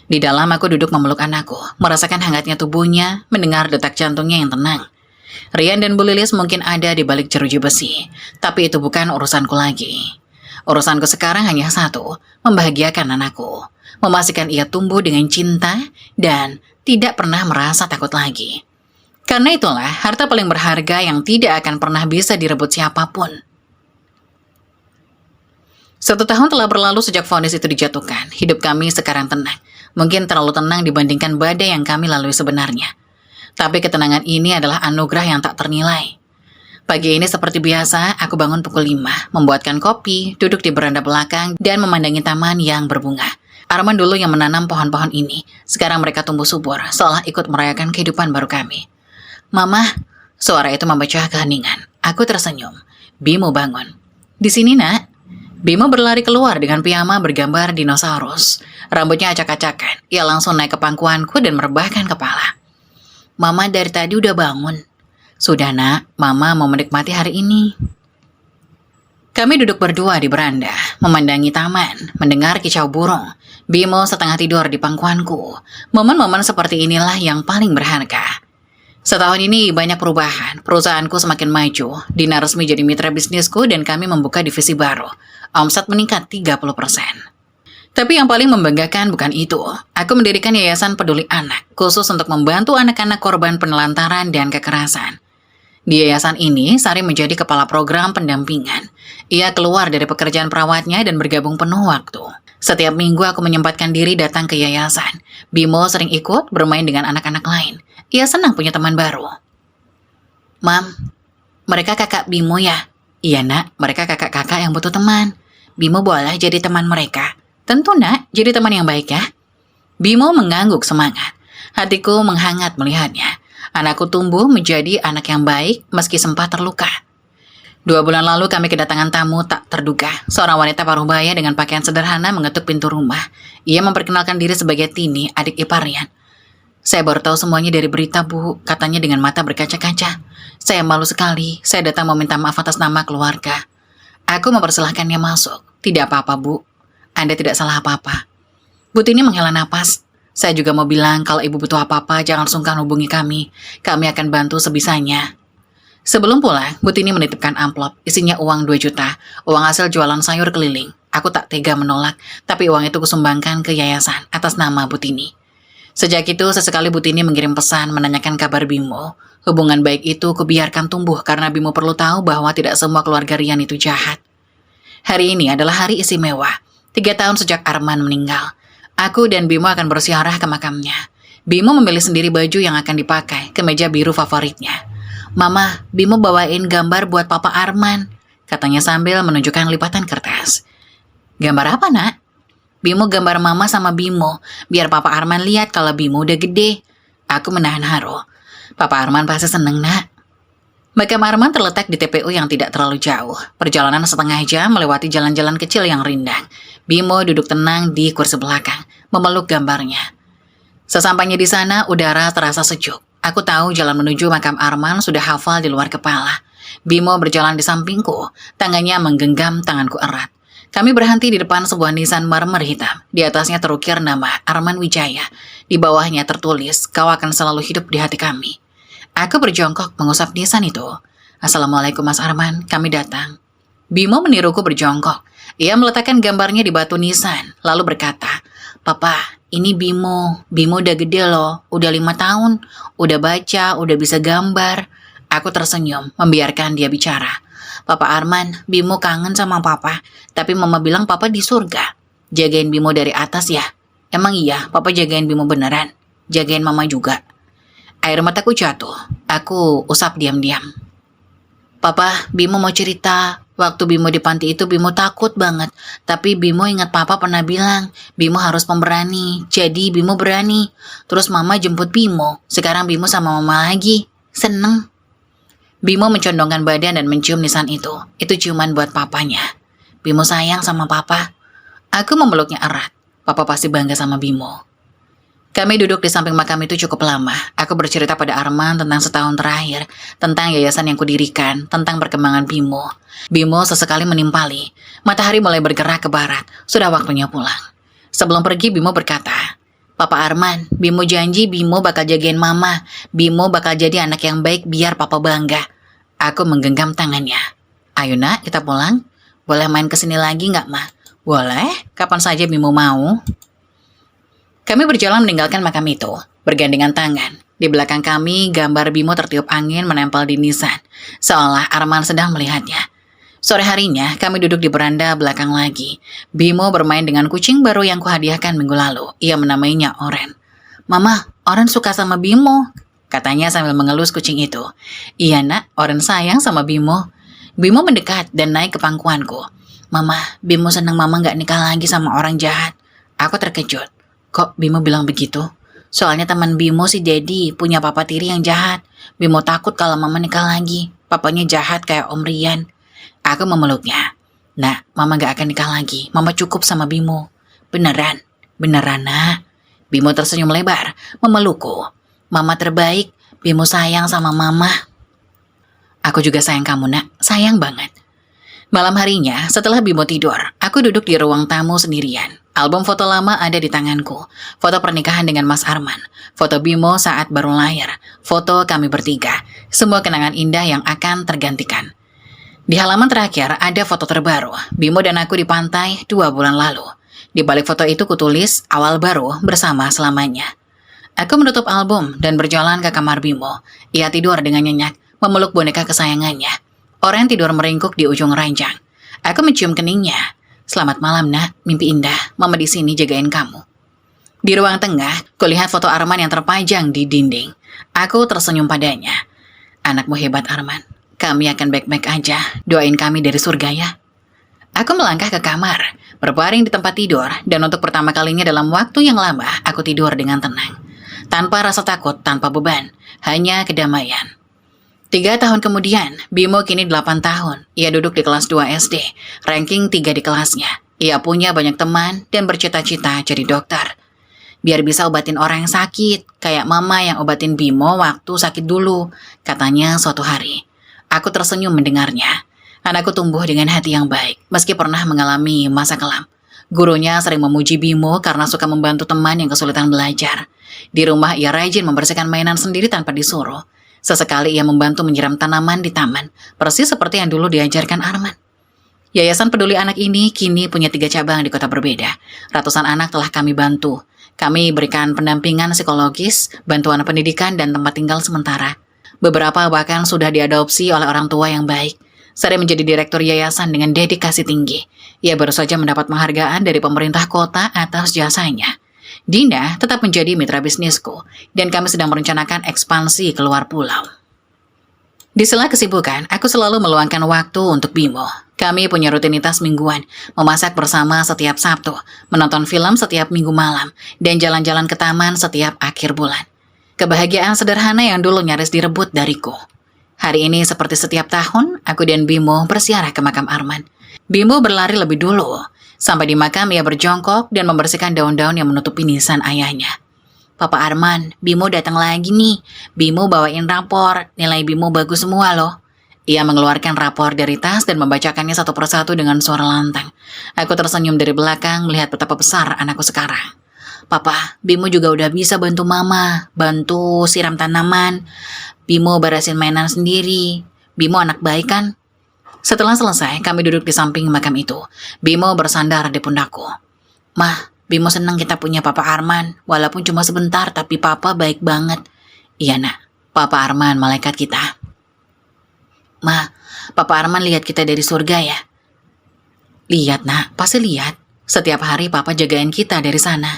Di dalam aku duduk memeluk anakku, merasakan hangatnya tubuhnya, mendengar detak jantungnya yang tenang. Rian dan Bu Lilis mungkin ada di balik jeruji besi, tapi itu bukan urusanku lagi. Urusanku sekarang hanya satu, membahagiakan anakku, memastikan ia tumbuh dengan cinta dan tidak pernah merasa takut lagi. Karena itulah harta paling berharga yang tidak akan pernah bisa direbut siapapun. 1 tahun telah berlalu sejak vonis itu dijatuhkan. Hidup kami sekarang tenang. Mungkin terlalu tenang dibandingkan badai yang kami lalui sebenarnya. Tapi ketenangan ini adalah anugerah yang tak ternilai. Pagi ini seperti biasa, aku bangun pukul 5, membuatkan kopi, duduk di beranda belakang, dan memandangi taman yang berbunga. Arman dulu yang menanam pohon-pohon ini. Sekarang mereka tumbuh subur, seolah ikut merayakan kehidupan baru kami. Mama, suara itu memecah keheningan. Aku tersenyum. Bimo bangun. Di sini, nak. Bimo berlari keluar dengan piyama bergambar dinosaurus. Rambutnya acak-acakan. Ia langsung naik ke pangkuanku dan merebahkan kepala. Mama dari tadi udah bangun. Sudah, nak. Mama mau menikmati hari ini. Kami duduk berdua di beranda, memandangi taman, mendengar kicau burung. Bimo setengah tidur di pangkuanku. Momen-momen seperti inilah yang paling berharga. Setahun ini banyak perubahan, perusahaanku semakin maju, Dina resmi jadi mitra bisnisku dan kami membuka divisi baru. Omset meningkat 30%. Tapi yang paling membanggakan bukan itu. Aku mendirikan Yayasan Peduli Anak, khusus untuk membantu anak-anak korban penelantaran dan kekerasan. Di yayasan ini, Sari menjadi kepala program pendampingan. Ia keluar dari pekerjaan perawatnya dan bergabung penuh waktu. Setiap minggu aku menyempatkan diri datang ke yayasan. Bimo sering ikut bermain dengan anak-anak lain. Ia senang punya teman baru. Mam, mereka kakak Bimo ya? Iya, nak, mereka kakak-kakak yang butuh teman. Bimo boleh jadi teman mereka. Tentu, nak, jadi teman yang baik ya. Bimo mengangguk semangat. Hatiku menghangat melihatnya. Anakku tumbuh menjadi anak yang baik meski sempat terluka. 2 bulan lalu kami kedatangan tamu tak terduga. Seorang wanita paruh baya dengan pakaian sederhana mengetuk pintu rumah. Ia memperkenalkan diri sebagai Tini, adik ipar Rian. Saya baru tahu semuanya dari berita, Bu, katanya dengan mata berkaca-kaca. Saya malu sekali, saya datang meminta maaf atas nama keluarga. Aku mempersilahkannya masuk. Tidak apa-apa, Bu. Anda tidak salah apa-apa. Bu Tini menghela napas. Saya juga mau bilang kalau ibu butuh apa-apa, jangan sungkan hubungi kami. Kami akan bantu sebisanya. Sebelum pulang, Bu Tini menitipkan amplop. Isinya uang 2 juta, uang hasil jualan sayur keliling. Aku tak tega menolak, tapi uang itu kusumbangkan ke yayasan atas nama Bu Tini. Sejak itu, sesekali Bu Tini mengirim pesan menanyakan kabar Bimo. Hubungan baik itu kubiarkan tumbuh karena Bimo perlu tahu bahwa tidak semua keluarga Rian itu jahat. Hari ini adalah hari istimewa. 3 tahun sejak Arman meninggal. Aku dan Bimo akan berziarah ke makamnya. Bimo memilih sendiri baju yang akan dipakai, kemeja biru favoritnya. Mama, Bimo bawain gambar buat Papa Arman, katanya sambil menunjukkan lipatan kertas. Gambar apa, nak? Bimo gambar mama sama Bimo, biar Papa Arman lihat kalau Bimo udah gede. Aku menahan haru. Papa Arman pasti seneng, nak. Makam Arman terletak di TPU yang tidak terlalu jauh. Perjalanan setengah jam melewati jalan-jalan kecil yang rindang. Bimo duduk tenang di kursi belakang, memeluk gambarnya. Sesampainya di sana, udara terasa sejuk. Aku tahu jalan menuju makam Arman sudah hafal di luar kepala. Bimo berjalan di sampingku, tangannya menggenggam tanganku erat. Kami berhenti di depan sebuah nisan marmer hitam. Di atasnya terukir nama Arman Wijaya. Di bawahnya tertulis, "Kau akan selalu hidup di hati kami." Aku berjongkok mengusap nisan itu. "Assalamualaikum Mas Arman, kami datang." Bimo meniruku berjongkok. Ia meletakkan gambarnya di batu nisan, lalu berkata, "Papa, ini Bimo. Bimo udah gede loh, udah 5 tahun. Udah baca, udah bisa gambar." Aku tersenyum, membiarkan dia bicara. "Papa Arman, Bimo kangen sama Papa. Tapi Mama bilang Papa di surga. Jagain Bimo dari atas ya." "Emang iya, Papa jagain Bimo beneran? Jagain Mama juga?" Air mataku jatuh. Aku usap diam-diam. "Papa, Bimo mau cerita. Waktu Bimo di panti itu Bimo takut banget. Tapi Bimo ingat Papa pernah bilang, Bimo harus pemberani. Jadi Bimo berani. Terus Mama jemput Bimo. Sekarang Bimo sama Mama lagi. Seneng." Bimo mencondongkan badan dan mencium nisan itu. Itu ciuman buat papanya. "Bimo sayang sama Papa." Aku memeluknya erat. Papa pasti bangga sama Bimo. Kami duduk di samping makam itu cukup lama. Aku bercerita pada Arman tentang setahun terakhir, tentang yayasan yang kudirikan, tentang perkembangan Bimo. Bimo sesekali menimpali. Matahari mulai bergerak ke barat. Sudah waktunya pulang. Sebelum pergi, Bimo berkata, "Papa Arman, Bimo janji Bimo bakal jagain Mama. Bimo bakal jadi anak yang baik biar Papa bangga." Aku menggenggam tangannya. "Ayo nak, kita pulang. Boleh main kesini lagi nggak, Ma?" "Boleh, kapan saja Bimo mau." Kami berjalan meninggalkan makam itu, bergandengan tangan. Di belakang kami, gambar Bimo tertiup angin menempel di nisan, seolah Arman sedang melihatnya. Sore harinya, kami duduk di beranda belakang lagi. Bimo bermain dengan kucing baru yang kuhadiahkan minggu lalu. Ia menamainya Oren. "Mama, Oren suka sama Bimo," katanya sambil mengelus kucing itu. "Iya nak, Oren sayang sama Bimo." Bimo mendekat dan naik ke pangkuanku. "Mama, Bimo senang Mama gak nikah lagi sama orang jahat." Aku terkejut. "Kok Bimo bilang begitu?" "Soalnya teman Bimo si Dedi punya papa tiri yang jahat. Bimo takut kalau Mama nikah lagi. Papanya jahat kayak Om Rian." Aku memeluknya. "Nah, Mama gak akan nikah lagi. Mama cukup sama Bimo." "Beneran? Beneran, nak?" Bimo tersenyum lebar, memelukku. "Mama terbaik. Bimo sayang sama Mama." "Aku juga sayang kamu, nak. Sayang banget." Malam harinya, setelah Bimo tidur, aku duduk di ruang tamu sendirian. Album foto lama ada di tanganku. Foto pernikahan dengan Mas Arman. Foto Bimo saat baru lahir. Foto kami bertiga. Semua kenangan indah yang akan tergantikan. Di halaman terakhir ada foto terbaru. Bimo dan aku di pantai 2 bulan lalu. Di balik foto itu kutulis awal baru bersama selamanya. Aku menutup album dan berjalan ke kamar Bimo. Ia tidur dengan nyenyak, memeluk boneka kesayangannya. Oren tidur meringkuk di ujung ranjang. Aku mencium keningnya. "Selamat malam, nak. Mimpi indah. Mama di sini jagain kamu." Di ruang tengah, kulihat foto Arman yang terpajang di dinding. Aku tersenyum padanya. "Anakmu hebat, Arman. Kami akan baik-baik aja. Doain kami dari surga ya." Aku melangkah ke kamar, berbaring di tempat tidur, dan untuk pertama kalinya dalam waktu yang lama, aku tidur dengan tenang. Tanpa rasa takut, tanpa beban, hanya kedamaian. 3 tahun kemudian, Bimo kini 8 tahun. Ia duduk di kelas 2 SD, ranking 3 di kelasnya. Ia punya banyak teman dan bercita-cita jadi dokter. Biar bisa obatin orang yang sakit, kayak Mama yang obatin Bimo waktu sakit dulu, katanya suatu hari. Aku tersenyum mendengarnya. Anakku tumbuh dengan hati yang baik, meski pernah mengalami masa kelam. Gurunya sering memuji Bimo karena suka membantu teman yang kesulitan belajar. Di rumah ia rajin membersihkan mainan sendiri tanpa disuruh. Sesekali ia membantu menyiram tanaman di taman, persis seperti yang dulu diajarkan Arman. Yayasan Peduli Anak ini kini punya 3 cabang di kota berbeda. Ratusan anak telah kami bantu. Kami berikan pendampingan psikologis, bantuan pendidikan, dan tempat tinggal sementara. Beberapa bahkan sudah diadopsi oleh orang tua yang baik. Saya menjadi direktur yayasan dengan dedikasi tinggi. Ia baru saja mendapat penghargaan dari pemerintah kota atas jasanya. Dinda tetap menjadi mitra bisnisku, dan kami sedang merencanakan ekspansi keluar pulau. Di sela kesibukan, aku selalu meluangkan waktu untuk Bimo. Kami punya rutinitas mingguan, memasak bersama setiap Sabtu, menonton film setiap Minggu malam, dan jalan-jalan ke taman setiap akhir bulan. Kebahagiaan sederhana yang dulu nyaris direbut dariku. Hari ini seperti setiap tahun, aku dan Bimo berziarah ke makam Arman. Bimo berlari lebih dulu. Sampai di makam ia berjongkok dan membersihkan daun-daun yang menutupi nisan ayahnya. Papa Arman, Bimo datang lagi nih. Bimo bawain rapor, nilai Bimo bagus semua loh. Ia mengeluarkan rapor dari tas dan membacakannya satu persatu dengan suara lantang. Aku tersenyum dari belakang melihat betapa besar anakku sekarang. Papa, Bimo juga udah bisa bantu mama, bantu siram tanaman. Bimo beresin mainan sendiri. Bimo anak baik kan? Setelah selesai, kami duduk di samping makam itu. Bimo bersandar di pundakku. Mah, Bimo senang kita punya Papa Arman. Walaupun cuma sebentar, tapi Papa baik banget. Iya nak, Papa Arman malaikat kita. Mah, Papa Arman lihat kita dari surga ya? Lihat nak, pasti lihat. Setiap hari Papa jagain kita dari sana.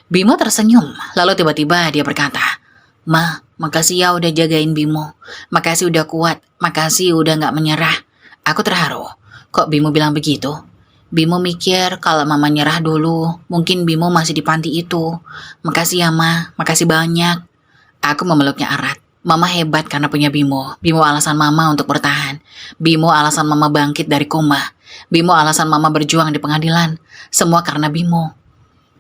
Bimo tersenyum, lalu tiba-tiba dia berkata, Ma, makasih ya udah jagain Bimo. Makasih udah kuat, makasih udah gak menyerah. Aku terharu, kok Bimo bilang begitu? Bimo mikir kalau mama nyerah dulu, mungkin Bimo masih di panti itu. Makasih ya Ma, makasih banyak. Aku memeluknya erat. Mama hebat karena punya Bimo. Bimo alasan mama untuk bertahan. Bimo alasan mama bangkit dari koma. Bimo alasan mama berjuang di pengadilan. Semua karena Bimo.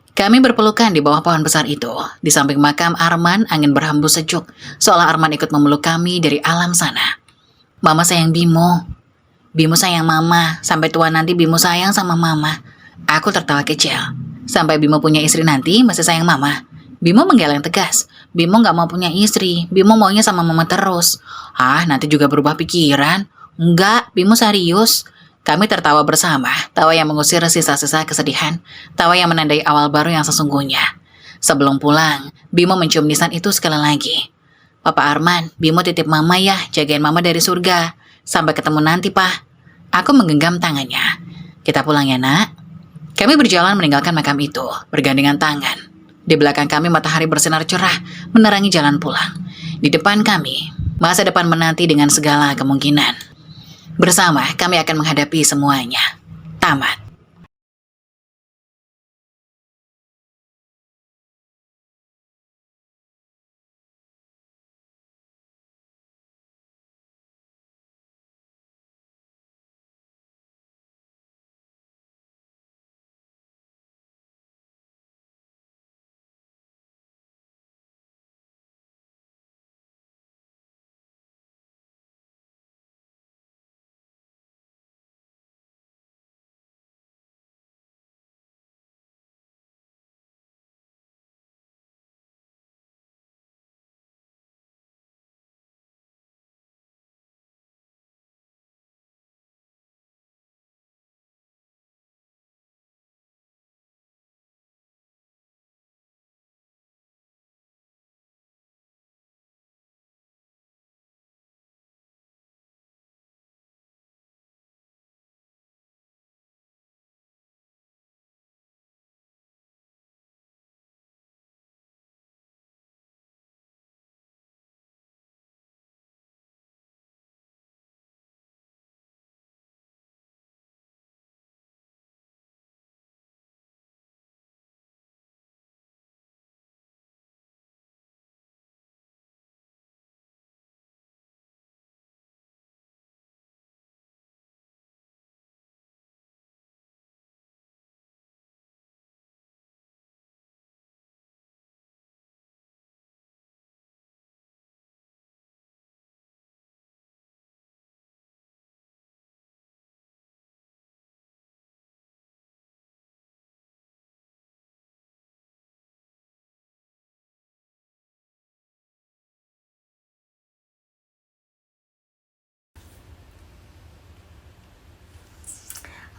Kami berpelukan di bawah pohon besar itu. Di samping makam Arman, angin berhembus sejuk, seolah Arman ikut memeluk kami dari alam sana. Mama sayang Bimo. Bimo sayang mama. Sampai tua nanti Bimo sayang sama mama. Aku tertawa kecil. Sampai Bimo punya istri nanti masih sayang mama. Bimo menggeleng tegas. Bimo gak mau punya istri. Bimo maunya sama mama terus. Nanti juga berubah pikiran. Enggak, Bimo serius. Kami tertawa bersama, tawa yang mengusir sisa-sisa kesedihan, tawa yang menandai awal baru yang sesungguhnya. Sebelum pulang, Bimo mencium nisan itu sekali lagi. Papa Arman, Bimo titip mama ya, jagain mama dari surga. Sampai ketemu nanti, Pak. Aku menggenggam tangannya. Kita pulang ya, nak. Kami berjalan meninggalkan makam itu, bergandengan tangan. Di belakang kami matahari bersinar cerah, menerangi jalan pulang. Di depan kami, masa depan menanti dengan segala kemungkinan. Bersama, kami akan menghadapi semuanya. Tamat.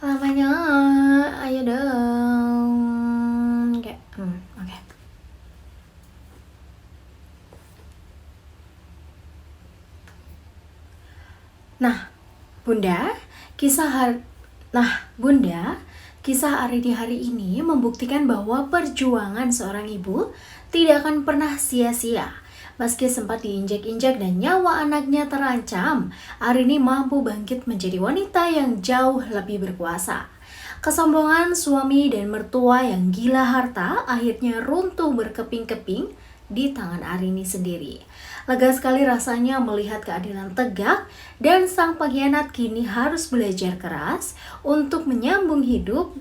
Lamanya, ayo dong. Oke. Nah, Bunda, kisah Ari di hari ini membuktikan bahwa perjuangan seorang ibu tidak akan pernah sia-sia. Meski sempat diinjak-injak dan nyawa anaknya terancam, Arini mampu bangkit menjadi wanita yang jauh lebih berkuasa. Kesombongan suami dan mertua yang gila harta akhirnya runtuh berkeping-keping di tangan Arini sendiri. Lega sekali rasanya melihat keadilan tegak dan sang pengkhianat kini harus belajar keras untuk menyambung hidup.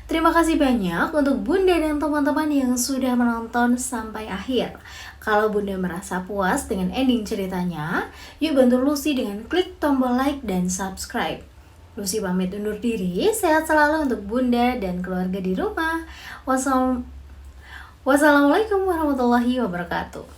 Terima kasih banyak untuk Bunda dan teman-teman yang sudah menonton sampai akhir. Kalau Bunda merasa puas dengan ending ceritanya, yuk bantu Lucy dengan klik tombol like dan subscribe. Lucy pamit undur diri, sehat selalu untuk Bunda dan keluarga di rumah. Wassalamualaikum warahmatullahi wabarakatuh.